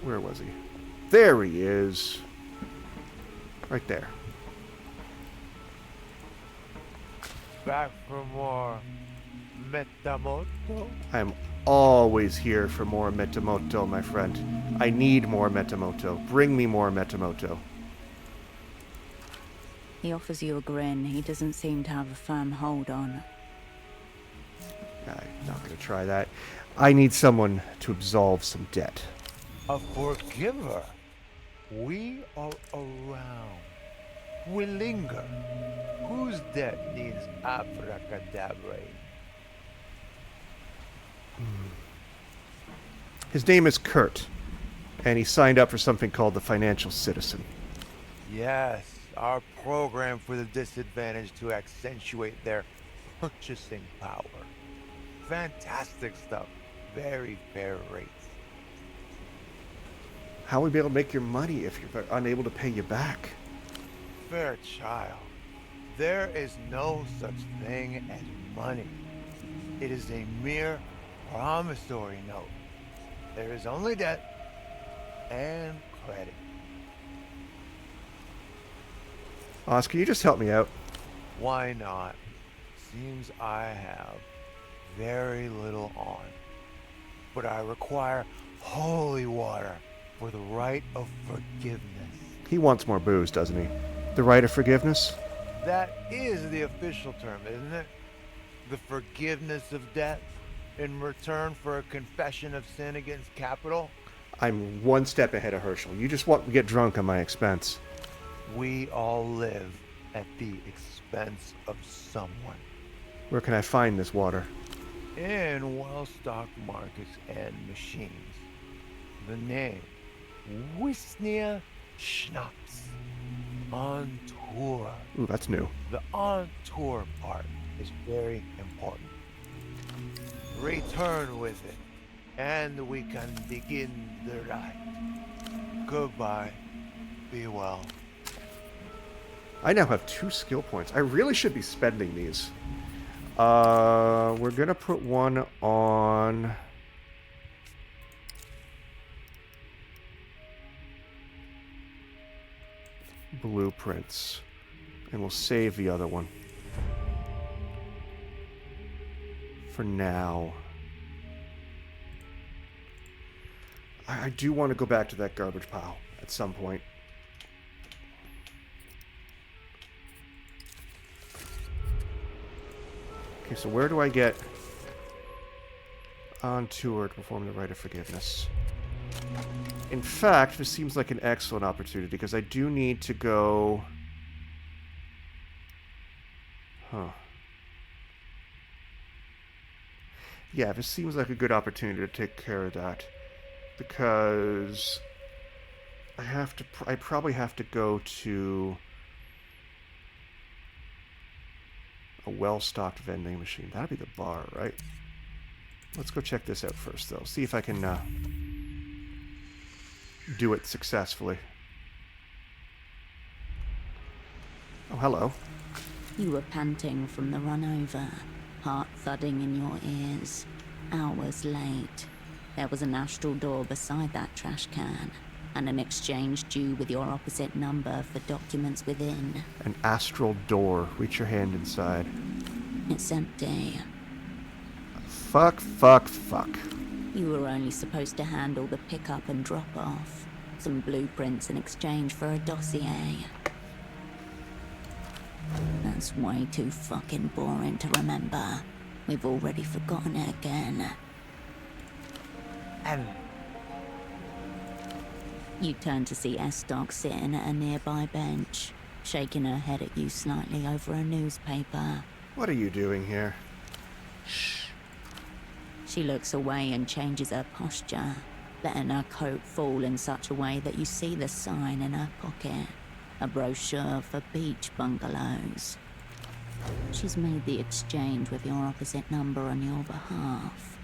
Where was he? There he is. Right there. Back for more Metamoto? I'm always here for more Metamoto, my friend. I need more Metamoto. Bring me more Metamoto. He offers you a grin he doesn't seem to have a firm hold on. I'm not going to try that. I need someone to absolve some debt. A forgiver. We are around. We linger. Whose debt needs abracadabra? His name is Kurt, and he signed up for something called the Financial Citizen. Yes, our program for the disadvantaged to accentuate their purchasing power. Fantastic stuff. Very fair rates. How will we be able to make your money if you're unable to pay you back? Fair child. There is no such thing as money. It is a mere promissory note. There is only debt and credit. Oz, can you just help me out? Why not? Seems I have very little on. But I require holy water for the right of forgiveness. He wants more booze, doesn't he? The right of forgiveness? That is the official term, isn't it? The forgiveness of debt in return for a confession of sin against capital? I'm one step ahead of Herschel. You just want to get drunk on my expense. We all live at the expense of someone. Where can I find this water? In well-stocked markets and machines. The name, Wisnia Schnapps. On tour. Ooh, that's new. The on tour part is very important. Return with it, and we can begin the ride. Goodbye. Be well. I now have 2 skill points. I really should be spending these. We're gonna put one on... blueprints. And we'll save the other one. For now. I do want to go back to that garbage pile at some point. Okay, so where do I get on tour to perform the rite of forgiveness? In fact, this seems like an excellent opportunity because I do need to go... Huh. Yeah, this seems like a good opportunity to take care of that. Because I probably have to go to a well-stocked vending machine. That'd be the bar, right? Let's go check this out first, though. See if I can do it successfully. Oh, hello. You were panting from the run over, heart thudding in your ears. Hours late. There was an astral door beside that trash can, and an exchange due with your opposite number for documents within. An astral door. Reach your hand inside. It's empty. Fuck, fuck, fuck. You were only supposed to handle the pick-up and drop-off. Some blueprints in exchange for a dossier. That's way too fucking boring to remember. We've already forgotten it again. And you turn to see Estock sitting at a nearby bench, shaking her head at you slightly over a newspaper. What are you doing here? Shh. She looks away and changes her posture, letting her coat fall in such a way that you see the sign in her pocket. A brochure for beach bungalows. She's made the exchange with your opposite number on your behalf.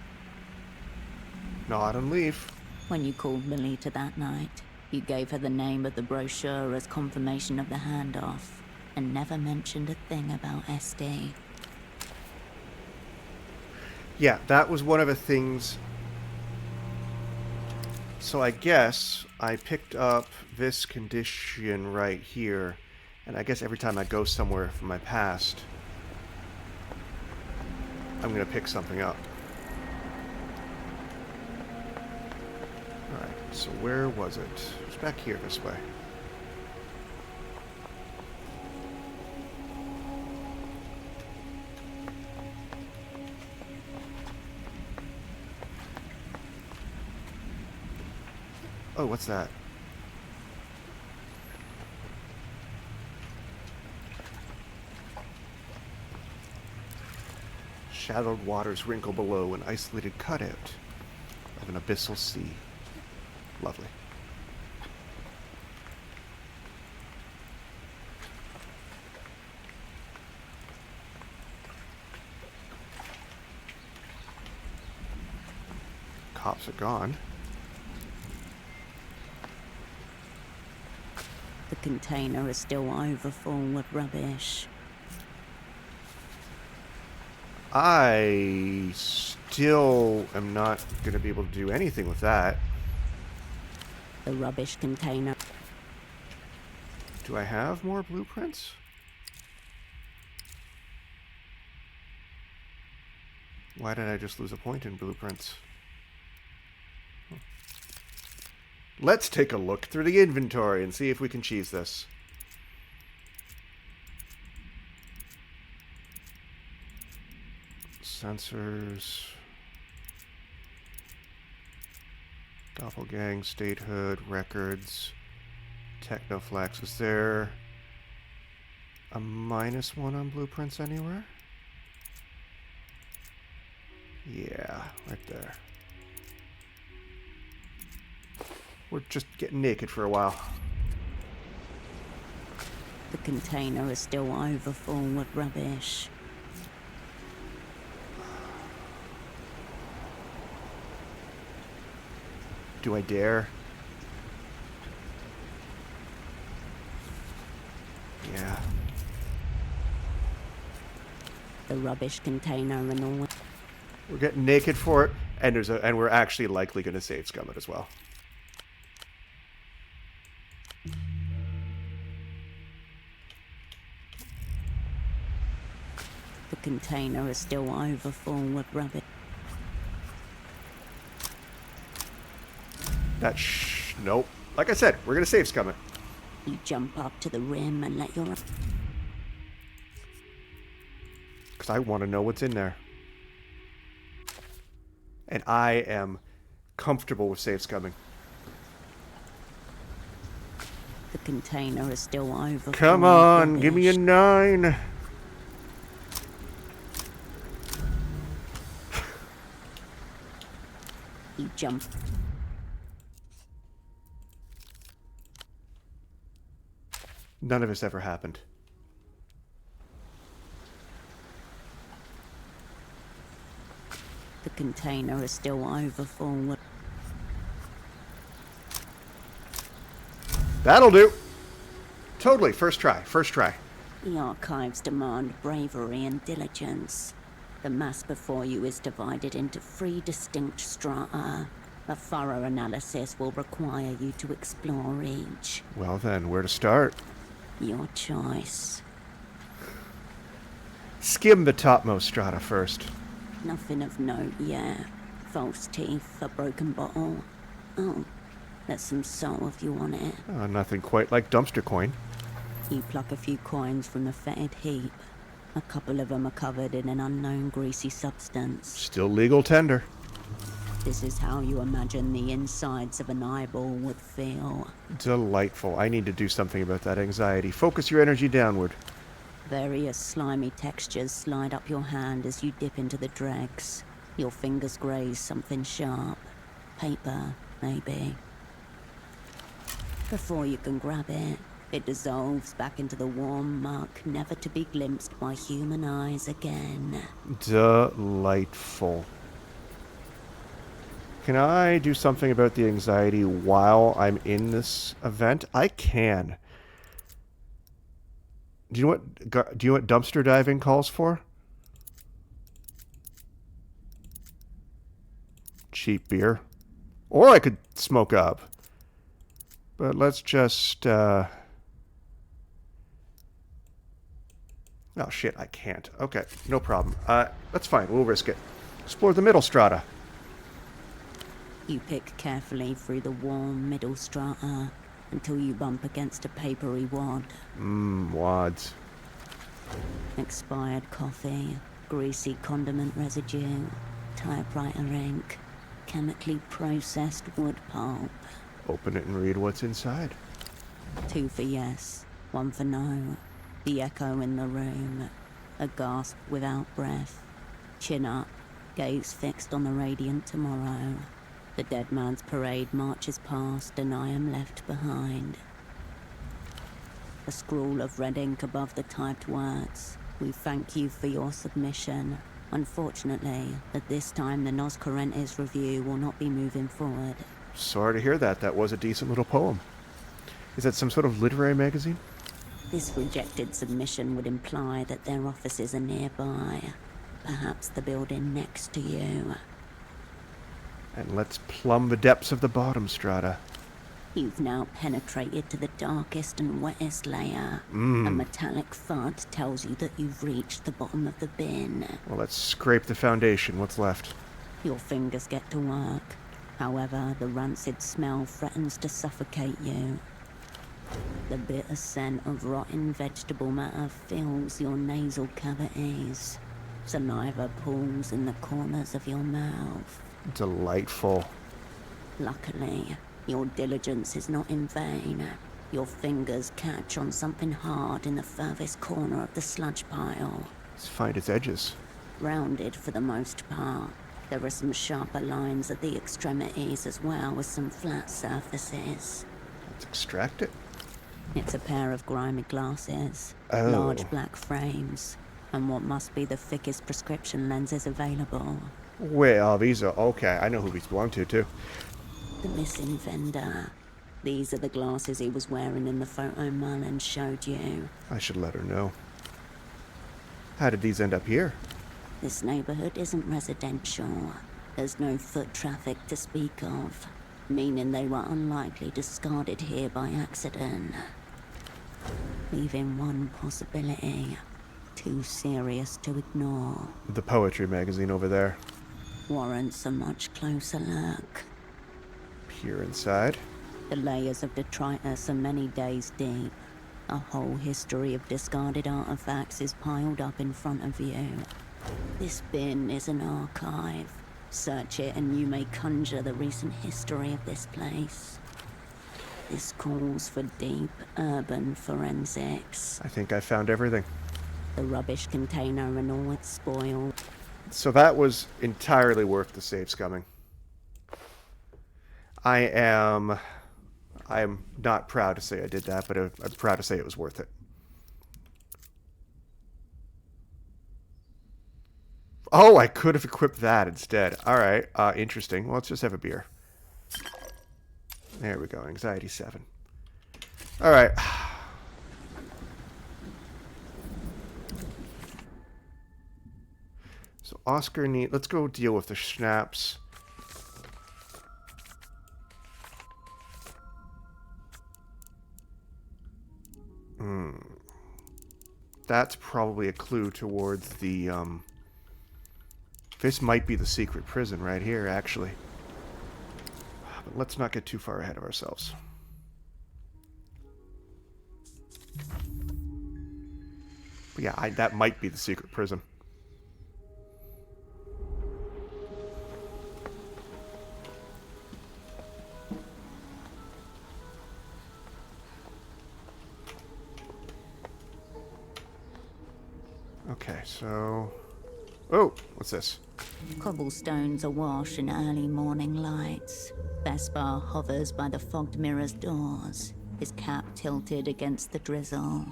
Nod and leave. When you called Melita that night, you gave her the name of the brochure as confirmation of the handoff, and never mentioned a thing about SD. Yeah, that was one of the things. So I guess I picked up this condition right here, and I guess every time I go somewhere from my past, I'm going to pick something up. Alright, so where was it? It's back here this way. Oh, what's that? Shadowed waters wrinkle below an isolated cutout of an abyssal sea. Lovely. Cops are gone. The container is still overfull with rubbish. I still am not going to be able to do anything with that. The rubbish container. Do I have more blueprints? Why did I just lose a point in blueprints? Let's take a look through the inventory and see if we can cheese this. Sensors. Doppelgang, statehood, records, Technoflex. Is there a -1 on blueprints anywhere? Yeah, right there. We're just getting naked for a while. The container is still overfull with rubbish. Do I dare? Yeah. The rubbish container and all. We're getting naked for it, and we're actually likely going to save scum it as well. The container is still overfull with rubbish. Nope. Like I said, we're going to save scum it. You jump up to the rim and let your... Because I want to know what's in there. And I am comfortable with save scumming. The container is still overfull. Come on, give me a 9. You jump. None of this ever happened. The container is still overfull with... That'll do. Totally. First try. First try. The archives demand bravery and diligence. The mass before you is divided into 3 distinct strata. A thorough analysis will require you to explore each. Well then, where to start? Your choice. Skim the topmost strata first. Nothing of note yet. False teeth, a broken bottle. Oh, there's some soul if you want it. Nothing quite like dumpster coin. You pluck a few coins from the fetid heap. A couple of them are covered in an unknown greasy substance. Still legal tender. This is how you imagine the insides of an eyeball would feel. Delightful. I need to do something about that anxiety. Focus your energy downward. Various slimy textures slide up your hand as you dip into the dregs. Your fingers graze something sharp. Paper, maybe. Before you can grab it, it dissolves back into the warm muck, never to be glimpsed by human eyes again. Delightful. Can I do something about the anxiety while I'm in this event? I can. Do you know what dumpster diving calls for? Cheap beer. Or I could smoke up. But let's just oh shit, I can't. Okay, no problem. That's fine, we'll risk it. Explore the middle strata. You pick carefully through the warm middle strata until you bump against a papery wad. Wads. Expired coffee, greasy condiment residue, typewriter ink, chemically processed wood pulp. Open it and read what's inside. 2 for yes, 1 for no. The echo in the room. A gasp without breath. Chin up, gaze fixed on the radiant tomorrow. The dead man's parade marches past and I am left behind. A scrawl of red ink above the typed words. We thank you for your submission. Unfortunately, at this time the Nos Correntes review will not be moving forward. Sorry to hear that. That was a decent little poem. Is that some sort of literary magazine? This rejected submission would imply that their offices are nearby. Perhaps the building next to you. And let's plumb the depths of the bottom strata. You've now penetrated to the darkest and wettest layer. A metallic thud tells you that you've reached the bottom of the bin. Well, let's scrape the foundation. What's left? Your fingers get to work. However, the rancid smell threatens to suffocate you. The bitter scent of rotten vegetable matter fills your nasal cavities. Saliva pools in the corners of your mouth. Delightful. Luckily, your diligence is not in vain. Your fingers catch on something hard in the furthest corner of the sludge pile. Let's find its edges. Rounded for the most part. There are some sharper lines at the extremities as well as some flat surfaces. Let's extract it. It's a pair of grimy glasses, Oh. large black frames, and what must be the thickest prescription lenses available. Well, these are... Okay, I know who these belong to, too. The missing vendor. These are the glasses he was wearing in the photo Marlon showed you. I should let her know. How did these end up here? This neighborhood isn't residential. There's no foot traffic to speak of, meaning they were unlikely discarded here by accident. Leaving one possibility too serious to ignore. The poetry magazine over there. Warrants a much closer look. Peer inside. The layers of detritus are many days deep. A whole history of discarded artifacts is piled up in front of you. This bin is an archive. Search it and you may conjure the recent history of this place. This calls for deep urban forensics. I think I found everything. The rubbish container and all its spoil. So that was entirely worth the save scumming. I am not proud to say I did that, but I'm proud to say it was worth it. Oh, I could have equipped that instead. All right, interesting. Well, let's just have a beer. There we go, anxiety 7. All right. So Oscar let's go deal with the schnapps. That's probably a clue towards the, this might be the secret prison right here, actually. But let's not get too far ahead of ourselves. But yeah, that might be the secret prison. Okay, so... Oh, what's this? Cobblestones awash in early morning lights. Vespa hovers by the fogged mirror's doors, his cap tilted against the drizzle.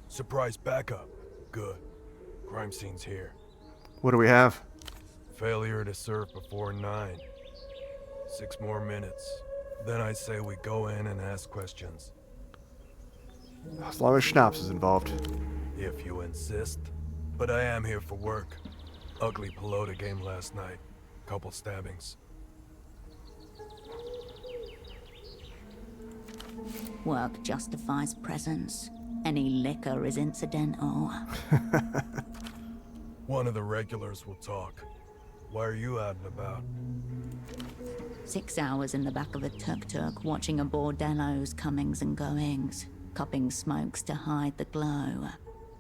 Surprise backup. Good. Crime scene's here. What do we have? Failure to serve before 9. 6 more minutes. Then I say we go in and ask questions. As long as Schnapps is involved. If you insist. But I am here for work. Ugly pelota game last night. Couple stabbings. Work justifies presence. Any liquor is incidental. One of the regulars will talk. Why are you out and about? 6 hours in the back of a tuk-tuk, watching a bordello's comings and goings, cupping smokes to hide the glow.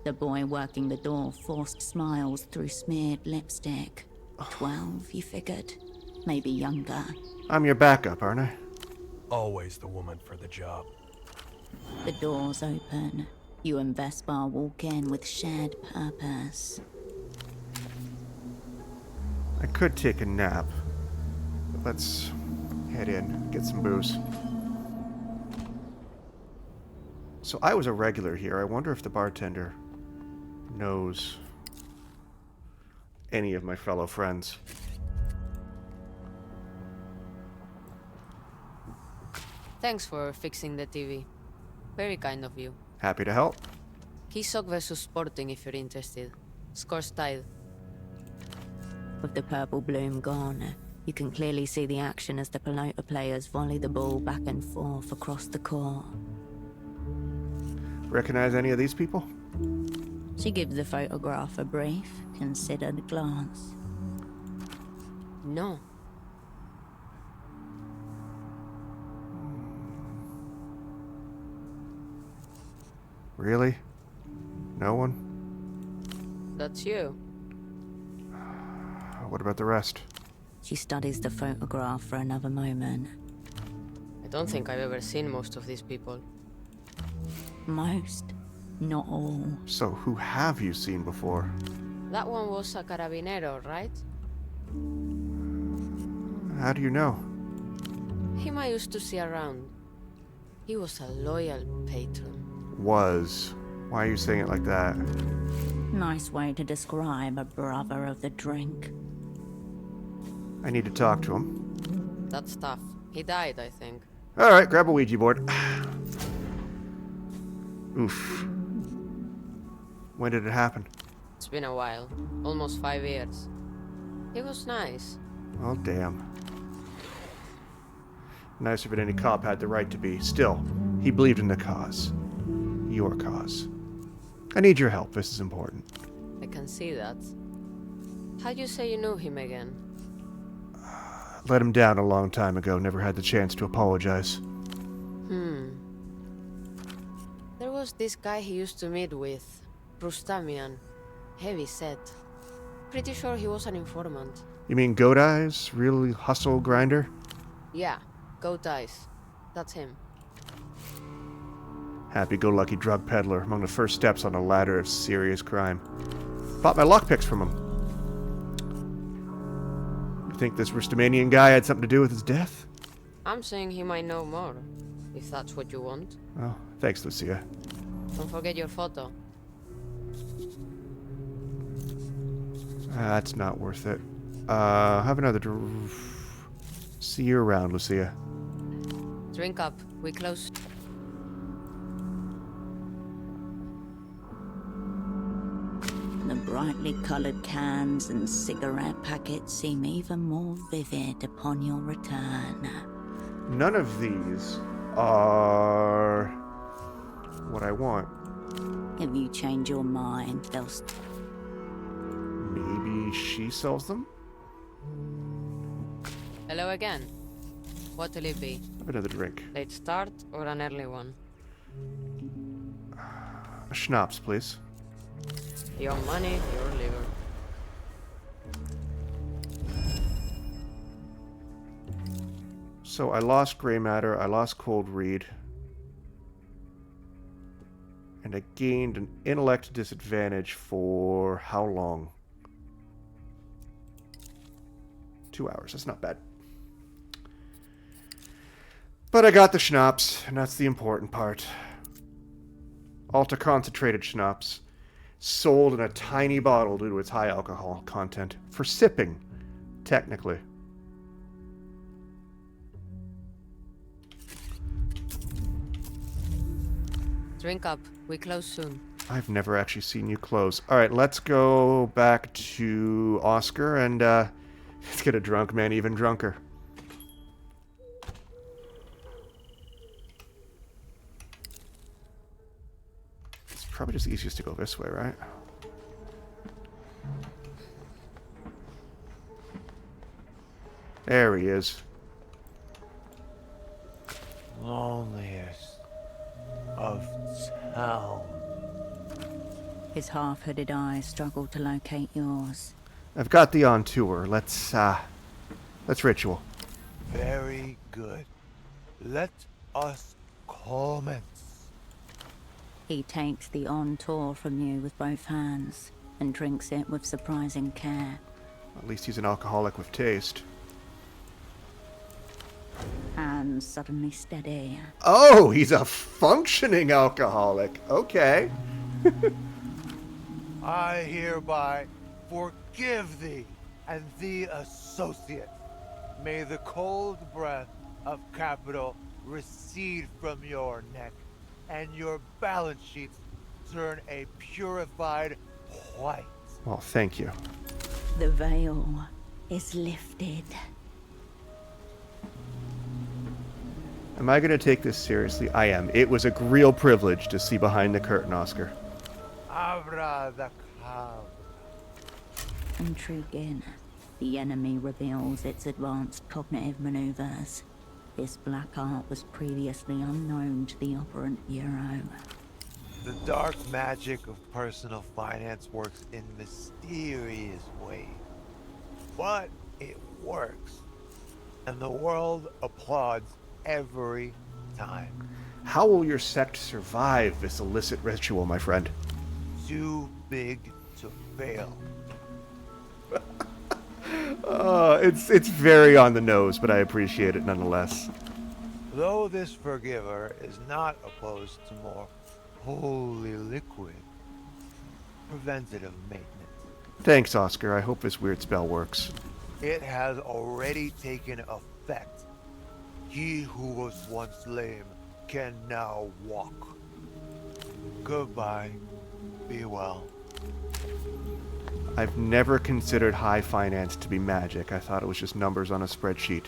The boy working the door forced smiles through smeared lipstick. 12, you figured? maybe younger. I'm your backup, aren't I? Always the woman for the job. The doors open. You and Vespar walk in with shared purpose. I could take a nap. But let's head in, get some booze. So I was a regular here. I wonder if the bartender knows any of my fellow friends. Thanks for fixing the TV. Very kind of you. Happy to help. Kisok versus Sporting if you're interested. Scores tied. With the purple bloom gone, you can clearly see the action as the Pelota players volley the ball back and forth across the court. Recognize any of these people? She gives the photograph a brief, considered glance. No. Really? No one? That's you. What about the rest? She studies the photograph for another moment. I don't think I've ever seen most of these people. Most, not all. So who have you seen before? That one was a carabinero, right? How do you know? Him I used to see around. He was a loyal patron. Was. Why are you saying it like that? Nice way to describe a brother of the drink. I need to talk to him. That's tough. He died, I think. Alright, grab a Ouija board. Oof. When did it happen? It's been a while. Almost 5 years. He was nice. Well, damn. Nicer than any cop had the right to be. Still, he believed in the cause. Your cause. I need your help. This is important. I can see that. How'd you say you knew him again? Let him down a long time ago. Never had the chance to apologize. There was this guy he used to meet with. Rustamian. Heavy set. Pretty sure he was an informant. You mean Goat Eyes? Really hustle grinder? Yeah, Goat Eyes. That's him. Happy-go-lucky drug peddler among the first steps on a ladder of serious crime. Bought my lockpicks from him. You think this Rustamanian guy had something to do with his death? I'm saying he might know more, if that's what you want. Oh, thanks, Lucia. Don't forget your photo. That's not worth it. Have another see you around, Lucia. Drink up. We close. The brightly coloured cans and cigarette packets seem even more vivid upon your return. None of these are what I want. If you change your mind, they'll... Maybe she sells them? Hello again. What'll it be? Have another drink. Late start or an early one? A schnapps, please. Your money, your liver. So I lost gray matter, I lost cold read, and I gained an intellect disadvantage for how long? 2 hours, that's not bad. But I got the schnapps, and that's the important part. Ultra concentrated schnapps. Sold in a tiny bottle due to its high alcohol content. For sipping, technically. Drink up. We close soon. I've never actually seen you close. Alright, let's go back to Oscar and let's get a drunk man even drunker. It's probably just easiest to go this way, right? There he is. Loneliest of town. His half-hooded eyes struggle to locate yours. I've got the on tour. Let's Let's ritual. Very good. Let us commence. He takes the on-tour from you with both hands and drinks it with surprising care. At least he's an alcoholic with taste. Hands suddenly steady. Oh, he's a functioning alcoholic. Okay. I hereby forgive thee and thee associate. May the cold breath of capital recede from your neck, and your balance sheets turn a purified white. Well, thank you. The veil is lifted. Am I going to take this seriously? I am. It was a real privilege to see behind the curtain, Oscar. Abra the cow. Intriguing. The enemy reveals its advanced cognitive maneuvers. This black art was previously unknown to the operant Bureau. The dark magic of personal finance works in mysterious ways. But it works. And the world applauds every time. How will your sect survive this illicit ritual, my friend? Too big to fail. It's very on the nose, but I appreciate it nonetheless. Though this forgiver is not opposed to more holy liquid, preventative maintenance. Thanks, Oscar. I hope this weird spell works. It has already taken effect. He who was once lame can now walk. Goodbye. Be well. I've never considered high finance to be magic. I thought it was just numbers on a spreadsheet.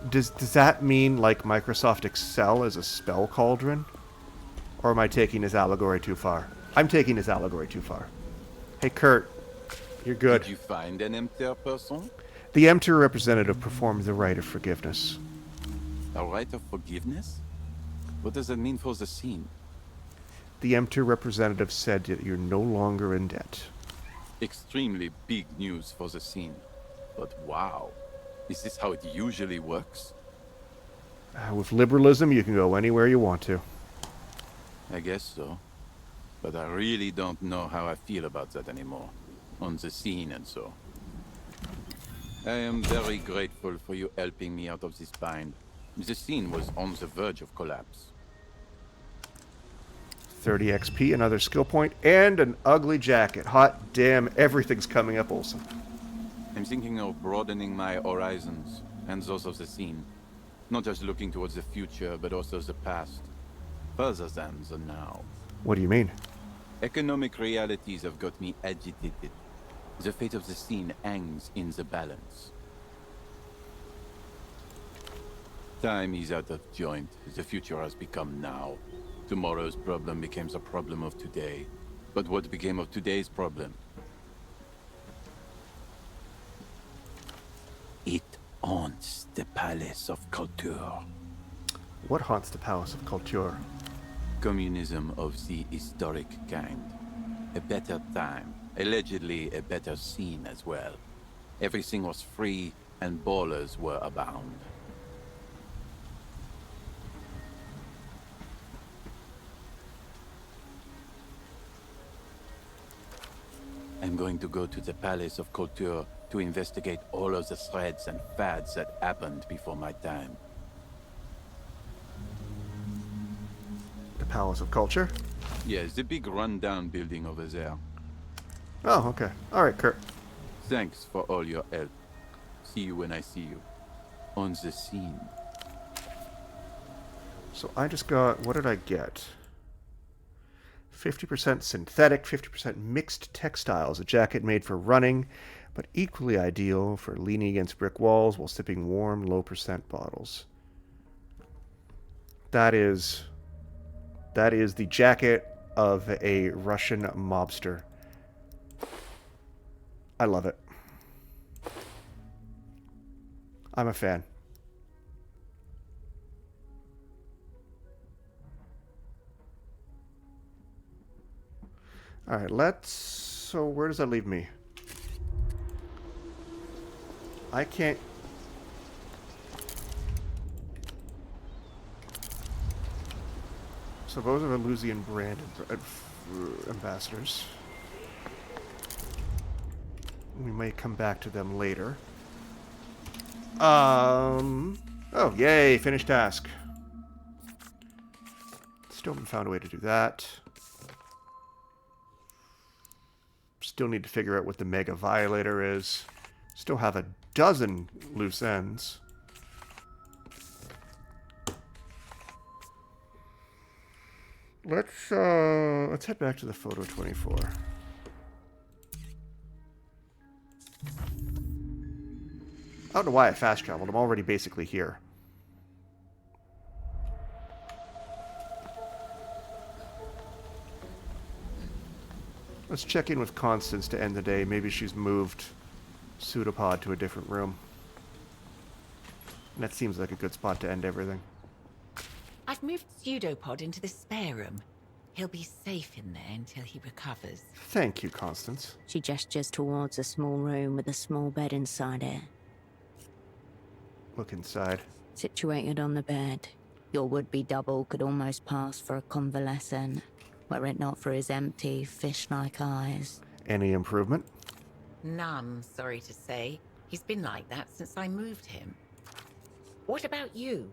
Does that mean like Microsoft Excel is a spell cauldron? Or am I taking his allegory too far? I'm taking his allegory too far. Hey, Kurt. You're good. Did you find an empty person? The empty representative performed the rite of forgiveness. A rite of forgiveness? What does that mean for the scene? The empty representative said that you're no longer in debt. Extremely big news for the scene. But wow, is this how it usually works? With liberalism, you can go anywhere you want to. I guess so. But I really don't know how I feel about that anymore. On the scene and so. I am very grateful for you helping me out of this bind. The scene was on the verge of collapse. 30 XP, another skill point, and an ugly jacket. Hot damn, everything's coming up, Olesen. I'm thinking of broadening my horizons and those of the scene. Not just looking towards the future, but also the past. Further than the now. What do you mean? Economic realities have got me agitated. The fate of the scene hangs in the balance. Time is out of joint. The future has become now. Tomorrow's problem becomes a problem of today. But what became of today's problem? It haunts the Palace of Culture. What haunts the Palace of Culture? Communism of the historic kind. A better time. Allegedly a better scene as well. Everything was free and ballers were abound. I'm going to go to the Palace of Culture to investigate all of the threads and fads that happened before my time. The Palace of Culture? Yes, the big rundown building over there. Oh, okay. Alright, Kurt. Thanks for all your help. See you when I see you. On the scene. So I just got... What did I get? 50% synthetic, 50% mixed textiles. A jacket made for running, but equally ideal for leaning against brick walls while sipping warm, low-percent bottles. That is the jacket of a Russian mobster. I love it. I'm a fan. Alright, so where does that leave me? I can't So those are the Lusian brand ambassadors. We may come back to them later. Oh, yay, finished task. Still haven't found a way to do that. Still need to figure out what the Mega Violator is. Still have a dozen loose ends. Let's head back to the Photo 24. I don't know why I fast traveled. I'm already basically here. Let's check in with Constance to end the day. Maybe she's moved Pseudopod to a different room. And that seems like a good spot to end everything. I've moved Pseudopod into the spare room. He'll be safe in there until he recovers. Thank you, Constance. She gestures towards a small room with a small bed inside it. Look inside. Situated on the bed, your would-be double could almost pass for a convalescent, were it not for his empty, fish-like eyes. Any improvement? None, sorry to say. He's been like that since I moved him. What about you?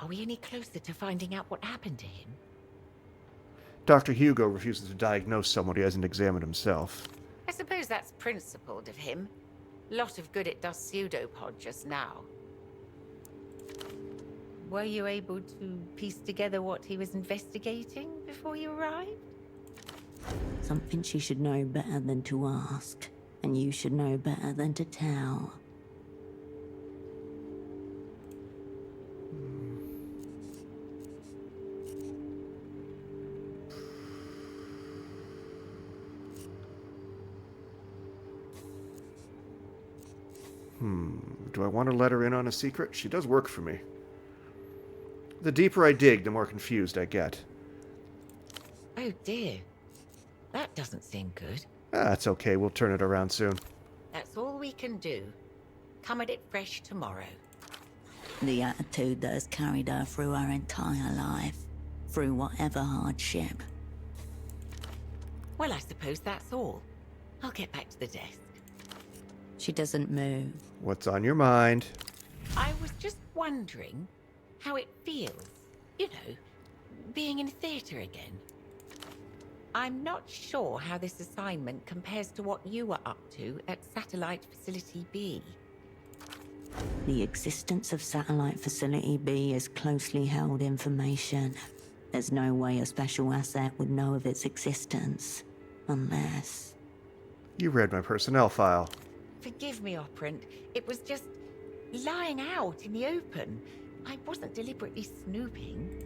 Are we any closer to finding out what happened to him? Dr. Hugo refuses to diagnose someone he hasn't examined himself. I suppose that's principled of him. Lot of good it does Pseudopod just now. Were you able to piece together what he was investigating before you arrived? Something she should know better than to ask, and you should know better than to tell. Do I want to let her in on a secret? She does work for me. The deeper I dig, the more confused I get. Oh dear. That doesn't seem good. That's okay. We'll turn it around soon. That's all we can do. Come at it fresh tomorrow. The attitude that has carried her through her entire life, through whatever hardship. Well, I suppose that's all. I'll get back to the desk. She doesn't move. What's on your mind? I was just wondering how it feels, you know, being in theatre again. I'm not sure how this assignment compares to what you were up to at Satellite Facility B. The existence of Satellite Facility B is closely held information. There's no way a special asset would know of its existence, unless... You read my personnel file. Forgive me, Operant. It was just lying out in the open. I wasn't deliberately snooping.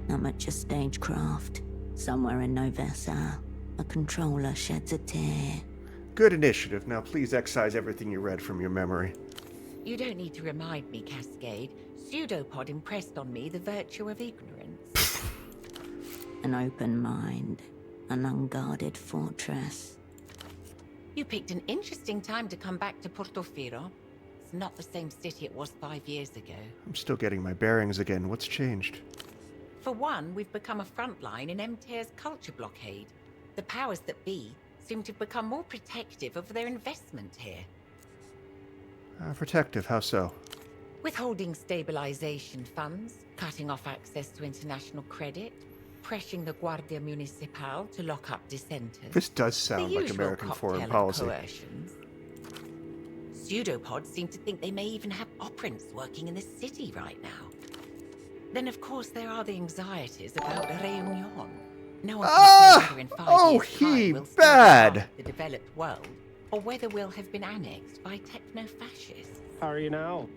Amateur stagecraft. Somewhere in Novessa, a controller sheds a tear. Good initiative. Now please excise everything you read from your memory. You don't need to remind me, Cascade. Pseudopod impressed on me the virtue of ignorance. An open mind. An unguarded fortress. You picked an interesting time to come back to Portofino. It's not the same city it was 5 years ago. I'm still getting my bearings again. What's changed? For one, we've become a front line in MTA's culture blockade. The powers that be seem to have become more protective of their investment here. Protective, how so? Withholding stabilization funds, cutting off access to international credit, pressuring the Guardia Municipal to lock up dissenters. This does sound the like usual American foreign cocktail of policy. coercions. Pseudopods seem to think they may even have operants working in the city right now. Then, of course, there are the anxieties about Réunion. No one can say whether in 5 years' time we'll still be part of the developed world, or whether we'll have been annexed by techno-fascists. How are you now?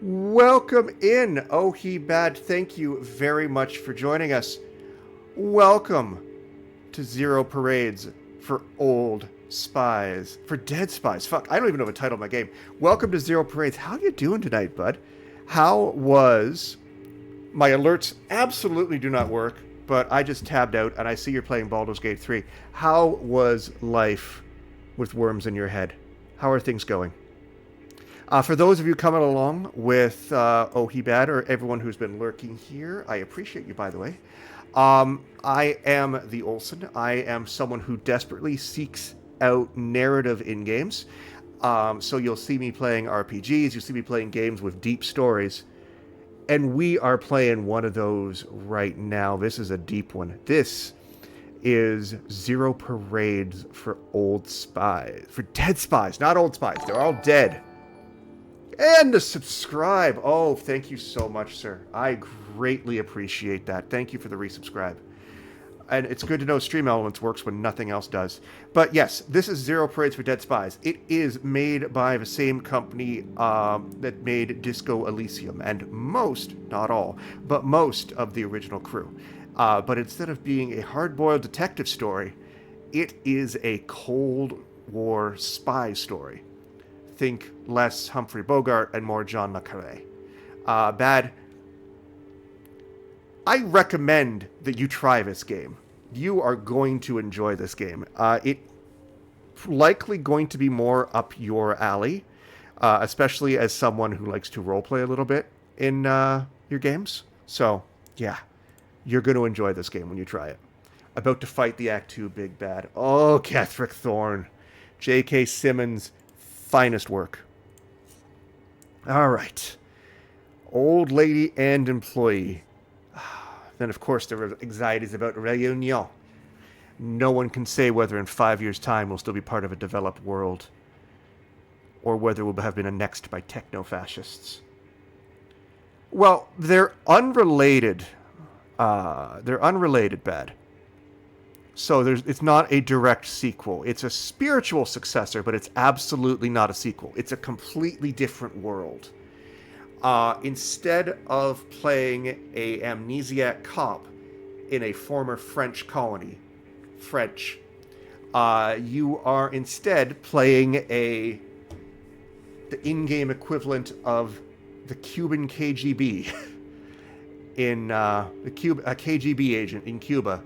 Welcome in, Oh He Bad. Thank you very much for joining us. Welcome to Zero Parades for Old Spies. For Dead Spies. Fuck, I don't even know the title of my game. Welcome to Zero Parades. How you doing tonight, bud? How was... My alerts absolutely do not work, but I just tabbed out and I see you're playing Baldur's Gate 3. How was life with worms in your head? How are things going? For those of you coming along with Ohibad or everyone who's been lurking here, I appreciate you, by the way. I am the Olesen. I am someone who desperately seeks out narrative in games. So you'll see me playing RPGs, you'll see me playing games with deep stories. And we are playing one of those right now. This is a deep one. This is Zero Parades for Old Spies. For dead spies, not old spies. They're all dead. And to subscribe. Oh, thank you so much, sir. I greatly appreciate that. Thank you for the resubscribe. And it's good to know Stream Elements works when nothing else does. But yes, this is Zero Parades for Dead Spies. It is made by the same company that made Disco Elysium. And most, not all, but most of the original crew. But instead of being a hard-boiled detective story, it is a Cold War spy story. Think less Humphrey Bogart and more John le Carré. Bad. I recommend that you try this game. You are going to enjoy this game. It's likely going to be more up your alley, especially as someone who likes to roleplay a little bit in your games. So, yeah, you're going to enjoy this game when you try it. About to fight the Act 2 big bad. Oh, Ketherick Thorne. J.K. Simmons' finest work. All right. Old lady and employee. Then, of course, there are anxieties about Réunion. No one can say whether in 5 years' time we'll still be part of a developed world, or whether we'll have been annexed by techno-fascists. Well, they're unrelated. They're unrelated, Bad. So it's not a direct sequel. It's a spiritual successor, but it's absolutely not a sequel. It's a completely different world. Instead of playing a amnesiac cop in a former French colony, you are instead playing the in-game equivalent of the Cuban KGB a KGB agent in Cuba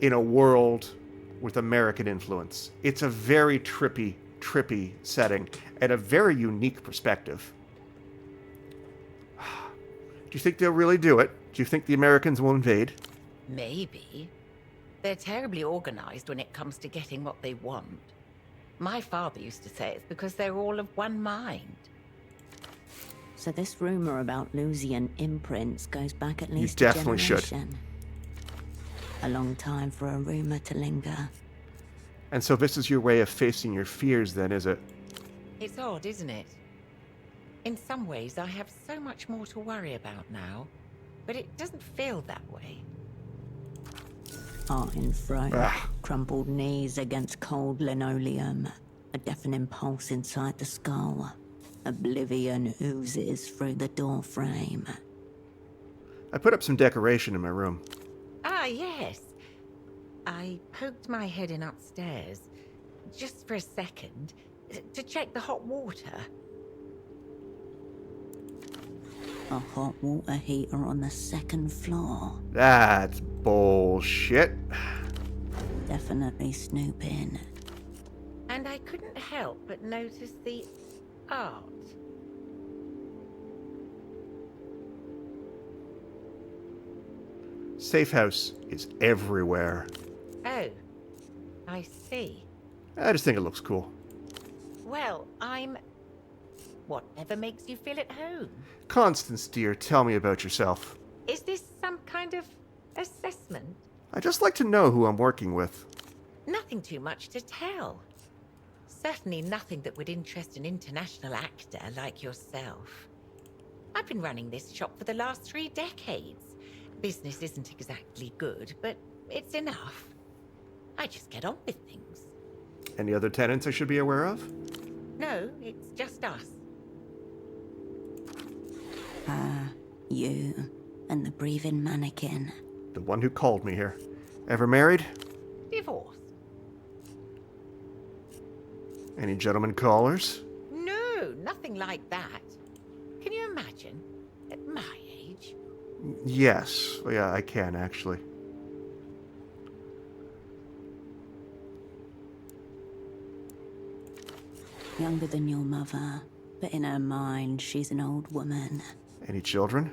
in a world with American influence. It's a very trippy setting and a very unique perspective. Do you think they'll really do it? Do you think the Americans will invade? Maybe. They're terribly organized when it comes to getting what they want. My father used to say it's because they're all of one mind. So this rumor about Lusian imprints goes back at least you definitely a generation. A long time for a rumor to linger. And so this is your way of facing your fears then, is it? It's odd, isn't it? In some ways, I have so much more to worry about now, but it doesn't feel that way. Heart in throat, crumpled knees against cold linoleum, a deafening pulse inside the skull. Oblivion oozes through the door frame. I put up some decoration in my room. Ah, yes. I poked my head in upstairs, just for a second, to check the hot water. A hot water heater on the second floor. That's bullshit. Definitely snooping. And I couldn't help but notice the art. Safe house is everywhere. Oh, I see. I just think it looks cool. Well, whatever makes you feel at home. Constance, dear, tell me about yourself. Is this some kind of assessment? I'd just like to know who I'm working with. Nothing too much to tell. Certainly nothing that would interest an international actor like yourself. I've been running this shop for the last 3 decades. Business isn't exactly good, but it's enough. I just get on with things. Any other tenants I should be aware of? No, it's just us. You and the breathing mannequin. The one who called me here. Ever married? Divorced. Any gentlemen callers? No, nothing like that. Can you imagine? At my age? Yes. Yeah, I can, actually. Younger than your mother. But in her mind, she's an old woman. Any children?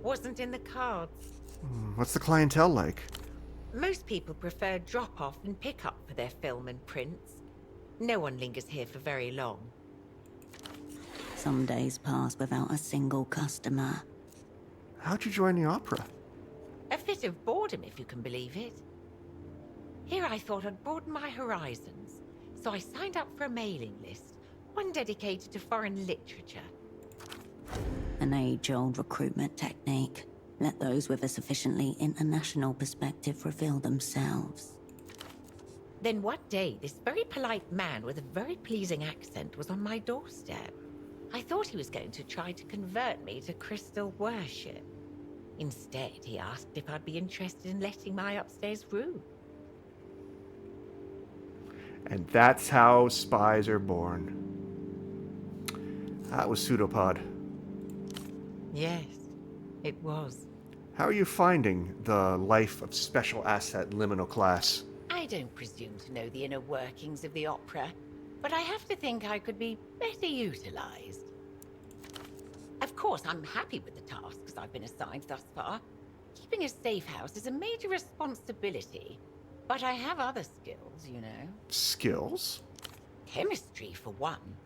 Wasn't in the cards. What's the clientele like? Most people prefer drop-off and pick-up for their film and prints. No one lingers here for very long. Some days pass without a single customer. How'd you join the opera? A fit of boredom, if you can believe it. Here I thought I'd broaden my horizons, so I signed up for a mailing list, one dedicated to foreign literature. An age-old recruitment technique. Let those with a sufficiently international perspective reveal themselves. Then one day, this very polite man with a very pleasing accent was on my doorstep. I thought he was going to try to convert me to crystal worship. Instead, he asked if I'd be interested in letting my upstairs room. And that's how spies are born. That was Pseudopod. Yes, it was. How are you finding the life of special asset liminal class? I don't presume to know the inner workings of the opera, but I have to think I could be better utilized. Of course, I'm happy with the tasks I've been assigned thus far. Keeping a safe house is a major responsibility, but I have other skills, you know. Skills? Chemistry, for one.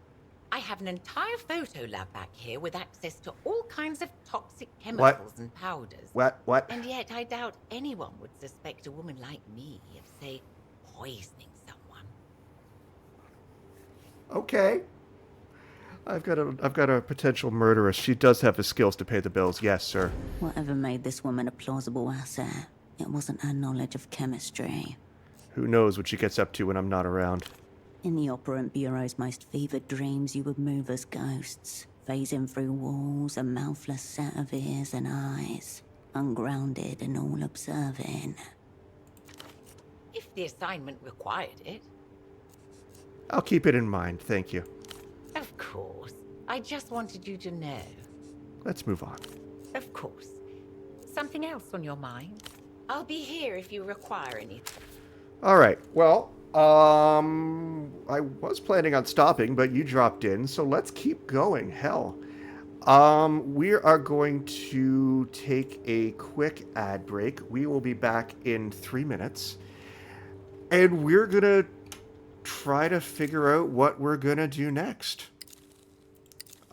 I have an entire photo lab back here with access to all kinds of toxic chemicals and powders. What? And yet I doubt anyone would suspect a woman like me of, say, poisoning someone. Okay. I've got a potential murderess. She does have the skills to pay the bills. Yes, sir. Whatever made this woman a plausible asset, it wasn't her knowledge of chemistry. Who knows what she gets up to when I'm not around. In the Operant Bureau's most fevered dreams, you would move as ghosts, phasing through walls, a mouthless set of ears and eyes, ungrounded and all-observing. If the assignment required it. I'll keep it in mind, thank you. Of course. I just wanted you to know. Let's move on. Of course. Something else on your mind? I'll be here if you require anything. All right, well, I was planning on stopping, but you dropped in, so let's keep going. Hell. We are going to take a quick ad break. We will be back in 3 minutes. And we're going to try to figure out what we're going to do next.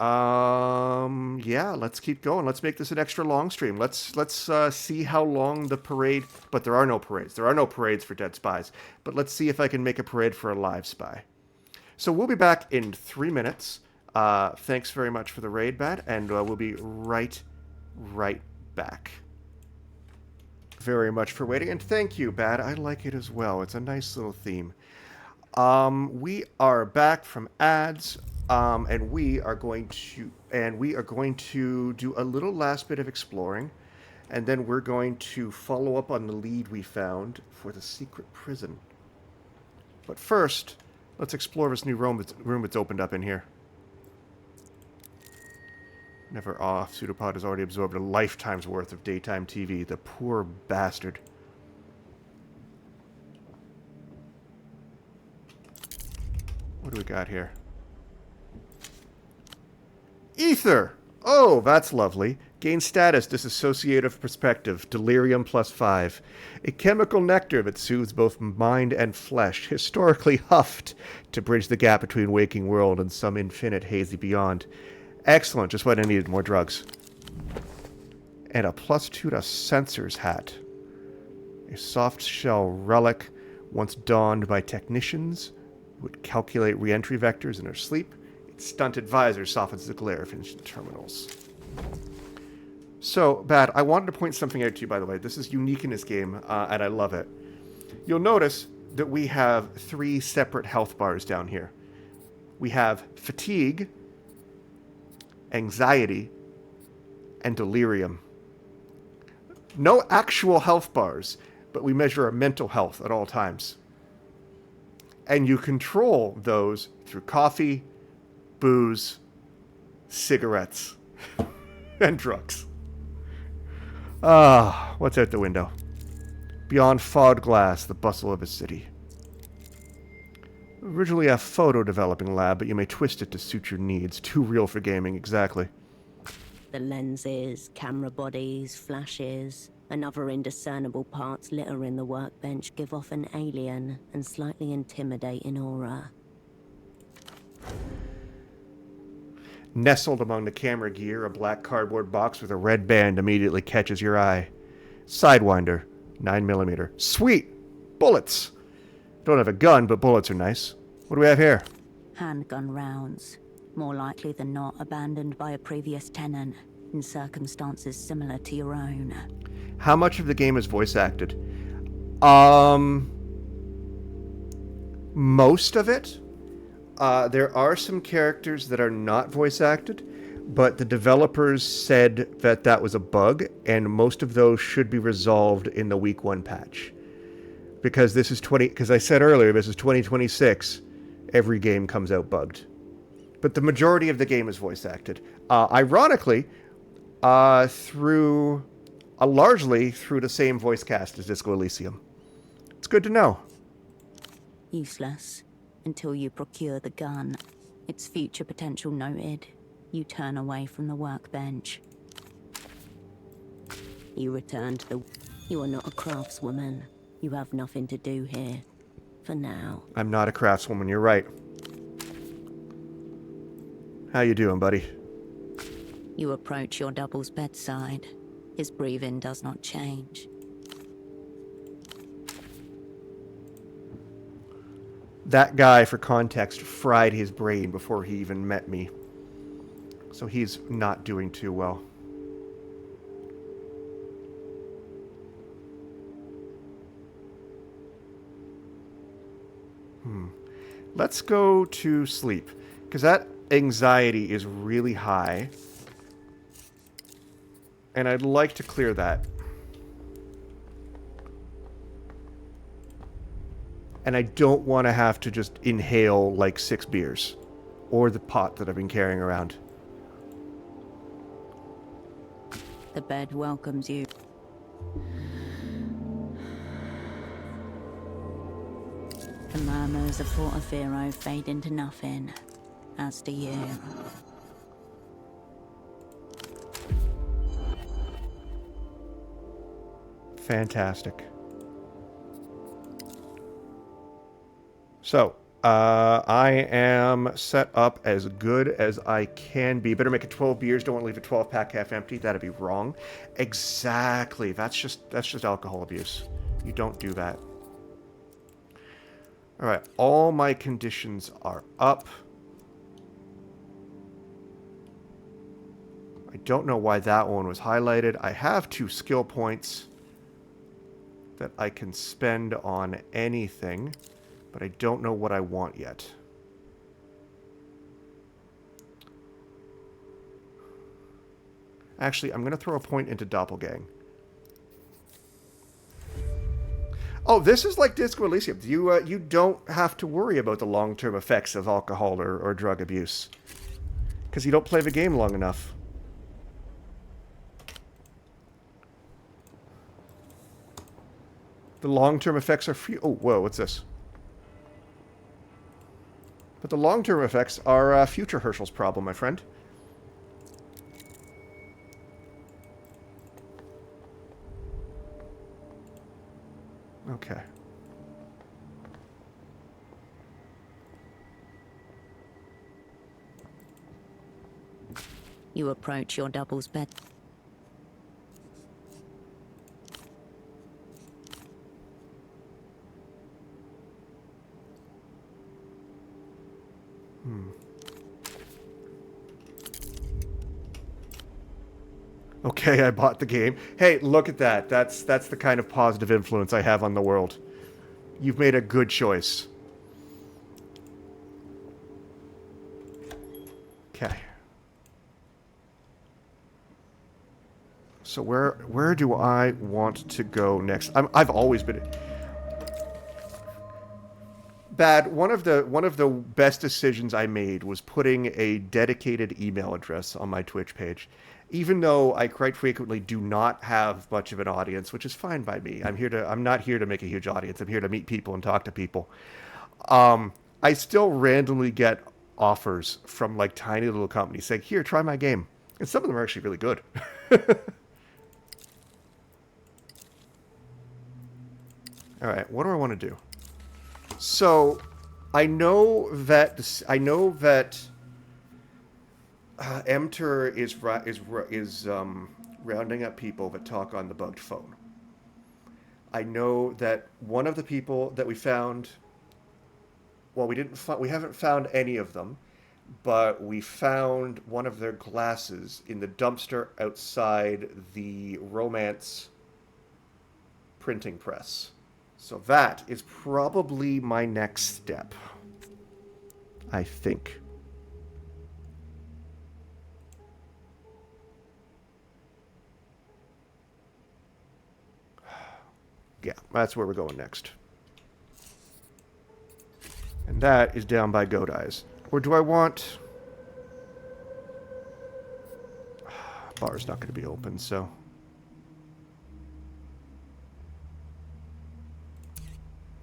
Yeah, let's keep going. Let's make this an extra long stream. Let's see how long the parade... But there are no parades. There are no parades for dead spies. But let's see if I can make a parade for a live spy. So we'll be back in 3 minutes. Thanks very much for the raid, Bat, and we'll be right back. Very much for waiting, and thank you, Bat. I like it as well. It's a nice little theme. We are back from ads. And we are going to do a little last bit of exploring, and then we're going to follow up on the lead we found for the secret prison. But first, let's explore this new room that's opened up in here. Never off. Pseudopod has already absorbed a lifetime's worth of daytime TV. The poor bastard. What do we got here? Ether! Oh, that's lovely. Gain status, dissociative perspective, delirium +5. A chemical nectar that soothes both mind and flesh, historically huffed to bridge the gap between waking world and some infinite hazy beyond. Excellent, just what I needed, more drugs. And a +2 to sensors hat. A soft shell relic, once donned by technicians, would calculate re-entry vectors in their sleep. Stunted visor softens the glare of ancient terminals. So, Bat, I wanted to point something out to you, by the way. This is unique in this game, and I love it. You'll notice that we have 3 separate health bars down here. We have fatigue, anxiety, and delirium. No actual health bars, but we measure our mental health at all times. And you control those through coffee, booze, cigarettes, and drugs. What's out the window? Beyond fog glass, the bustle of a city. Originally a photo developing lab, but you may twist it to suit your needs. Too real for gaming, exactly. The lenses, camera bodies, flashes, and other indiscernible parts littering the workbench give off an alien and slightly intimidating aura. Nestled among the camera gear, a black cardboard box with a red band immediately catches your eye. Sidewinder, 9mm. Sweet! Bullets! Don't have a gun, but bullets are nice. What do we have here? Handgun rounds, more likely than not abandoned by a previous tenant, in circumstances similar to your own. How much of the game is voice acted? Most of it. There are some characters that are not voice acted, but the developers said that that was a bug, and most of those should be resolved in the week 1 patch. Because this is because I said earlier, this is 2026. Every game comes out bugged. But the majority of the game is voice acted. Ironically, largely through the same voice cast as Disco Elysium. It's good to know. Useless until you procure the gun. Its future potential noted. You turn away from the workbench. You return to the... You are not a craftswoman. You have nothing to do here. For now. I'm not a craftswoman, you're right. How you doing, buddy? You approach your double's bedside. His breathing does not change. That guy, for context, fried his brain before he even met me. So he's not doing too well. Let's go to sleep, because that anxiety is really high. And I'd like to clear that. And I don't want to have to just inhale like 6 beers. Or the pot that I've been carrying around. The bed welcomes you. The murmurs of Portofino fade into nothing, as do you. Fantastic. So, I am set up as good as I can be. Better make it 12 beers. Don't want to leave a 12-pack half empty. That'd be wrong. Exactly. That's just alcohol abuse. You don't do that. All right. All my conditions are up. I don't know why that one was highlighted. I have 2 skill points that I can spend on anything. But I don't know what I want yet. Actually, I'm going to throw a point into Doppelgang. Oh, this is like Disco Elysium. You don't have to worry about the long-term effects of alcohol or drug abuse. Because you don't play the game long enough. The long-term effects are free. Oh, whoa, what's this? But the long-term effects are future Herschel's problem, my friend. Okay. You approach your double's bed. Okay, I bought the game. Hey, look at that. That's the kind of positive influence I have on the world. You've made a good choice. Okay. So where do I want to go next? I've always been bad. One of the best decisions I made was putting a dedicated email address on my Twitch page. Even though I quite frequently do not have much of an audience, which is fine by me. I'm not here to make a huge audience. I'm here to meet people and talk to people. I still randomly get offers from like tiny little companies saying, here, try my game. And some of them are actually really good. All right, what do I want to do? So, I know that Emter is rounding up people that talk on the bugged phone. I know that one of the people that we found, well, we haven't found any of them, but we found one of their glasses in the dumpster outside the Romance printing press. So that is probably my next step, I think. Yeah, that's where we're going next. And that is down by Goat Eyes. Or do I want... Bar's not going to be open, so...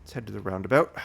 Let's head to the roundabout.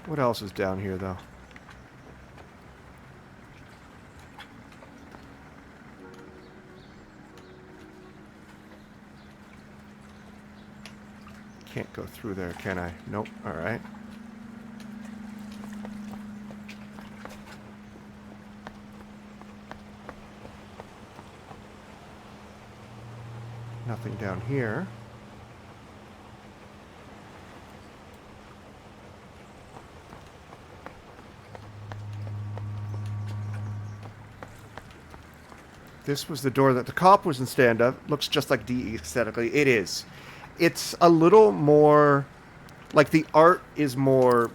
What else is down here, though? Can't go through there, can I? Nope. All right. Nothing down here. This was the door that the cop was in stand of. Looks just like DE aesthetically. It is. It's a little more... Like, the art is more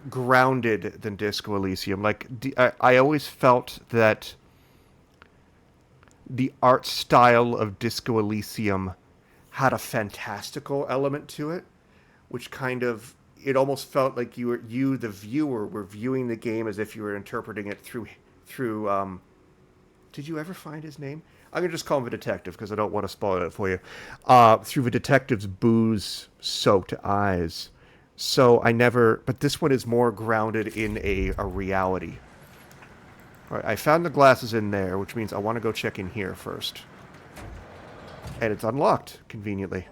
grounded than Disco Elysium. Like, I always felt that the art style of Disco Elysium had a fantastical element to it, which kind of... It almost felt like you, the viewer, were viewing the game as if you were interpreting it through did you ever find his name? I'm going to just call him the detective because I don't want to spoil it for you. Through the detective's booze-soaked eyes. So I never... But this one is more grounded in a reality. All right, I found the glasses in there, which means I want to go check in here first. And it's unlocked, conveniently.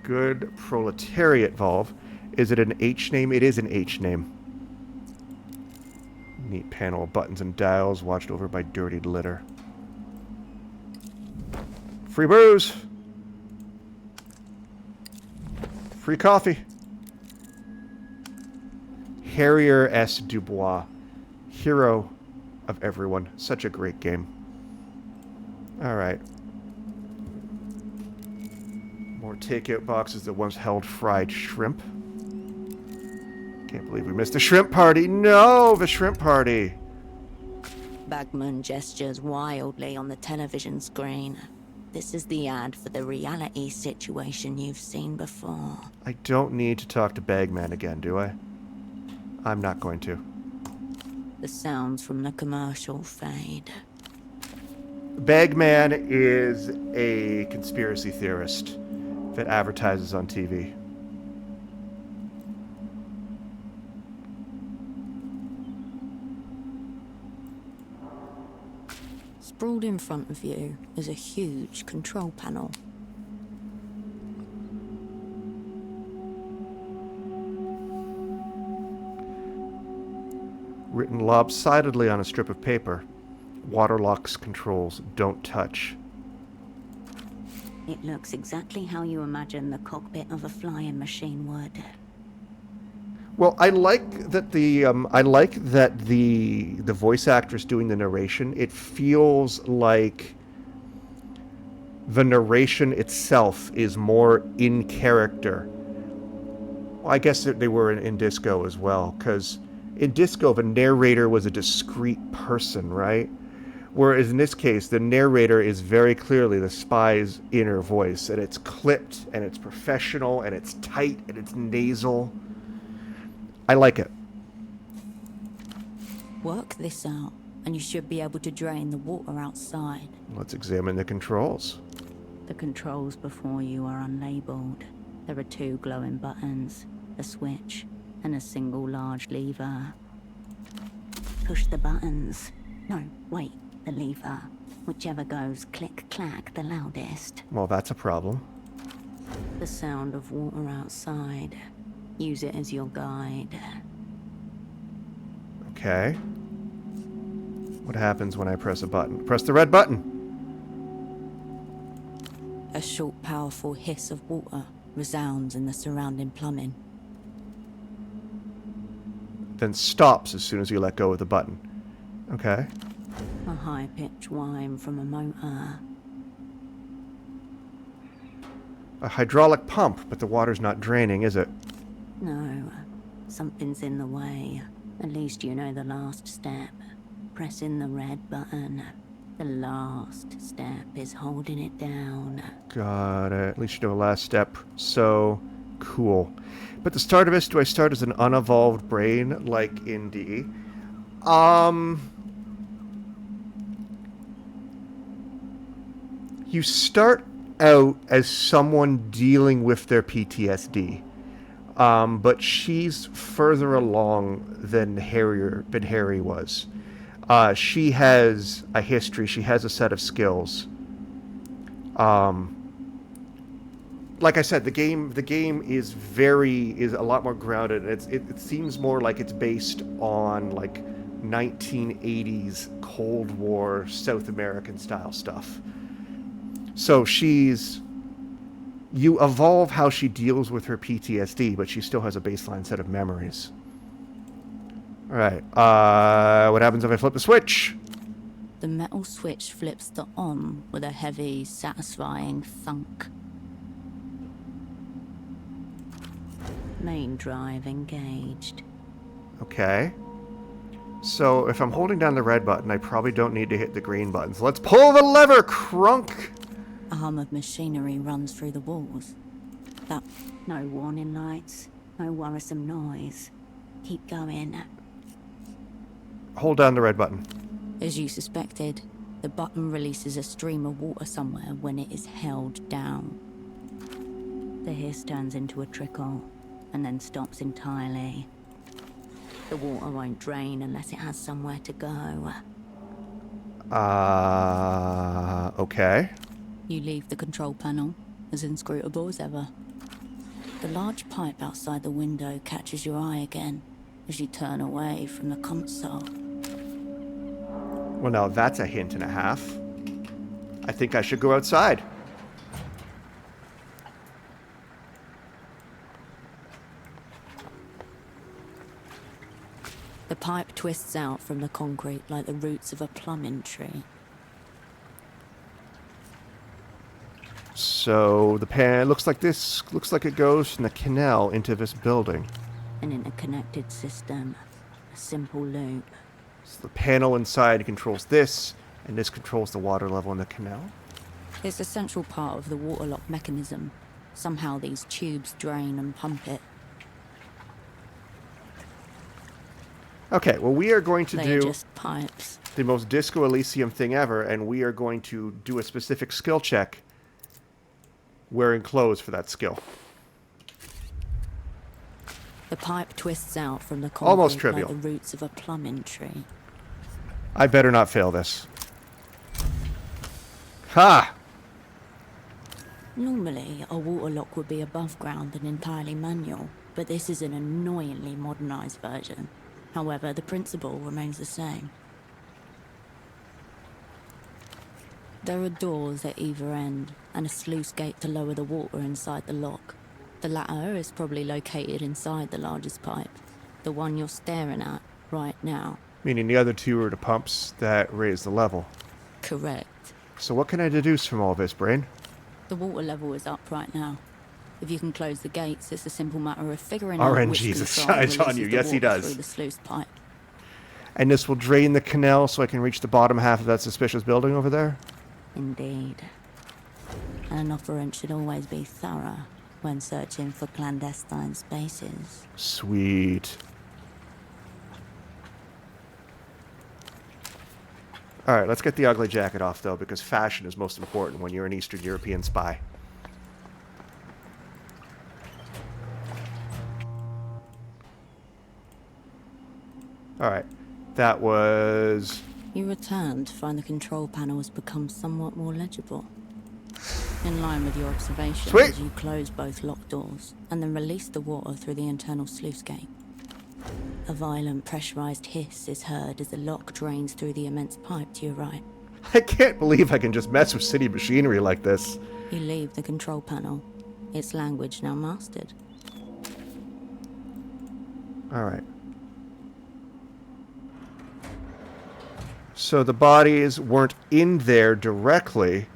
Good proletariat valve. Is it an H name? It is an H name. Neat panel of buttons and dials watched over by dirtied litter. Free booze! Free coffee! Harrier S. Dubois. Hero of everyone. Such a great game. Alright. More takeout boxes that once held fried shrimp. Can't believe we missed the shrimp party. No, the shrimp party. Bagman gestures wildly on the television screen. This is the ad for the reality situation you've seen before. I don't need to talk to Bagman again, do I? I'm not going to. The sounds from the commercial fade. Bagman is a conspiracy theorist that advertises on TV. Sprawled in front of you is a huge control panel. Written lopsidedly on a strip of paper. Waterlocks controls don't touch. It looks exactly how you imagine the cockpit of a flying machine would. Well, I like that the voice actress doing the narration. It feels like the narration itself is more in character. Well, I guess they were in Disco as well, because in Disco the narrator was a discrete person, right? Whereas in this case, the narrator is very clearly the spy's inner voice, and it's clipped, and it's professional, and it's tight, and it's nasal. I like it. Work this out, and you should be able to drain the water outside. Let's examine the controls. The controls before you are unlabeled. There are 2 glowing buttons, a switch, and a single large lever. Push the buttons. No, wait. The lever. Whichever goes click-clack the loudest. Well, that's a problem. The sound of water outside. Use it as your guide. Okay. What happens when I press a button? Press the red button. A short, powerful hiss of water resounds in the surrounding plumbing. Then stops as soon as you let go of the button. Okay. A high-pitched whine from a motor. A hydraulic pump, but the water's not draining, is it? No, something's in the way. At least you know the last step. Pressing the red button. The last step is holding it down. Got it. At least you know the last step. So cool. But the start of this, do I start as an unevolved brain like in D? You start out as someone dealing with their PTSD. But she's further along than Harry was. She has a history. She has a set of skills. Like I said, the game is a lot more grounded. It seems more like it's based on like 1980s Cold War South American style stuff. So you evolve how she deals with her PTSD, but she still has a baseline set of memories. All right. What happens if I flip the switch? The metal switch flips to on with a heavy, satisfying thunk. Main drive engaged. Okay. So if I'm holding down the red button, I probably don't need to hit the green buttons. Let's pull the lever, crunk! A hum of machinery runs through the walls. No warning lights, no worrisome noise. Keep going. Hold down the red button. As you suspected, the button releases a stream of water somewhere when it is held down. The hiss turns into a trickle, and then stops entirely. The water won't drain unless it has somewhere to go. Okay. You leave the control panel, as inscrutable as ever. The large pipe outside the window catches your eye again as you turn away from the console. Well, now that's a hint and a half. I think I should go outside. The pipe twists out from the concrete like the roots of a plumbing tree. So the pan looks like it goes from the canal into this building. An interconnected system, a simple loop. So the panel inside controls this, and this controls the water level in the canal. It's a central part of the water lock mechanism. Somehow these tubes drain and pump it. Okay, well we are going to They're do just pipes. The most Disco Elysium thing ever, and we are going to do a specific skill check wearing clothes for that skill. The pipe twists out from the concrete Almost trivial. like the roots of a plumbing tree. I better not fail this. Ha! Normally, a water lock would be above ground and entirely manual, but this is an annoyingly modernized version. However, the principle remains the same. There are doors at either end, and a sluice gate to lower the water inside the lock. The latter is probably located inside the largest pipe, the one you're staring at right now. Meaning the other two are the pumps that raise the level. Correct. So what can I deduce from all this, Brain? The water level is up right now. If you can close the gates, it's a simple matter of figuring out which RNG control decides on you. releases the Yes, he water does. through the sluice pipe. And this will drain the canal so I can reach the bottom half of that suspicious building over there? Indeed. And an operant should always be thorough when searching for clandestine spaces. Sweet. Alright, let's get the ugly jacket off, though, because fashion is most important when you're an Eastern European spy. Alright, that was... You return to find the control panel has become somewhat more legible. In line with your observations, you close both locked doors and then release the water through the internal sluice gate. A violent pressurized hiss is heard as the lock drains through the immense pipe to your right. I can't believe I can just mess with city machinery like this. You leave the control panel, its language now mastered. Alright. So the bodies weren't in there directly.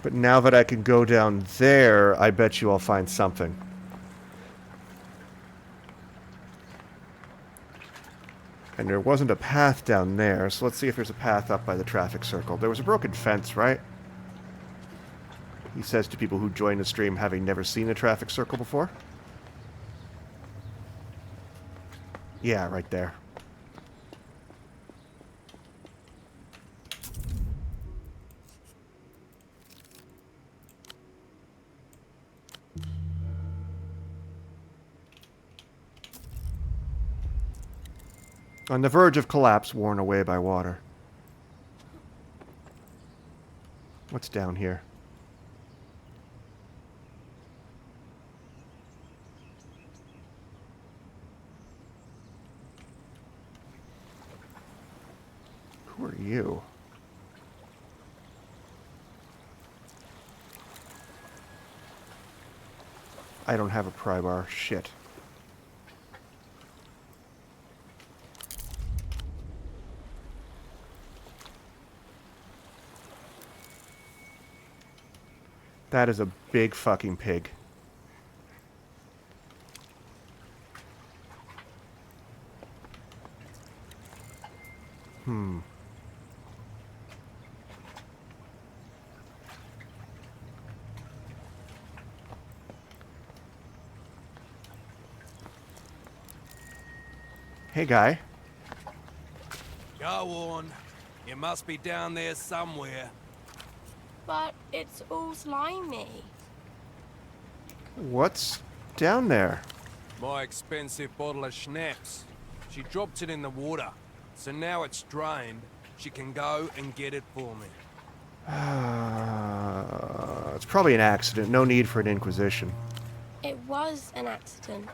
But now that I can go down there, I bet you I'll find something. And there wasn't a path down there, so let's see if there's a path up by the traffic circle. There was a broken fence, right? He says to people who join the stream having never seen a traffic circle before. Yeah, right there. On the verge of collapse, worn away by water. What's down here? Who are you? I don't have a pry bar. Shit. That is a big fucking pig. Hey, guy. Go on. You must be down there somewhere. But it's all slimy. What's down there? My expensive bottle of schnapps. She dropped it in the water, so now it's drained. She can go and get it for me. It's probably an accident. No need for an inquisition. It was an accident.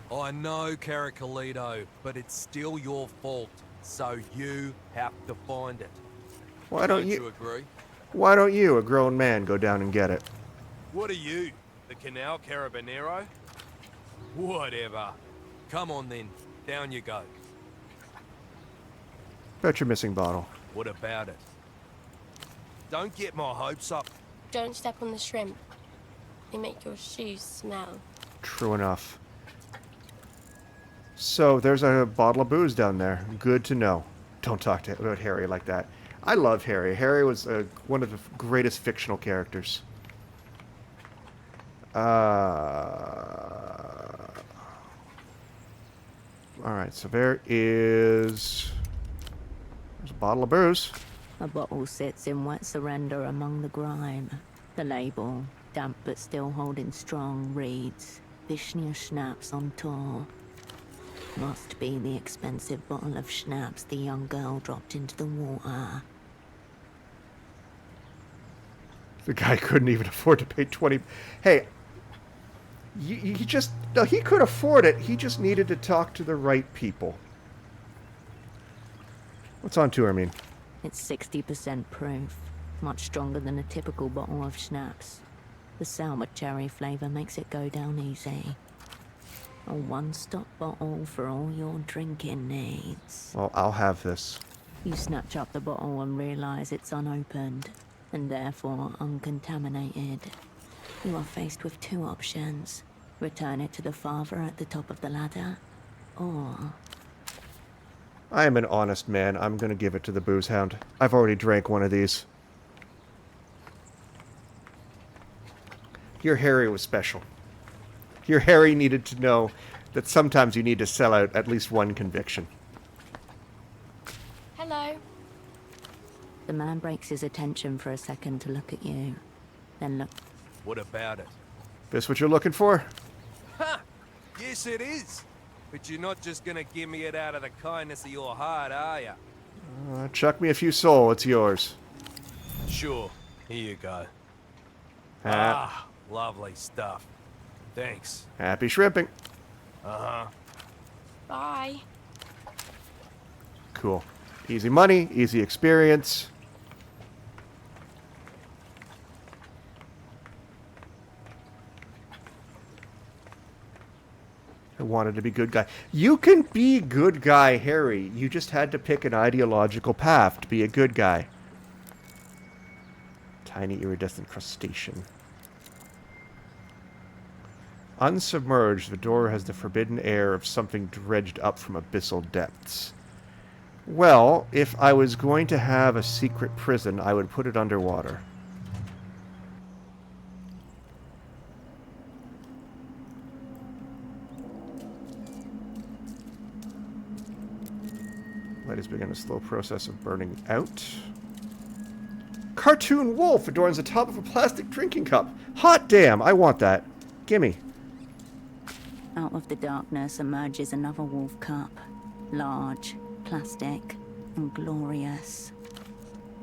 I know, Caracalito, but it's still your fault, so you have to find it. Why don't you agree? Why don't you, a grown man, go down and get it? What are you, the Canal Carabinero? Whatever. Come on then, down you go. Bet your missing bottle. What about it? Don't get my hopes up. Don't step on the shrimp. They make your shoes smell. True enough. So, there's a bottle of booze down there. Good to know. Don't talk about Harry like that. I love Harry. Harry was one of the greatest fictional characters. Alright, so there's a bottle of booze. A bottle sits in wet surrender among the grime. The label, damp but still holding strong, reads, Vishnia Schnapps on tour. Must be the expensive bottle of schnapps the young girl dropped into the water. The guy couldn't even afford to pay 20... Hey, he just... No, he could afford it. He just needed to talk to the right people. What's on tour mean? It's 60% proof, much stronger than a typical bottle of schnapps. The sour cherry flavour makes it go down easy. A one-stop bottle for all your drinking needs. Well, I'll have this. You snatch up the bottle and realise it's unopened, and therefore uncontaminated. You are faced with two options. Return it to the father at the top of the ladder, or... I am an honest man. I'm going to give it to the booze hound. I've already drank one of these. Your Harry was special. Your Harry needed to know that sometimes you need to sell out at least one conviction. Hello. The man breaks his attention for a second to look at you, then look... What about it? This what you're looking for? Ha! Yes, it is. But you're not just gonna give me it out of the kindness of your heart, are ya? Chuck me a few soul, it's yours. Sure. Here you go. Ah, Lovely stuff. Thanks. happy shrimping. Uh-huh. Bye. Cool. Easy money, easy experience. I wanted to be good guy. You can be good guy, Harry. You just had to pick an ideological path to be a good guy. Tiny iridescent crustacean. Unsubmerged, the door has the forbidden air of something dredged up from abyssal depths. Well, if I was going to have a secret prison, I would put it underwater. Light is beginning a slow process of burning out. Cartoon wolf adorns the top of a plastic drinking cup. Hot damn, I want that. Gimme. Out of the darkness emerges another wolf cup. Large, plastic, and glorious.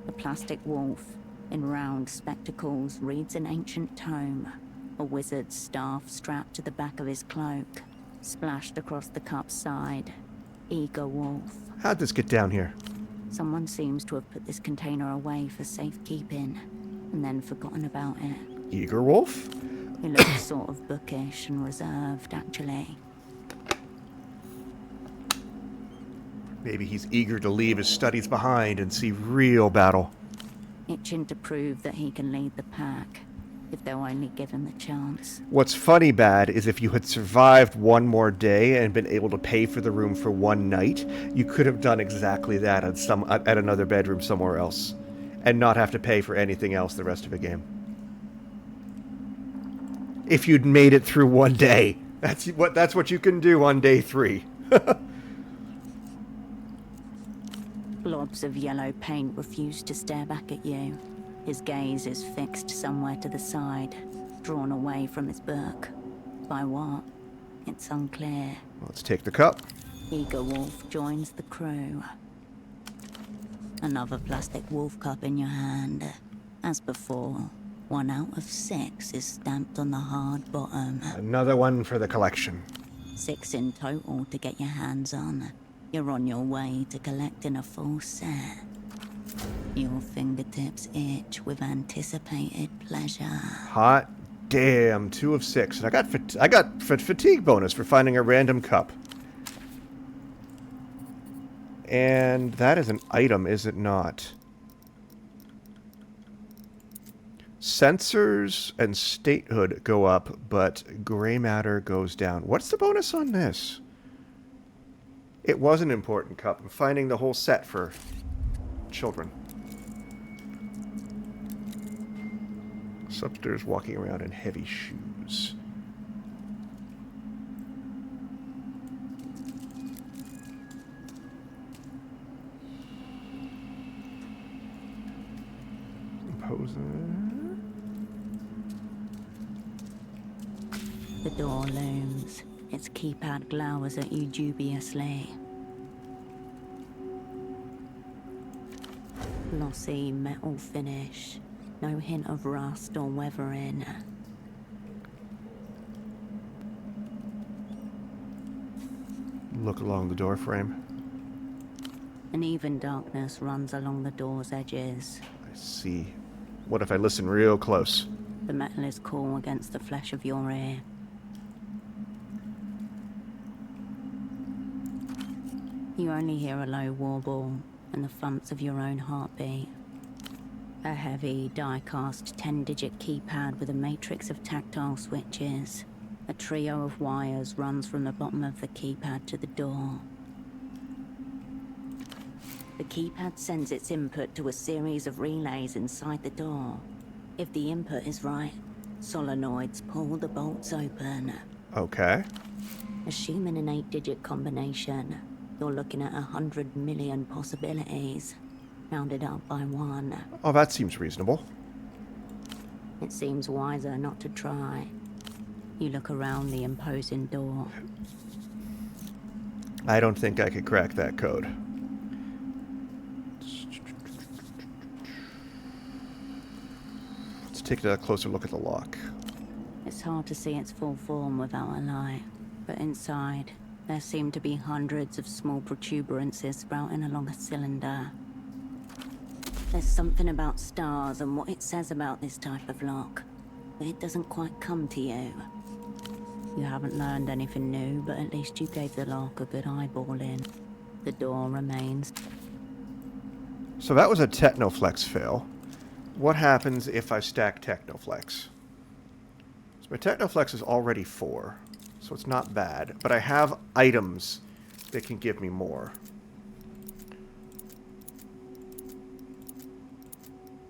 The plastic wolf, in round spectacles, reads an ancient tome. A wizard's staff strapped to the back of his cloak. Splashed across the cup's side. Eager wolf. How'd this get down here? Someone seems to have put this container away for safekeeping, and then forgotten about it. Eager wolf? He looks sort of bookish and reserved, actually. Maybe he's eager to leave his studies behind and see real battle. Itching to prove that he can lead the pack, if they'll only give him the chance. What's funny bad is if you had survived one more day and been able to pay for the room for one night, you could have done exactly that at another bedroom somewhere else, and not have to pay for anything else the rest of the game. If you'd made it through one day. That's what you can do on day 3. Blobs of yellow paint refuse to stare back at you. His gaze is fixed somewhere to the side, drawn away from his book. By what? It's unclear. Let's take the cup. Eager wolf joins the crew. Another plastic wolf cup in your hand. As before, 1 out of 6 is stamped on the hard bottom. Another one for the collection. 6 in total to get your hands on. You're on your way to collecting a full set. Your fingertips itch with anticipated pleasure. Hot damn, 2 of 6. And I got fatigue bonus for finding a random cup. And that is an item, is it not? Sensors and statehood go up, but gray matter goes down. What's the bonus on this? It was an important cup. I'm finding the whole set for children. Upstairs walking around in heavy shoes. Imposing. The door looms. Its keypad glowers at you dubiously. Glossy metal finish. No hint of rust or weathering. Look along the door frame. An even darkness runs along the door's edges. I see. What if I listen real close? The metal is cool against the flesh of your ear. You only hear a low warble and the thumps of your own heartbeat. A heavy, die-cast 10-digit keypad with a matrix of tactile switches. A trio of wires runs from the bottom of the keypad to the door. The keypad sends its input to a series of relays inside the door. If the input is right, solenoids pull the bolts open. Okay. Assuming an 8-digit combination, you're looking at 100 million possibilities, rounded up by 1. Oh, that seems reasonable. It seems wiser not to try. You look around the imposing door. I don't think I could crack that code. Let's take a closer look at the lock. It's hard to see its full form without a light, but inside, there seem to be hundreds of small protuberances sprouting along a cylinder. There's something about stars and what it says about this type of lock, but it doesn't quite come to you. You haven't learned anything new, but at least you gave the lock a good eyeball in. The door remains. So that was a Technoflex fail. What happens if I stack Technoflex? So my Technoflex is already 4, so it's not bad, but I have items that can give me more.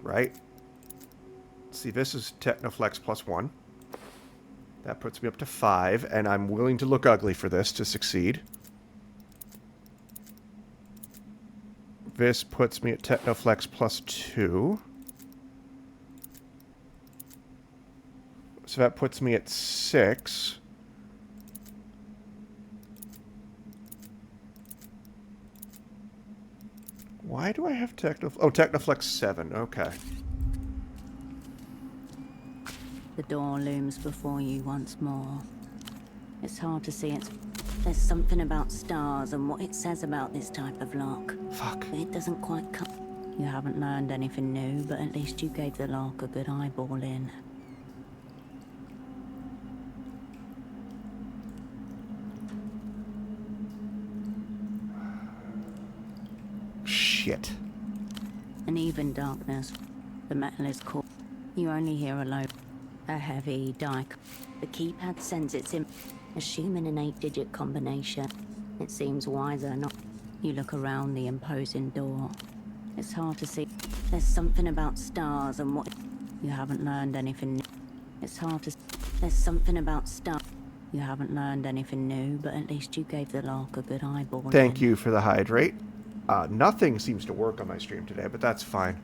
Right? See, this is Technoflex plus 1. That puts me up to 5, and I'm willing to look ugly for this to succeed. This puts me at Technoflex plus 2. So that puts me at 6. Why do I have Technoflex 7, okay. The door looms before you once more. It's hard to see its... There's something about stars and what it says about this type of lock. Fuck. But it doesn't quite come... You haven't learned anything new, but at least you gave the lock a good eyeball in. Shit. An even darkness. The metal is cool. You only hear a low... A heavy die. The keypad sends its in. Assuming an 8-digit combination, it seems wiser not. You look around the imposing door. It's hard to see. There's something about stars and what. You haven't learned anything new. It's hard to. There's something about stars. You haven't learned anything new, but at least you gave the lock a good eyeball. Thank you for the hydrate. Nothing seems to work on my stream today, but that's fine.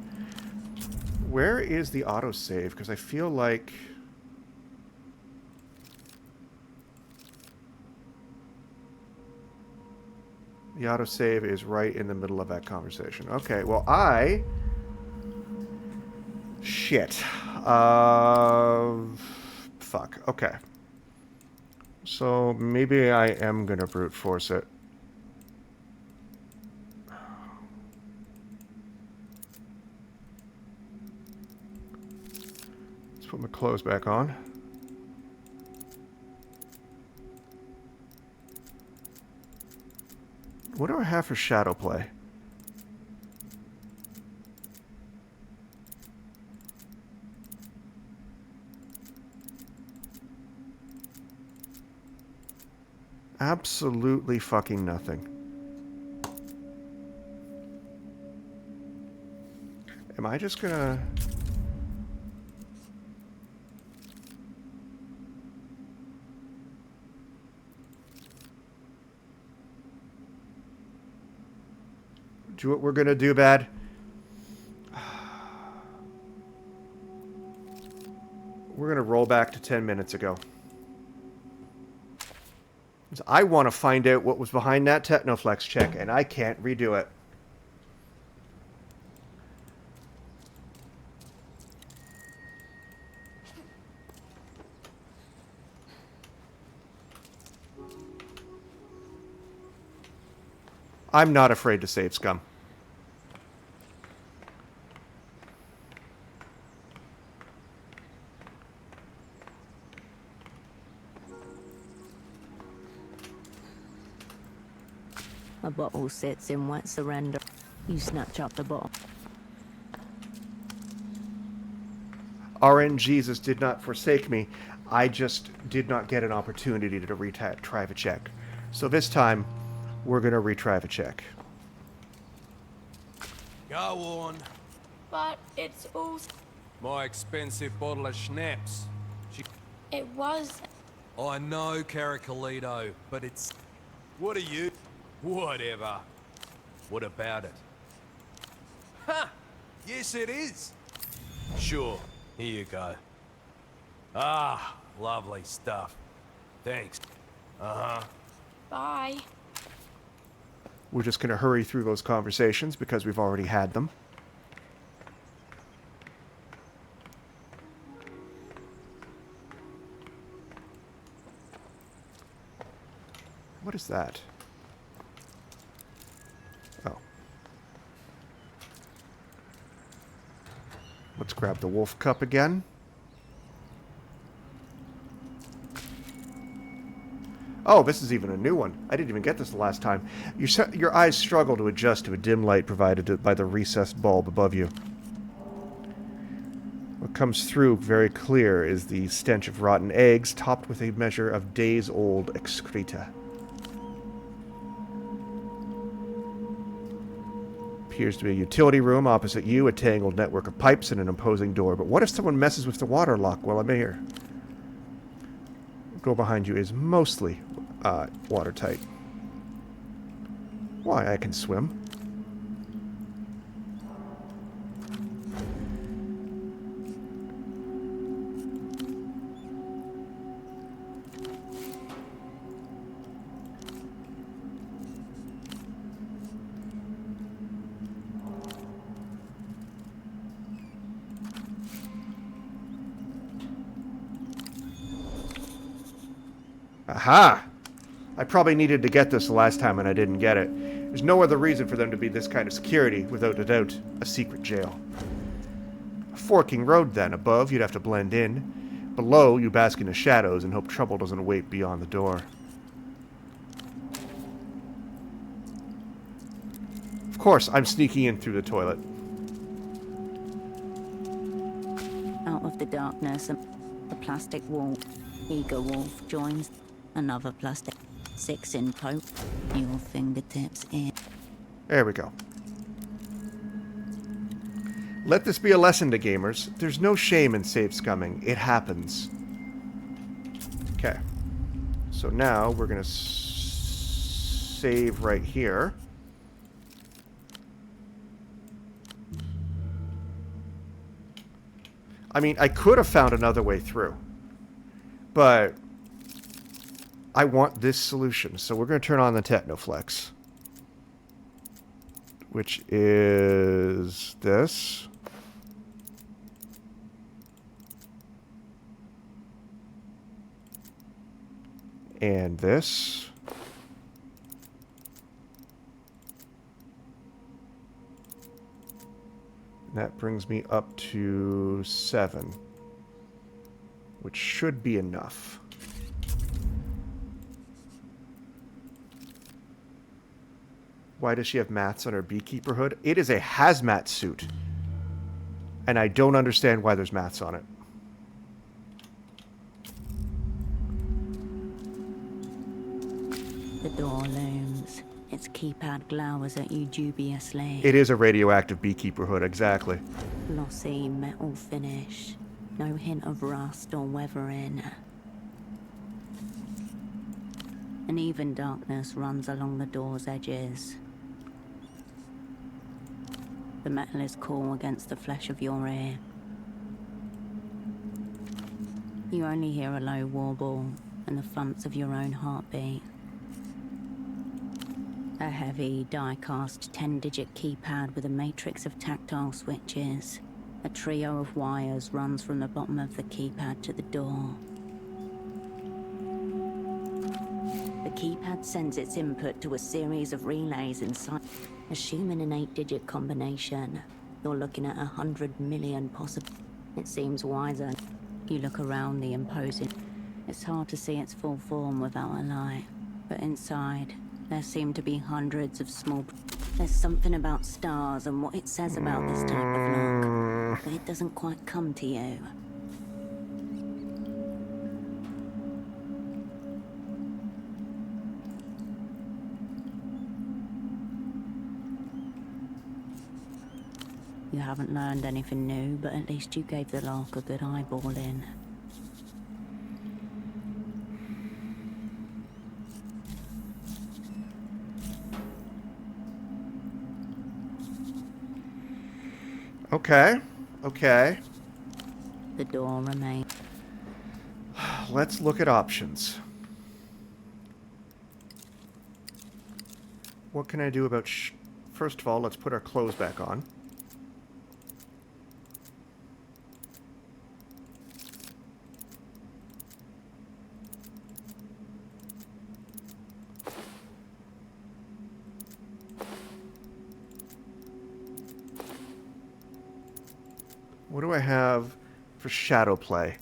Where is the autosave? Because I feel like... The autosave is right in the middle of that conversation. Okay, well, Shit. Fuck. Okay. So, maybe I am gonna brute force it. Let's put my clothes back on. What do I have for shadow play? Absolutely fucking nothing. Am I just gonna... do what we're gonna do, bad? We're gonna roll back to 10 minutes ago. I want to find out what was behind that Technoflex check, and I can't redo it. I'm not afraid to save scum. A bottle sits in wet surrender. You snatch up the bottle. RN Jesus did not forsake me. I just did not get an opportunity to retry the check. So this time, we're going to retry the check. Go on. But it's all... My expensive bottle of schnapps. It was... I know, Caracalito, but it's... What are you? Whatever. What about it? Ha! Yes, it is. Sure. Here you go. Ah, lovely stuff. Thanks. Uh-huh. Bye. We're just going to hurry through those conversations because we've already had them. What is that? Oh. Let's grab the wolf cup again. Oh, this is even a new one. I didn't even get this the last time. Your eyes struggle to adjust to a dim light provided by the recessed bulb above you. What comes through very clear is the stench of rotten eggs, topped with a measure of days-old excreta. Appears to be a utility room opposite you, a tangled network of pipes and an imposing door. But what if someone messes with the water lock while I'm here? The door behind you is mostly watertight. Why? I can swim. Aha! I probably needed to get this the last time and I didn't get it. There's no other reason for them to be this kind of security, without a doubt, a secret jail. A forking road then. Above, you'd have to blend in. Below, you bask in the shadows and hope trouble doesn't await beyond the door. Of course, I'm sneaking in through the toilet. Out of the darkness, the plastic wall. Eager wolf joins another plastic. 6 in total. Your fingertips in. There we go. Let this be a lesson to gamers. There's no shame in save scumming. It happens. Okay. So now we're going to save right here. I mean, I could have found another way through. But I want this solution. So we're going to turn on the Technoflex. Which is this. And this. And that brings me up to 7. Which should be enough. Why does she have mats on her beekeeper hood? It is a hazmat suit. And I don't understand why there's mats on it. The door looms. Its keypad glowers at you dubiously. It is a radioactive beekeeper hood, exactly. Glossy metal finish. No hint of rust or weathering. An even darkness runs along the door's edges. The metal is cool against the flesh of your ear. You only hear a low warble and the thumps of your own heartbeat. A heavy, die-cast 10-digit keypad with a matrix of tactile switches. A trio of wires runs from the bottom of the keypad to the door. The keypad sends its input to a series of relays inside. Assuming an 8-digit combination, you're looking at 100 million possible. It seems wiser. You look around the imposing. It's hard to see its full form without a light, but inside, there seem to be hundreds of small... There's something about stars and what it says about this type of look, but it doesn't quite come to you. You haven't learned anything new, but at least you gave the lock a good eyeball in. Okay. Okay. The door remains. Let's look at options. What can I do about First of all, let's put our clothes back on. What do I have for shadow play?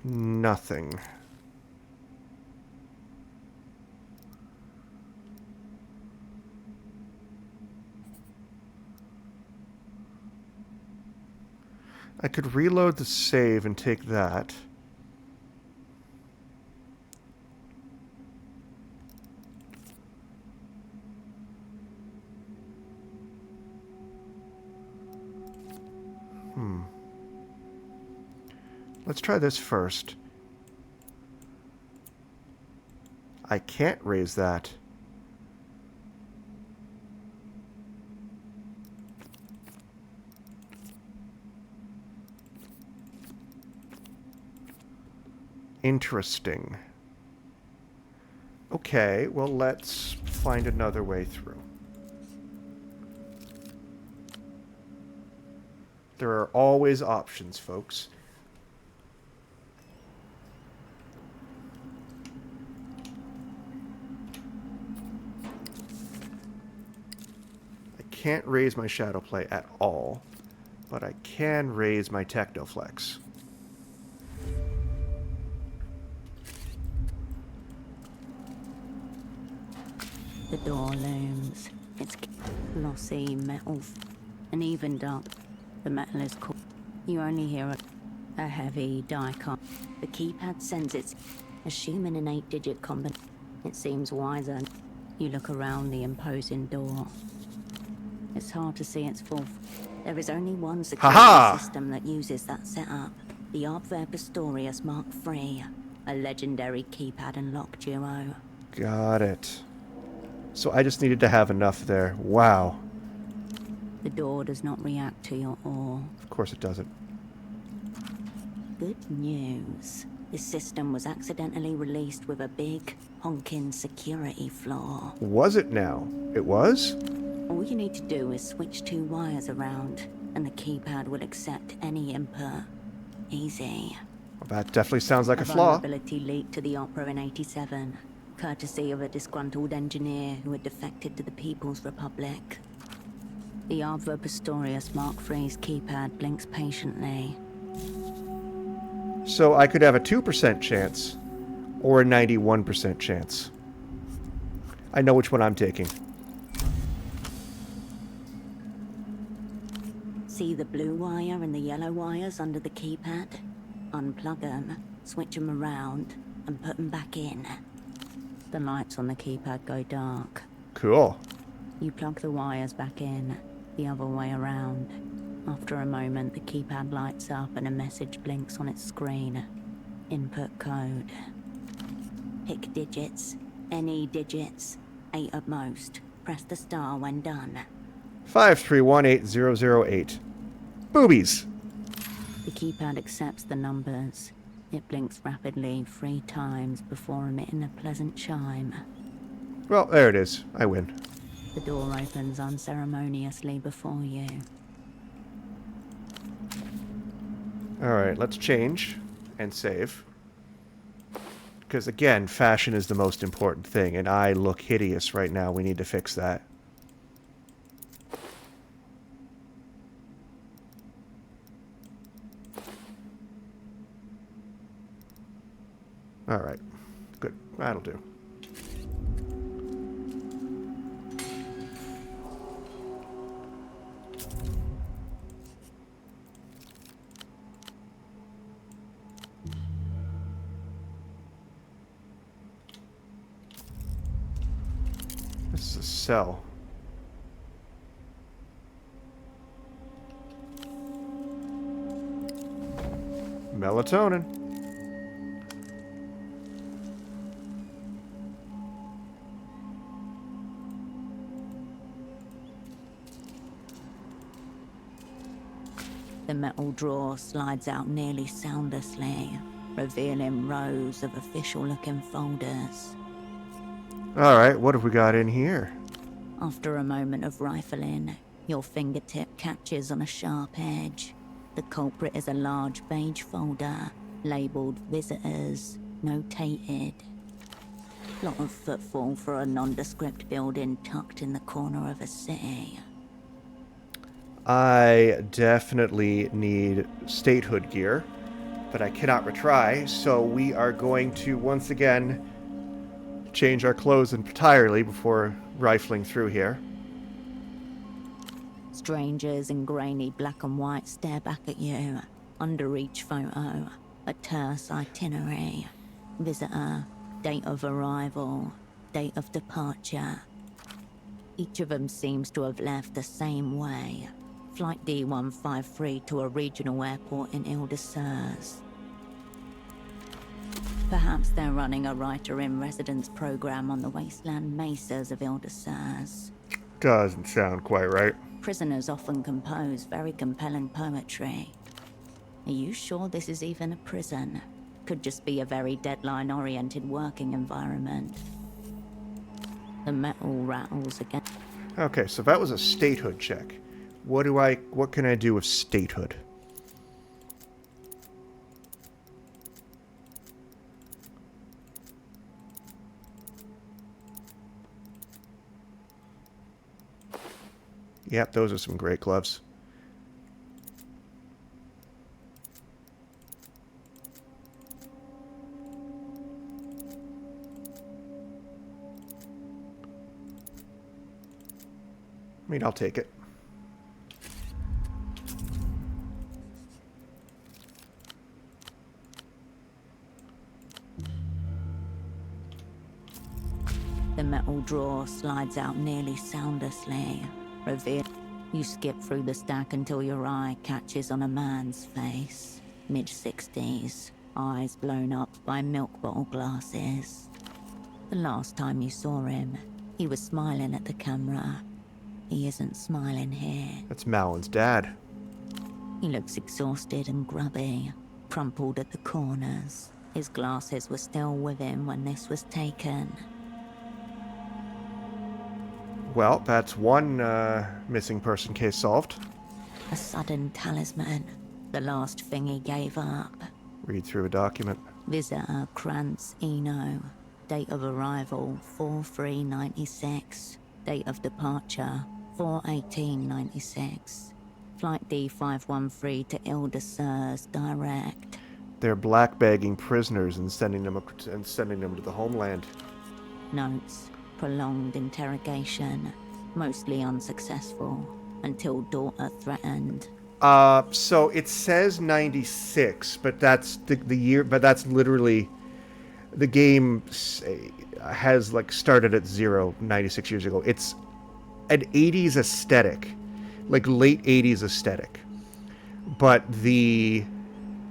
Nothing. I could reload the save and take that. Let's try this first. I can't raise that. Interesting. Okay, well, let's find another way through. There are always options, folks. I can't raise my shadow play at all, but I can raise my technoflex. The door looms. It's glossy metal, and even dark. The metal is cool. You only hear a heavy die-cut. The keypad sends its, assuming an 8-digit combination. It seems wiser. You look around the imposing door. It's hard to see its full. There is only one security system that uses that setup. The Abwehr Pistorius Mark III, a legendary keypad and lock duo. Got it. So I just needed to have enough there. Wow. The door does not react to your ore. Of course it doesn't. Good news. This system was accidentally released with a big, honking security flaw. Was it now? It was? All you need to do is switch 2 wires around, and the keypad will accept any input. Easy. Well, that definitely sounds like a flaw. Vulnerability leaked to the Opera in '87, courtesy of a disgruntled engineer who had defected to the People's Republic. The Abwehr Pistorius Mark III's keypad blinks patiently. So I could have a 2% chance, or a 91% chance. I know which one I'm taking. See the blue wire and the yellow wires under the keypad? Unplug them, switch them around, and put them back in. The lights on the keypad go dark. Cool. You plug the wires back in, the other way around. After a moment, the keypad lights up and a message blinks on its screen. Input code. Pick digits. Any digits. 8 at most. Press the star when done. 5318008. Boobies. The keypad accepts the numbers. It blinks rapidly 3 times before emitting a pleasant chime. Well, there it is. I win. The door opens unceremoniously before you. Alright, let's change and save. Because again, fashion is the most important thing, and I look hideous right now. We need to fix that. Alright, good. That'll do. This is a cell. Melatonin. The metal drawer slides out nearly soundlessly, revealing rows of official-looking folders. Alright, what have we got in here? After a moment of rifling, your fingertip catches on a sharp edge. The culprit is a large beige folder, labelled Visitors, notated. Lot of footfall for a nondescript building tucked in the corner of a city. I definitely need statehood gear, but I cannot retry, so we are going to once again change our clothes entirely before rifling through here. Strangers in grainy black and white stare back at you. Under each photo, a terse itinerary. Visitor, date of arrival, date of departure. Each of them seems to have left the same way. Flight D153 to a regional airport in Ile-de-Serres. Perhaps they're running a writer-in-residence program on the wasteland mesas of Ile-de-Serres. Doesn't sound quite right. Prisoners often compose very compelling poetry. Are you sure this is even a prison? Could just be a very deadline-oriented working environment. The metal rattles again. Okay, so that was a statehood check. What can I do with statehood? Yep, those are some great gloves. I mean, I'll take it. The metal drawer slides out nearly soundlessly. You skip through the stack until your eye catches on a man's face. Mid-60s, eyes blown up by milk bottle glasses. The last time you saw him, he was smiling at the camera. He isn't smiling here. That's Malon's dad. He looks exhausted and grubby, crumpled at the corners. His glasses were still with him when this was taken. Well, that's one missing person case solved. A sudden talisman, the last thing he gave up. Read through a document. Visitor Krantz Eno. Date of arrival 4/3/96. Date of departure 4/18/96. Flight D513 to Ile-de-Serres direct. They're blackbagging prisoners and sending them to the homeland. Notes. Prolonged interrogation, mostly unsuccessful, until daughter threatened. So it says 96, but that's the year, but that's literally, the game has like started at 96 years ago. It's an 80s aesthetic, like late 80s aesthetic, but the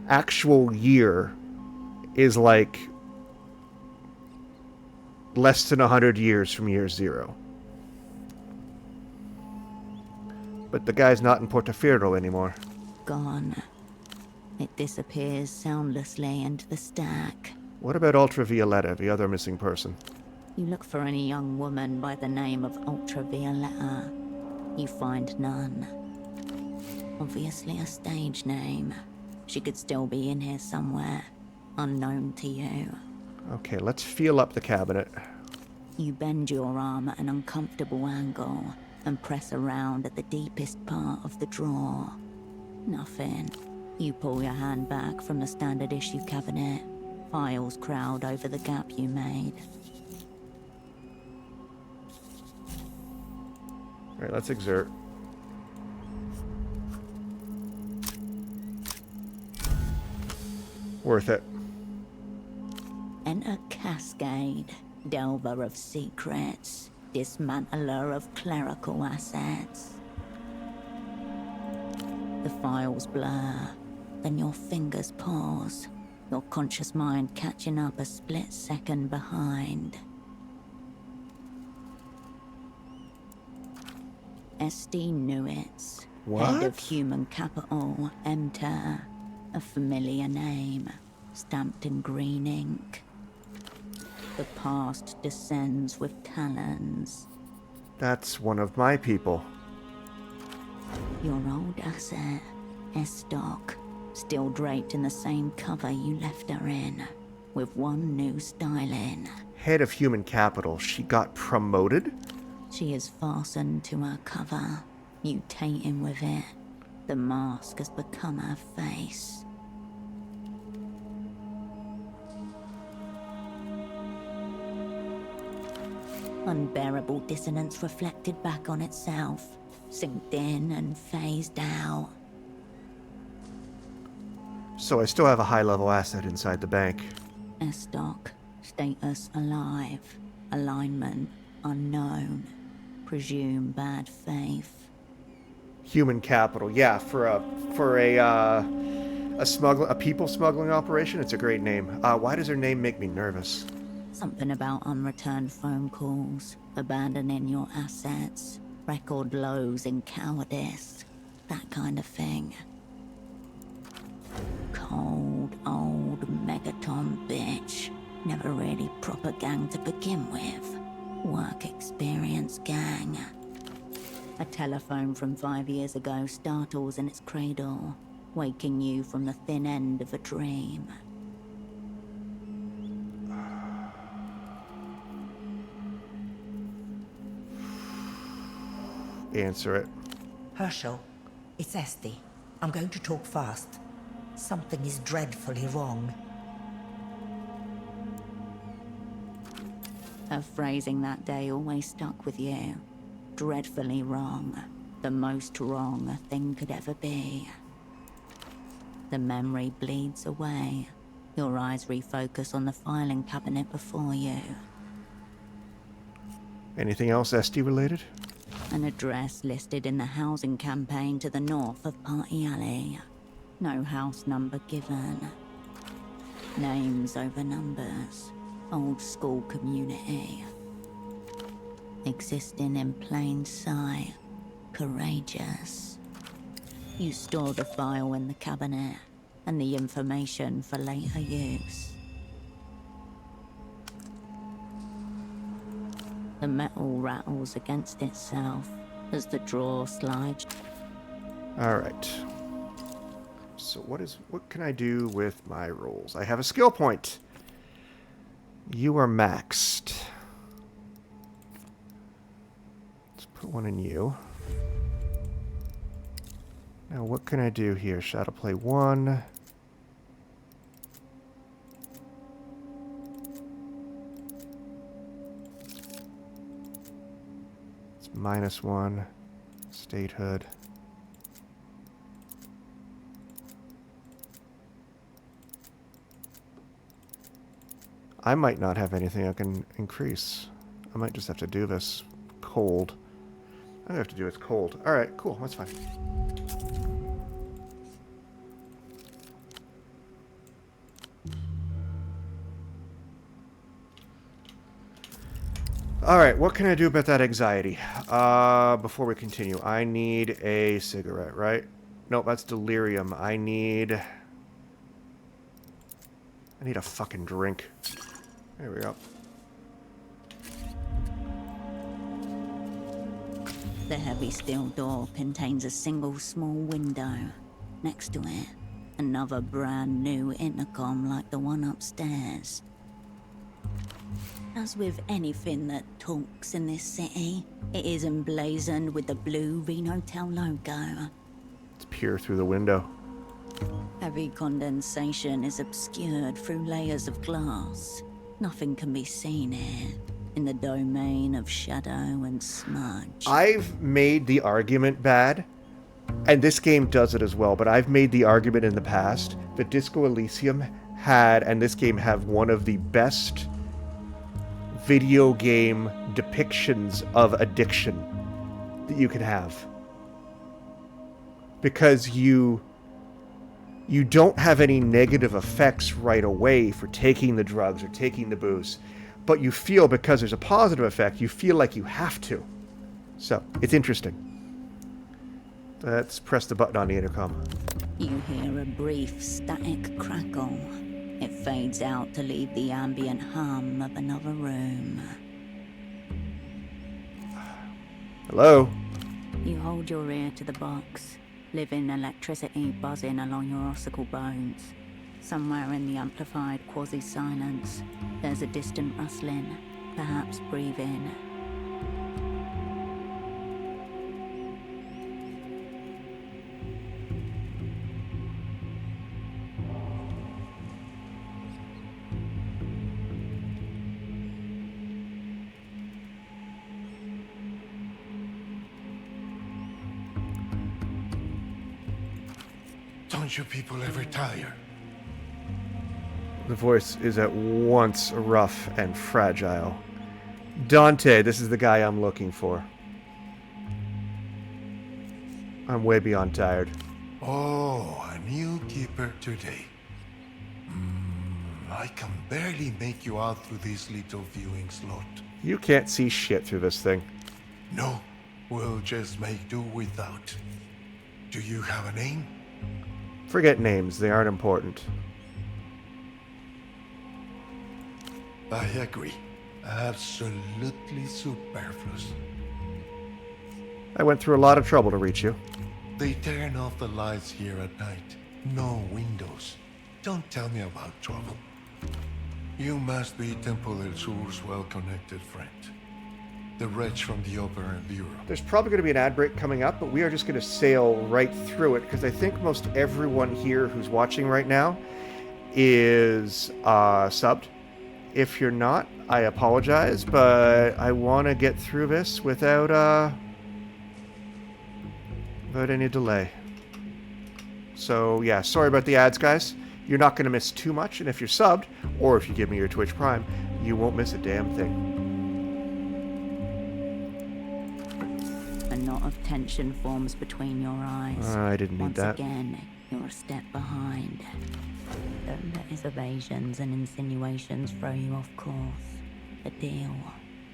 actual year is like less than 100 years from year zero. But the guy's not in Portaferro anymore. Gone. It disappears soundlessly into the stack. What about Ultravioletta, the other missing person? You look for any young woman by the name of Ultravioletta. You find none. Obviously a stage name. She could still be in here somewhere, unknown to you. Okay, let's feel up the cabinet. You bend your arm at an uncomfortable angle and press around at the deepest part of the drawer. Nothing. You pull your hand back from the standard issue cabinet. Files crowd over the gap you made. Alright, let's exert. Worth it. Enter Cascade, delver of secrets, dismantler of clerical assets. The files blur, then your fingers pause, your conscious mind catching up a split second behind. SD Newitz, head of human capital, enter. A familiar name, stamped in green ink. The past descends with talons. That's one of my people. Your old asset, Estoc, still draped in the same cover you left her in, with one new styling. Head of human capital. She got promoted? She is fastened to her cover, mutating with it. The mask has become her face. Unbearable dissonance reflected back on itself, synced in and phased out. So I still have a high-level asset inside the bank. Estoc, status alive, alignment unknown, presume bad faith. Human capital, yeah, for a people smuggling operation, it's a great name. Why does her name make me nervous? Something about unreturned phone calls, abandoning your assets, record lows in cowardice, that kind of thing. Cold, old megaton bitch. Never really proper gang to begin with. Work experience gang. A telephone from 5 years ago startles in its cradle, waking you from the thin end of a dream. Answer it. Herschel, it's Esty. I'm going to talk fast. Something is dreadfully wrong. Her phrasing that day always stuck with you. Dreadfully wrong. The most wrong a thing could ever be. The memory bleeds away. Your eyes refocus on the filing cabinet before you. Anything else SD related? An address listed in the housing campaign to the north of Party Alley. No house number given. Names over numbers. Old school community. Existing in plain sight. Courageous. You store the file in the cabinet and the information for later use. The metal rattles against itself as the drawer slides. Alright. So what can I do with my rolls? I have a skill point. You are maxed. Let's put one in you. Now what can I do here? Shadow play 1. It's -1. Statehood. I might not have anything I can increase. I might just have to do this cold. I have to do it cold. Alright, cool, that's fine. Alright, what can I do about that anxiety? Before we continue, I need a cigarette, right? Nope, that's delirium. I need a fucking drink. There we go. The heavy steel door contains a single small window. Next to it, another brand new intercom like the one upstairs. As with anything that talks in this city, it is emblazoned with the blue Renotel logo. Let's peer through the window. Heavy condensation is obscured through layers of glass. Nothing can be seen here, in the domain of shadow and smudge. I've made the argument, Bad, and this game does it as well, but I've made the argument in the past that Disco Elysium had, and this game have, one of the best video game depictions of addiction that you can have. Because you don't have any negative effects right away for taking the drugs or taking the booze, but you feel, because there's a positive effect, you feel like you have to. So, it's interesting. Let's press the button on the intercom. You hear a brief static crackle. It fades out to leave the ambient hum of another room. Hello? You hold your ear to the box, living electricity buzzing along your ossicle bones. Somewhere in the amplified quasi-silence, there's a distant rustling, perhaps breathing. Don't you people ever tire? The voice is at once rough and fragile. Dante, this is the guy I'm looking for. I'm way beyond tired. Oh, a new keeper today. I can barely make you out through this little viewing slot. You can't see shit through this thing. No, we'll just make do without. Do you have a name? Forget names, they aren't important. I agree. Absolutely superfluous. I went through a lot of trouble to reach you. They turn off the lights here at night. No windows. Don't tell me about trouble. You must be Tempo del Sur's well-connected friend. The wretch from the Opera Bureau. There's probably going to be an ad break coming up, but we are just going to sail right through it, because I think most everyone here who's watching right now is subbed. If you're not, I apologize, but I want to get through this without any delay. So yeah, sorry about the ads, guys. You're not going to miss too much, and if you're subbed, or if you give me your Twitch Prime, you won't miss a damn thing. A knot of tension forms between your eyes. I didn't need Once that. again, you're a step behind. Don't let his evasions and insinuations throw you off course. The deal.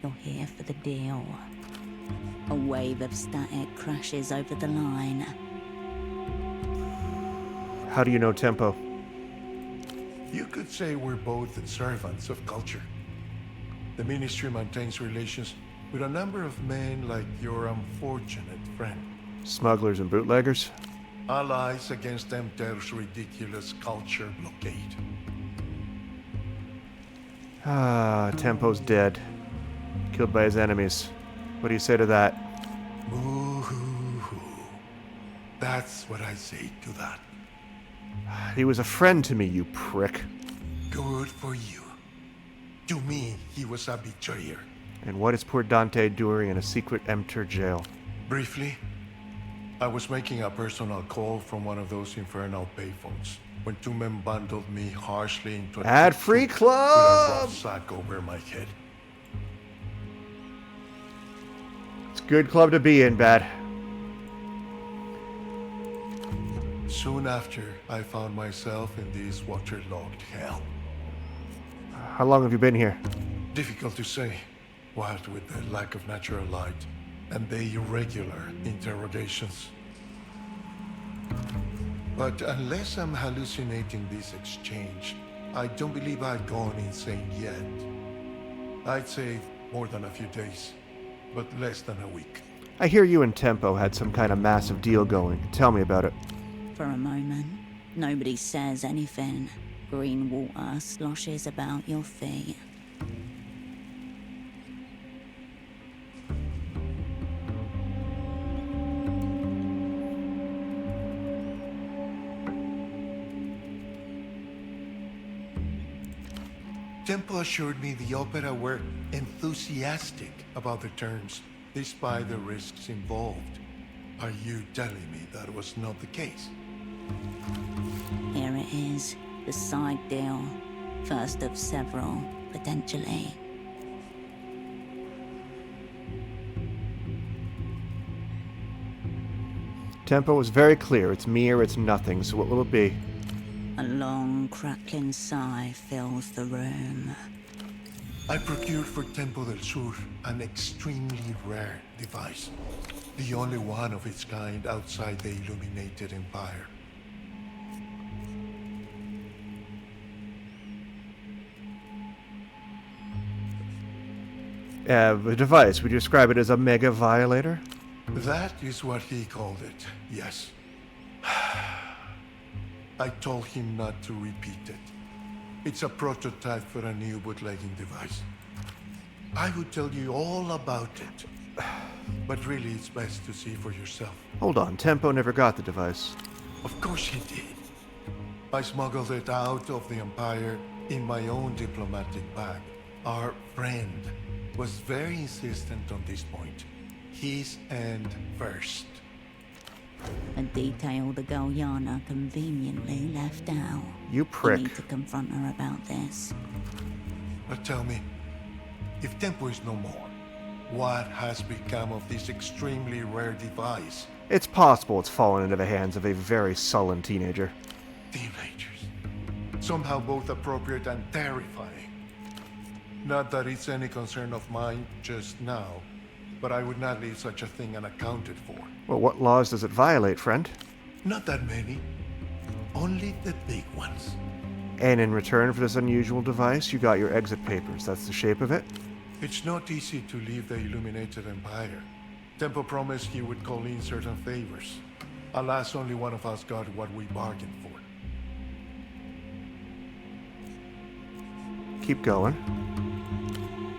You're here for the deal. A wave of static crashes over the line. How do you know Tempo? You could say we're both servants of culture. The ministry maintains relations with a number of men like your unfortunate friend. Smugglers and bootleggers? Allies against Emter's ridiculous culture blockade. Tempo's dead. Killed by his enemies. What do you say to that? Ooh, that's what I say to that. He was a friend to me, you prick. Good for you. To me, he was a betrayer. And what is poor Dante doing in a secret Emter jail? Briefly, I was making a personal call from one of those infernal payphones when two men bundled me harshly into a ad-free with a club! rough sack over my head. It's a good club to be in, Bad. Soon after, I found myself in this waterlogged hell. How long have you been here? Difficult to say, what with the lack of natural light and the irregular interrogations. But unless I'm hallucinating this exchange, I don't believe I've gone insane yet. I'd say more than a few days, but less than a week. I hear you and Tempo had some kind of massive deal going. Tell me about it. For a moment, nobody says anything. Green water sloshes about your feet. Tempo assured me the opera were enthusiastic about the terms, despite the risks involved. Are you telling me that was not the case? Here it is, the side deal. First of several, potentially. Tempo was very clear. It's me or it's nothing, so what will it be? A long, crackling sigh fills the room. I procured for Tempo del Sur an extremely rare device. The only one of its kind outside the Illuminated Empire. The device, would you describe it as a mega violator? That is what he called it, yes. I told him not to repeat it. It's a prototype for a new bootlegging device. I would tell you all about it, but really it's best to see for yourself. Hold on, Tempo never got the device. Of course he did. I smuggled it out of the Empire in my own diplomatic bag. Our friend was very insistent on this point. His end first. A detail the girl Yana conveniently left out. You prick. We need to confront her about this. But tell me, if Tempo is no more, what has become of this extremely rare device? It's possible it's fallen into the hands of a very sullen teenager. Teenagers. Somehow both appropriate and terrifying. Not that it's any concern of mine just now, but I would not leave such a thing unaccounted for. Well, what laws does it violate, friend? Not that many. Only the big ones. And in return for this unusual device, you got your exit papers. That's the shape of it? It's not easy to leave the Illuminated Empire. Tempo promised he would call in certain favors. Alas, only one of us got what we bargained for. Keep going.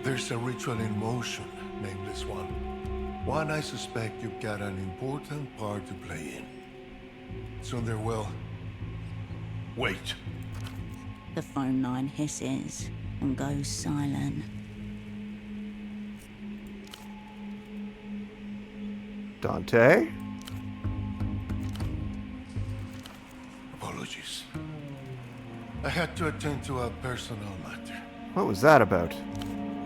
There's a ritual in motion, Nameless One. One I suspect you've got an important part to play in. Soon there will... Wait. The phone line hisses and goes silent. Dante? Apologies. I had to attend to a personal matter. What was that about?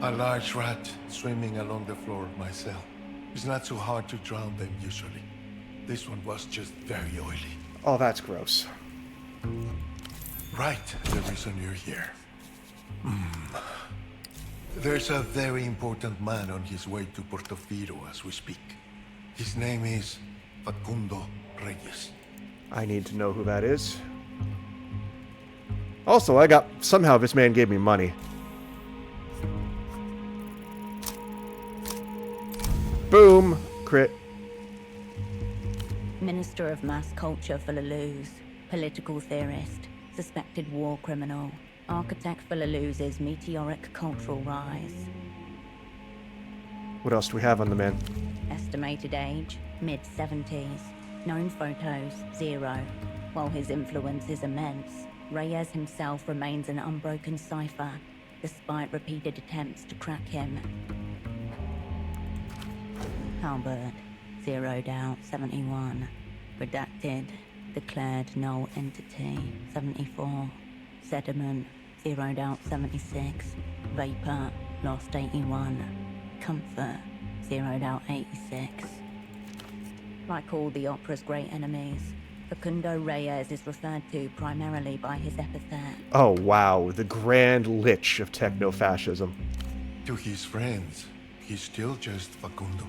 A large rat swimming along the floor of my cell. It's not so hard to drown them usually. This one was just very oily. Oh, that's gross. Right, the reason you're here. There's a very important man on his way to Portofino as we speak. His name is Facundo Reyes. I need to know who that is. Also, somehow this man gave me money. Boom! Crit. Minister of Mass Culture for Leluz, political theorist, suspected war criminal, architect for Leluz's meteoric cultural rise. What else do we have on the man? Estimated age, mid-70s. Known photos, 0. While his influence is immense, Reyes himself remains an unbroken cipher, despite repeated attempts to crack him. Halberd, zeroed out, 71. Redacted, declared null entity, 74. Sediment, zeroed out, 76. Vapor, lost, 81. Comfort, zeroed out, 86. Like all the opera's great enemies, Facundo Reyes is referred to primarily by his epithet. Oh, wow. The Grand Lich of techno-fascism. To his friends, he's still just Facundo.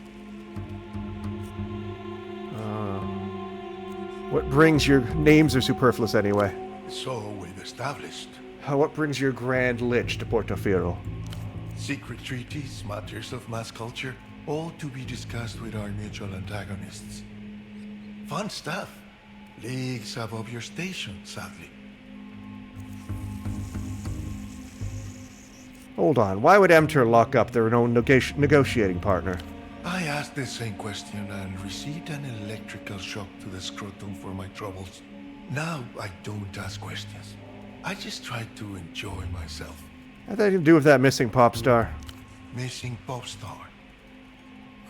What brings your... Names are superfluous anyway. So we've established. What brings your Grand Lich to Portofino? Secret treaties, matters of mass culture, All to be discussed with our mutual antagonists. Fun stuff. Leagues above your station, sadly. Hold on. Why would Emter lock up their own negotiating partner? I asked the same question and received an electrical shock to the scrotum for my troubles. Now I don't ask questions. I just try to enjoy myself. What had that to do with that missing pop star? Missing pop star?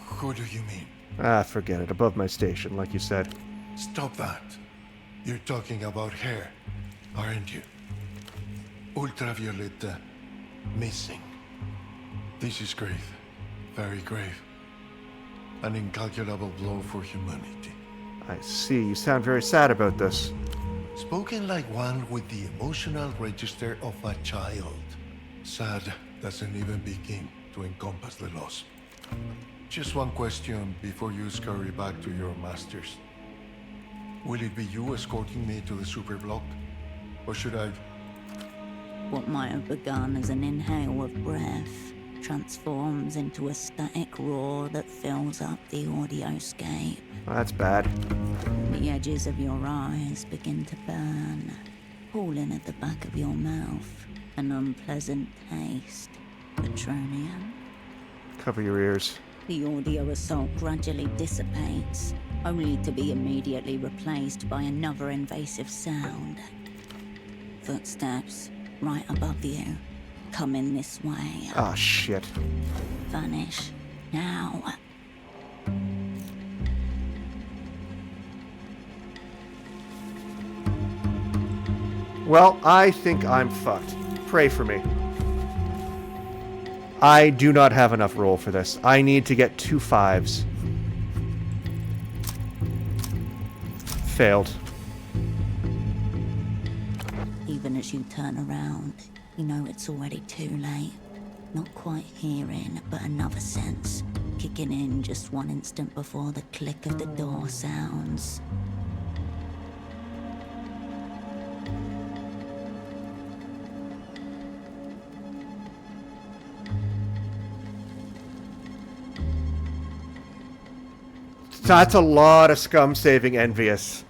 Who do you mean? Ah, forget it. Above my station, like you said. Stop that. You're talking about her, aren't you? Ultraviolet missing. This is grave. Very grave. An incalculable blow for humanity. I see. You sound very sad about this. Spoken like one with the emotional register of a child. Sad doesn't even begin to encompass the loss. Just one question before you scurry back to your masters. Will it be you escorting me to the superblock? Or should I... What might have begun as an inhale of breath transforms into a static roar that fills up the audioscape. That's bad. The edges of your eyes begin to burn, pooling at the back of your mouth. An unpleasant taste. Petroleum. Cover your ears. The audio assault gradually dissipates, only to be immediately replaced by another invasive sound. Footsteps right above you, coming this way. Ah, shit. Vanish now. Well, I think I'm fucked. Pray for me. I do not have enough roll for this. I need to get 2 5s. Failed. Even as you turn around, you know it's already too late. Not quite hearing, but another sense, kicking in just one instant before the click of the door sounds. That's a lot of scum saving envious.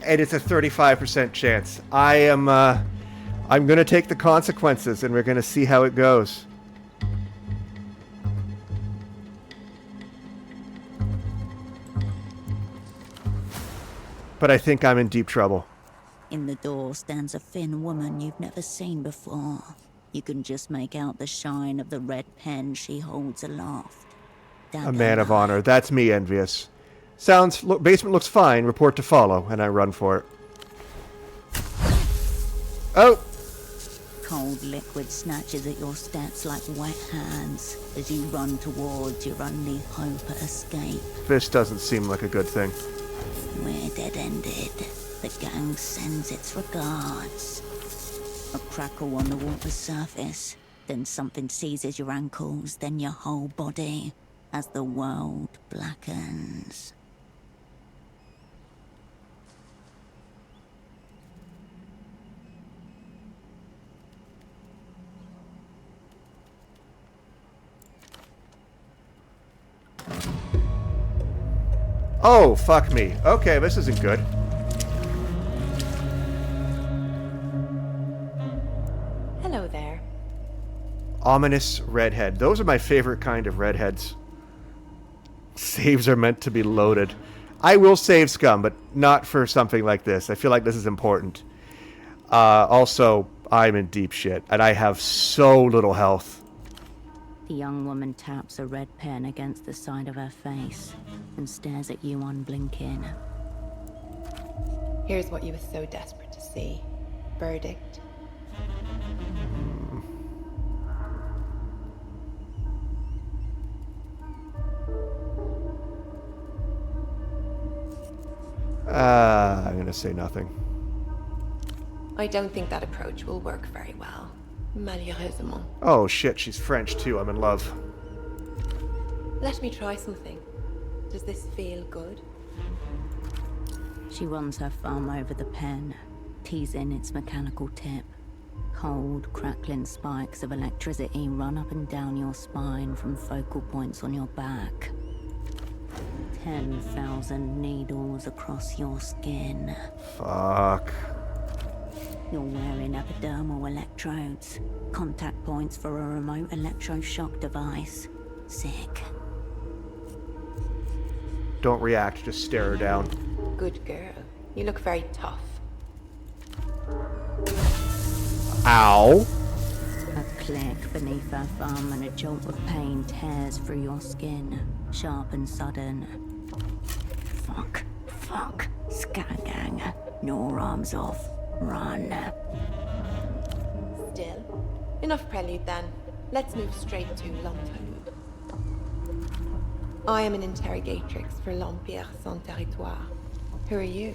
And it's a 35% chance. I'm gonna take the consequences and we're gonna see how it goes. But I think I'm in deep trouble. In the door stands a thin woman you've never seen before. You can just make out the shine of the red pen she holds aloft. A man of honor. That's me, envious. Basement looks fine. Report to follow, and I run for it. Oh! Cold liquid snatches at your steps like wet hands as you run towards your only hope at escape. This doesn't seem like a good thing. We're dead-ended. The gang sends its regards. A crackle on the water surface, then something seizes your ankles, then your whole body, as the world blackens. Oh, fuck me. Okay, this isn't good. Hello there. Ominous redhead. Those are my favorite kind of redheads. Saves are meant to be loaded. I will save scum, but not for something like this. I feel like this is important. Also, I'm in deep shit, and I have so little health. The young woman taps a red pen against the side of her face and stares at you unblinking. Here's what you were so desperate to see. Verdict. I'm gonna say nothing. I don't think that approach will work very well. Malheureusement. Oh shit, she's French too. I'm in love. Let me try something. Does this feel good? She runs her thumb over the pen, teasing its mechanical tip. Cold, crackling spikes of electricity run up and down your spine from focal points on your back. 10,000 needles across your skin. Fuck. You're wearing epidermal electrodes, contact points for a remote electroshock device. Sick. Don't react, just stare her down. Good girl. You look very tough. Ow. A click beneath her thumb and a jolt of pain tears through your skin, sharp and sudden. Fuck. Scagang. Gnaw arms off. Run. Still. Enough prelude then. Let's move straight to L'Entourloupe. I am an interrogatrix for l'Empire sans territoire. Who are you?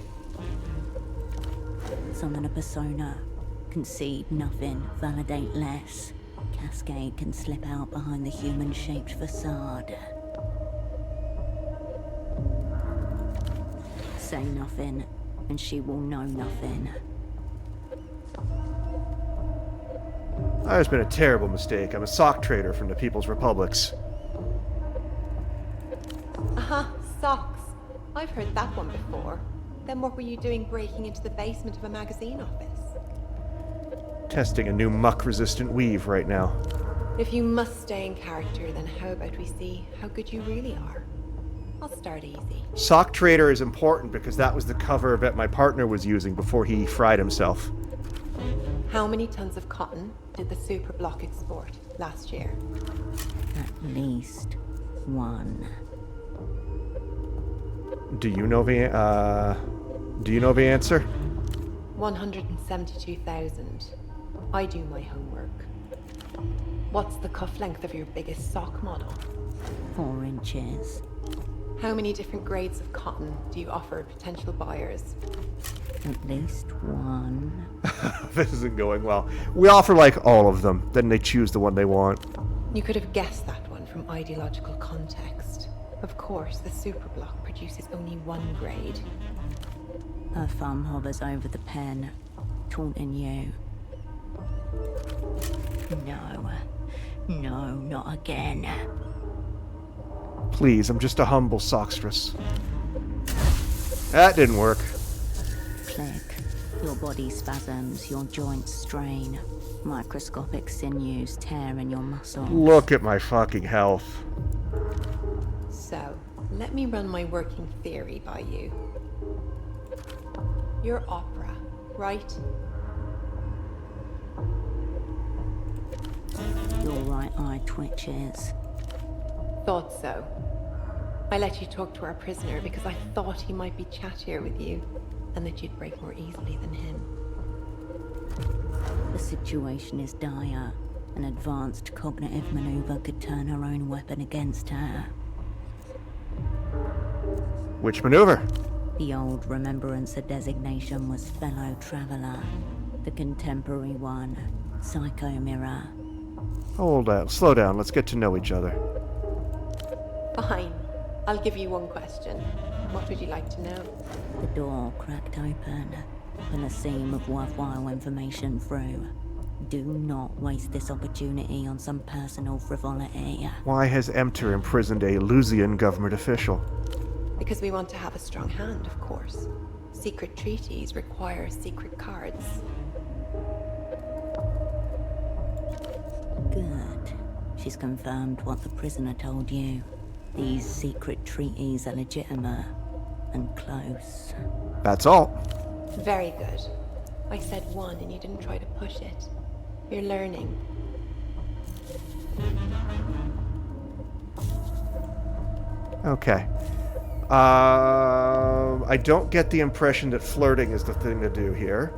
Summon a persona. Concede nothing, validate less. Cascade can slip out behind the human-shaped facade. Say nothing, and she will know nothing. There's been a terrible mistake. I'm a sock trader from the People's Republics. Aha, socks. I've heard that one before. Then what were you doing breaking into the basement of a magazine office? Testing a new muck-resistant weave right now. If you must stay in character, then how about we see how good you really are? I'll start easy. Sock trader is important because that was the cover that my partner was using before he fried himself. How many tons of cotton did the super block export last year? At least one. Do you know the answer? 172,000. I do my homework. What's the cuff length of your biggest sock model? 4 inches. How many different grades of cotton do you offer potential buyers? At least one. This isn't going well. We offer like all of them, then they choose the one they want. You could have guessed that one from ideological context. Of course, the superblock produces only one grade. Her thumb hovers over the pen, taunting you. No, not again. Please, I'm just a humble sockstress. That didn't work. Click. Your body spasms, your joints strain. Microscopic sinews tear in your muscles. Look at my fucking health. So, let me run my working theory by you. You're opera, right? Your right eye twitches. Thought so. I let you talk to our prisoner because I thought he might be chattier with you, and that you'd break more easily than him. The situation is dire. An advanced cognitive maneuver could turn her own weapon against her. Which maneuver? The old Remembrancer designation was Fellow Traveler. The contemporary one, Psycho Mirror. Hold on, slow down, let's get to know each other. Fine. I'll give you one question. What would you like to know? The door cracked open, and a seam of worthwhile information through. Do not waste this opportunity on some personal frivolity. Why has Emter imprisoned a Lusian government official? Because we want to have a strong hand, of course. Secret treaties require secret cards. Good. She's confirmed what the prisoner told you. These secret treaties are legitimate and close. That's all. Very good. I said one and you didn't try to push it. You're learning. Okay. I don't get the impression that flirting is the thing to do here.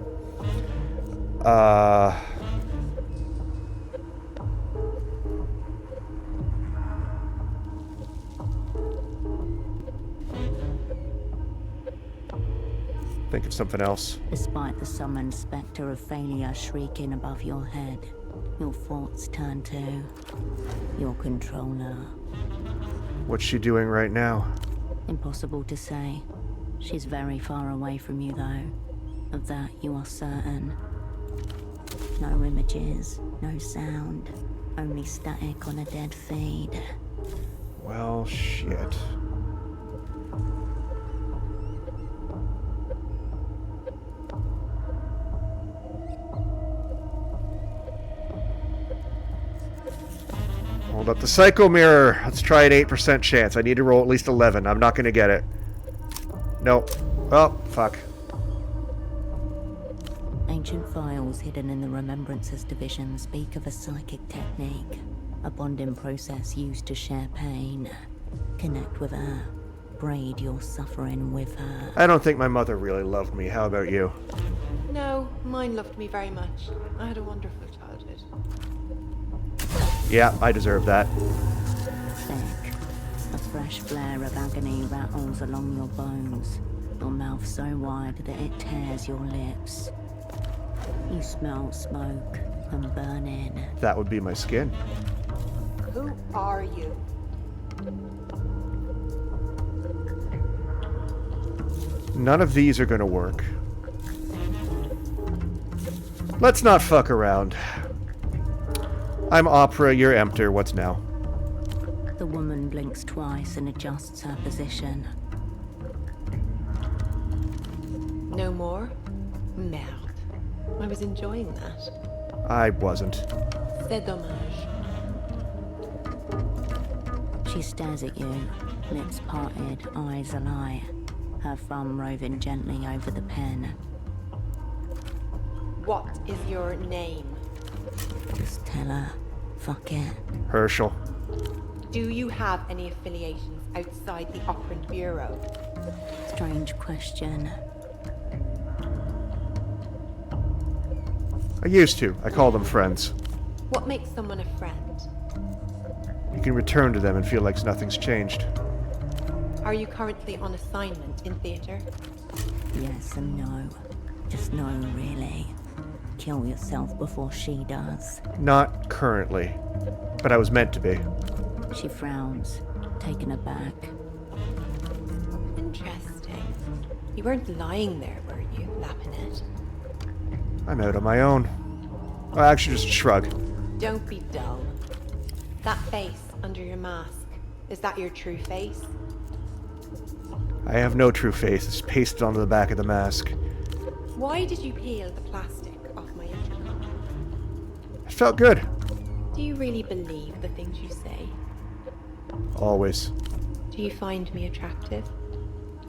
Think of something else. Despite the summoned spectre of failure shrieking above your head, your thoughts turn to your controller. What's she doing right now? Impossible to say. She's very far away from you, though. Of that you are certain. No images, no sound, only static on a dead feed. Well, shit. Hold up the psycho mirror. Let's try an 8% chance. I need to roll at least 11. I'm not going to get it. Nope. Oh, fuck. Ancient files hidden in the Remembrances Division speak of a psychic technique, a bonding process used to share pain. Connect with her. Braid your suffering with her. I don't think my mother really loved me. How about you? No, mine loved me very much. I had a wonderful childhood. Yeah, I deserve that. Thick. A fresh flare of agony rattles along your bones. Your mouth so wide that it tears your lips. You smell smoke and burning. That would be my skin. Who are you? None of these are gonna work. Let's not fuck around. I'm Opera, you're Emptor. What's now? The woman blinks twice and adjusts her position. No more? Merde. I was enjoying that. I wasn't. C'est dommage. She stares at you, lips parted, eyes alight, her thumb roving gently over the pen. What is your name? Just tell her. Fuck it. Herschel. Do you have any affiliations outside the Operant Bureau? Strange question. I used to. I call them friends. What makes someone a friend? You can return to them and feel like nothing's changed. Are you currently on assignment in theater? Yes and no. Just no, really. Kill yourself before she does. Not currently. But I was meant to be. She frowns, taken aback. Interesting. You weren't lying there, were you, Lapinette? I'm out on my own. Well, actually, just a shrug. Don't be dull. That face under your mask, is that your true face? I have no true face. It's pasted onto the back of the mask. Why did you peel the plastic off my intercom? It felt good. Do you really believe the things you say? Always. Do you find me attractive?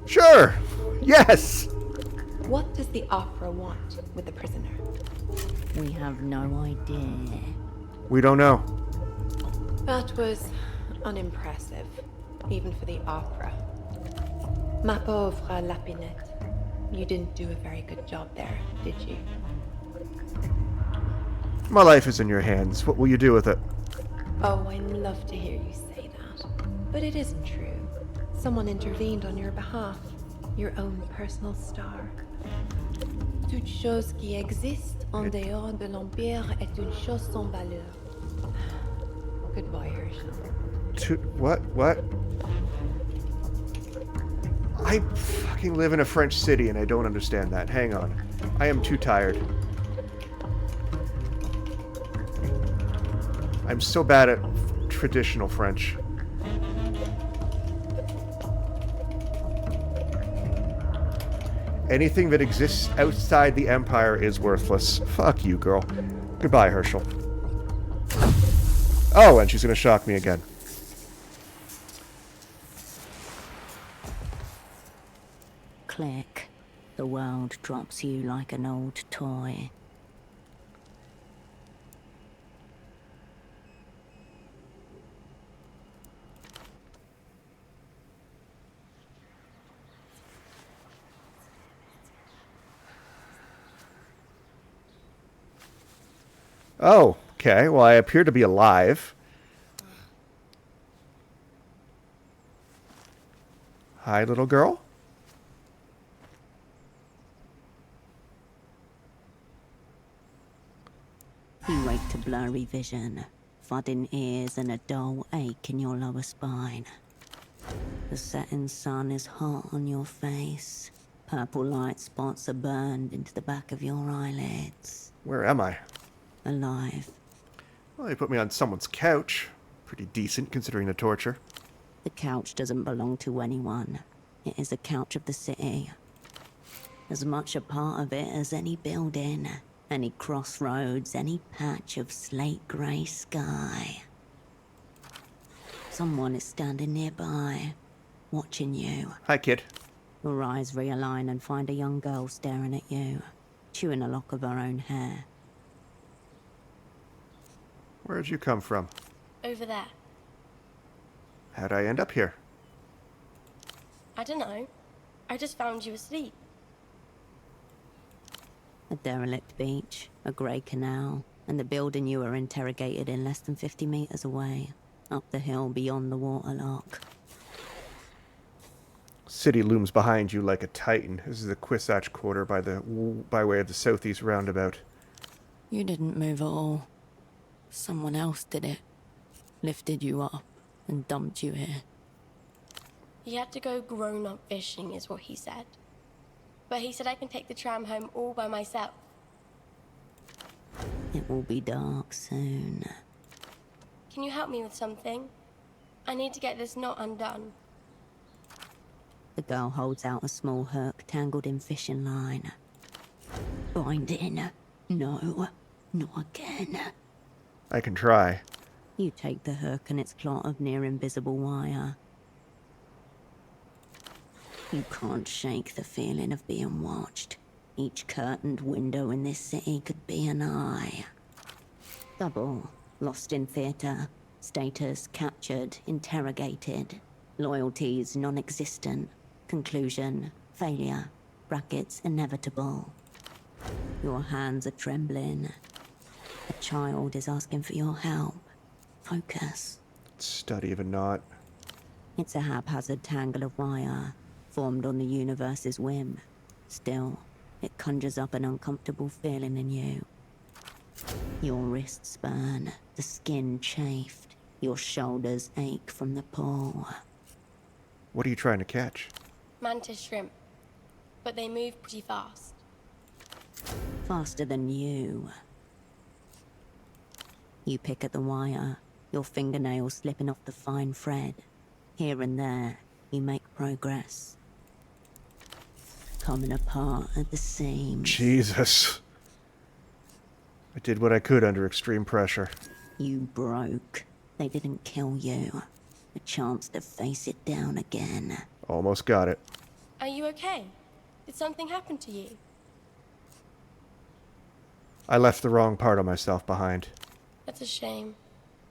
Sure! Yes! What does the opera want with the prisoner? We have no idea. We don't know. That was unimpressive, even for the opera. Ma pauvre Lapinette, you didn't do a very good job there, did you? My life is in your hands. What will you do with it? Oh, I'd love to hear you say that. But it isn't true. Someone intervened on your behalf. Your own personal star. Toute chose qui existe en dehors de l'Empire est une chose sans valeur. Goodbye, Herschel. What? I fucking live in a French city and I don't understand that. Hang on. I am too tired. I'm so bad at traditional French. Anything that exists outside the Empire is worthless. Fuck you, girl. Goodbye, Herschel. Oh, and she's gonna shock me again. Click. The world drops you like an old toy. Oh, okay. Well, I appear to be alive. Hi, little girl. You wake to blurry vision, thudding ears and a dull ache in your lower spine. The setting sun is hot on your face. Purple light spots are burned into the back of your eyelids. Where am I? alive. Well, they put me on someone's couch. Pretty decent considering the torture. The couch doesn't belong to anyone. It is a couch of the city. As much a part of it as any building, any crossroads, any patch of slate grey sky. Someone is standing nearby, watching you. Hi, kid. Your eyes realign and find a young girl staring at you, chewing a lock of her own hair. Where'd you come from? Over there. How'd I end up here? I don't know. I just found you asleep. A derelict beach, a grey canal, and the building you were interrogated in less than 50 meters away, up the hill beyond the waterlock. City looms behind you like a titan. This is the Quisach Quarter by way of the southeast roundabout. You didn't move at all. Someone else did it. Lifted you up and dumped you here. He had to go grown-up fishing, is what he said. But he said I can take the tram home all by myself. It will be dark soon. Can you help me with something? I need to get this knot undone. The girl holds out a small hook tangled in fishing line. Bind in. No, not again. I can try. You take the hook and its clot of near invisible wire. You can't shake the feeling of being watched. Each curtained window in this city could be an eye. Double, lost in theatre, status captured, interrogated, loyalties non-existent, conclusion, failure, brackets inevitable. Your hands are trembling. A child is asking for your help. Focus. Study of a knot. It's a haphazard tangle of wire, formed on the universe's whim. Still, it conjures up an uncomfortable feeling in you. Your wrists burn, the skin chafed, your shoulders ache from the pull. What are you trying to catch? Mantis shrimp. But they move pretty fast. Faster than you. You pick at the wire, your fingernails slipping off the fine thread. Here and there, you make progress. Coming apart at the seams. Jesus. I did what I could under extreme pressure. You broke. They didn't kill you. A chance to face it down again. Almost got it. Are you okay? Did something happen to you? I left the wrong part of myself behind. That's a shame.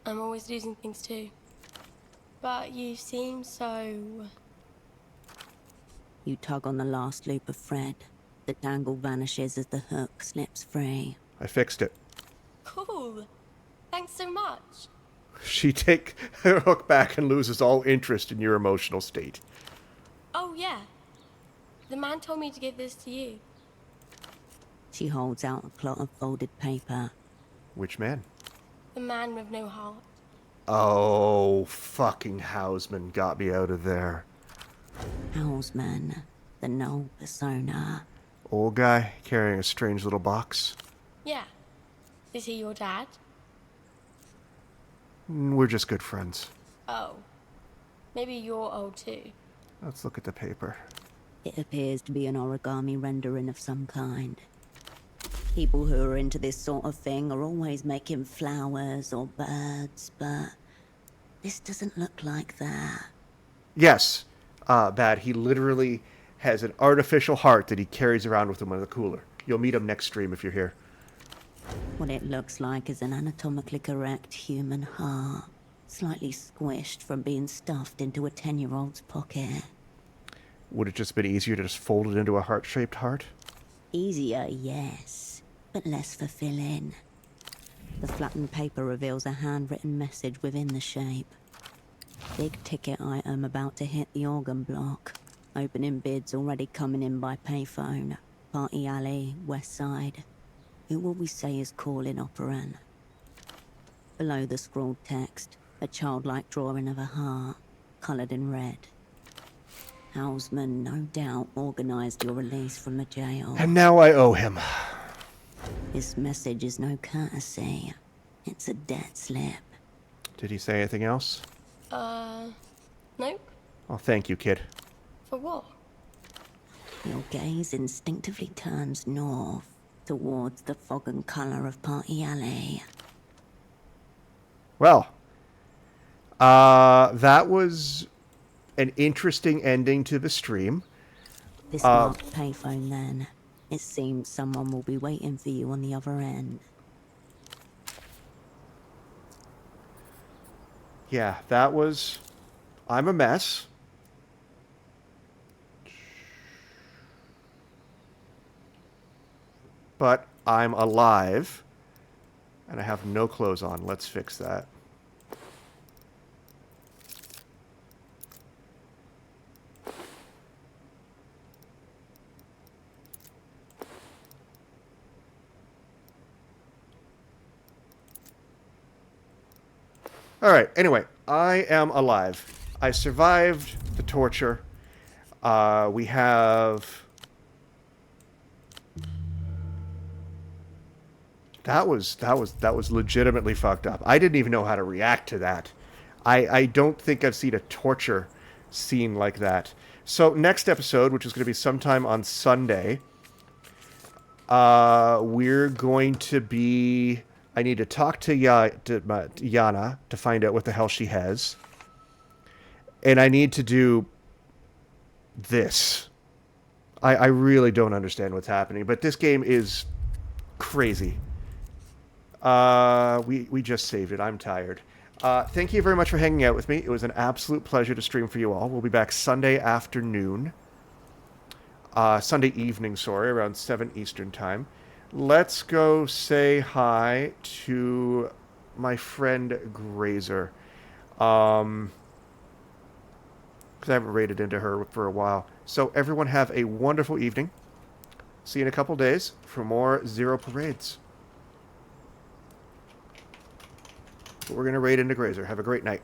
I'm always losing things too. But you seem so... You tug on the last loop of thread. The tangle vanishes as the hook slips free. I fixed it. Cool. Thanks so much. She takes her hook back and loses all interest in your emotional state. Oh, yeah. The man told me to give this to you. She holds out a clot of folded paper. Which man? The man with no heart. Oh, fucking Houseman got me out of there. Houseman, the null persona. Old guy carrying a strange little box. Yeah. Is he your dad? We're just good friends. Oh. Maybe you're old too. Let's look at the paper. It appears to be an origami rendering of some kind. People who are into this sort of thing are always making flowers or birds, but this doesn't look like that. Yes, Bad. He literally has an artificial heart that he carries around with him in the cooler. You'll meet him next stream if you're here. What it looks like is an anatomically correct human heart, slightly squished from being stuffed into a 10-year-old's pocket. Would it just been easier to just fold it into a heart-shaped heart? Easier, yes, but less fulfilling. The flattened paper reveals a handwritten message within the shape. Big ticket item about to hit the organ block. Opening bids already coming in by payphone. Party alley, west side. Who will we say is calling operant? Below the scrawled text, a childlike drawing of a heart, coloured in red. Houseman no doubt organised your release from the jail. And now I owe him. This message is no courtesy. It's a debt slip. Did he say anything else? Nope. Oh, thank you, kid. For what? Your gaze instinctively turns north, towards the fog and colour of Party Alley. Well, that was an interesting ending to the stream. This marked payphone then. It seems someone will be waiting for you on the other end. Yeah, that was... I'm a mess. But I'm alive. And I have no clothes on. Let's fix that. Alright, anyway, I am alive. I survived the torture. We have... That was legitimately fucked up. I didn't even know how to react to that. I don't think I've seen a torture scene like that. So next episode, which is going to be sometime on Sunday, we're going to be... I need to talk to Yana to find out what the hell she has. And I need to do this. I really don't understand what's happening, but this game is crazy. We just saved it. I'm tired. Thank you very much for hanging out with me. It was an absolute pleasure to stream for you all. We'll be back Sunday afternoon. Sunday evening, sorry, around 7 Eastern time. Let's go say hi to my friend Grazer. Because I haven't raided into her for a while. So everyone have a wonderful evening. See you in a couple days for more Zero Parades. But we're going to raid into Grazer. Have a great night.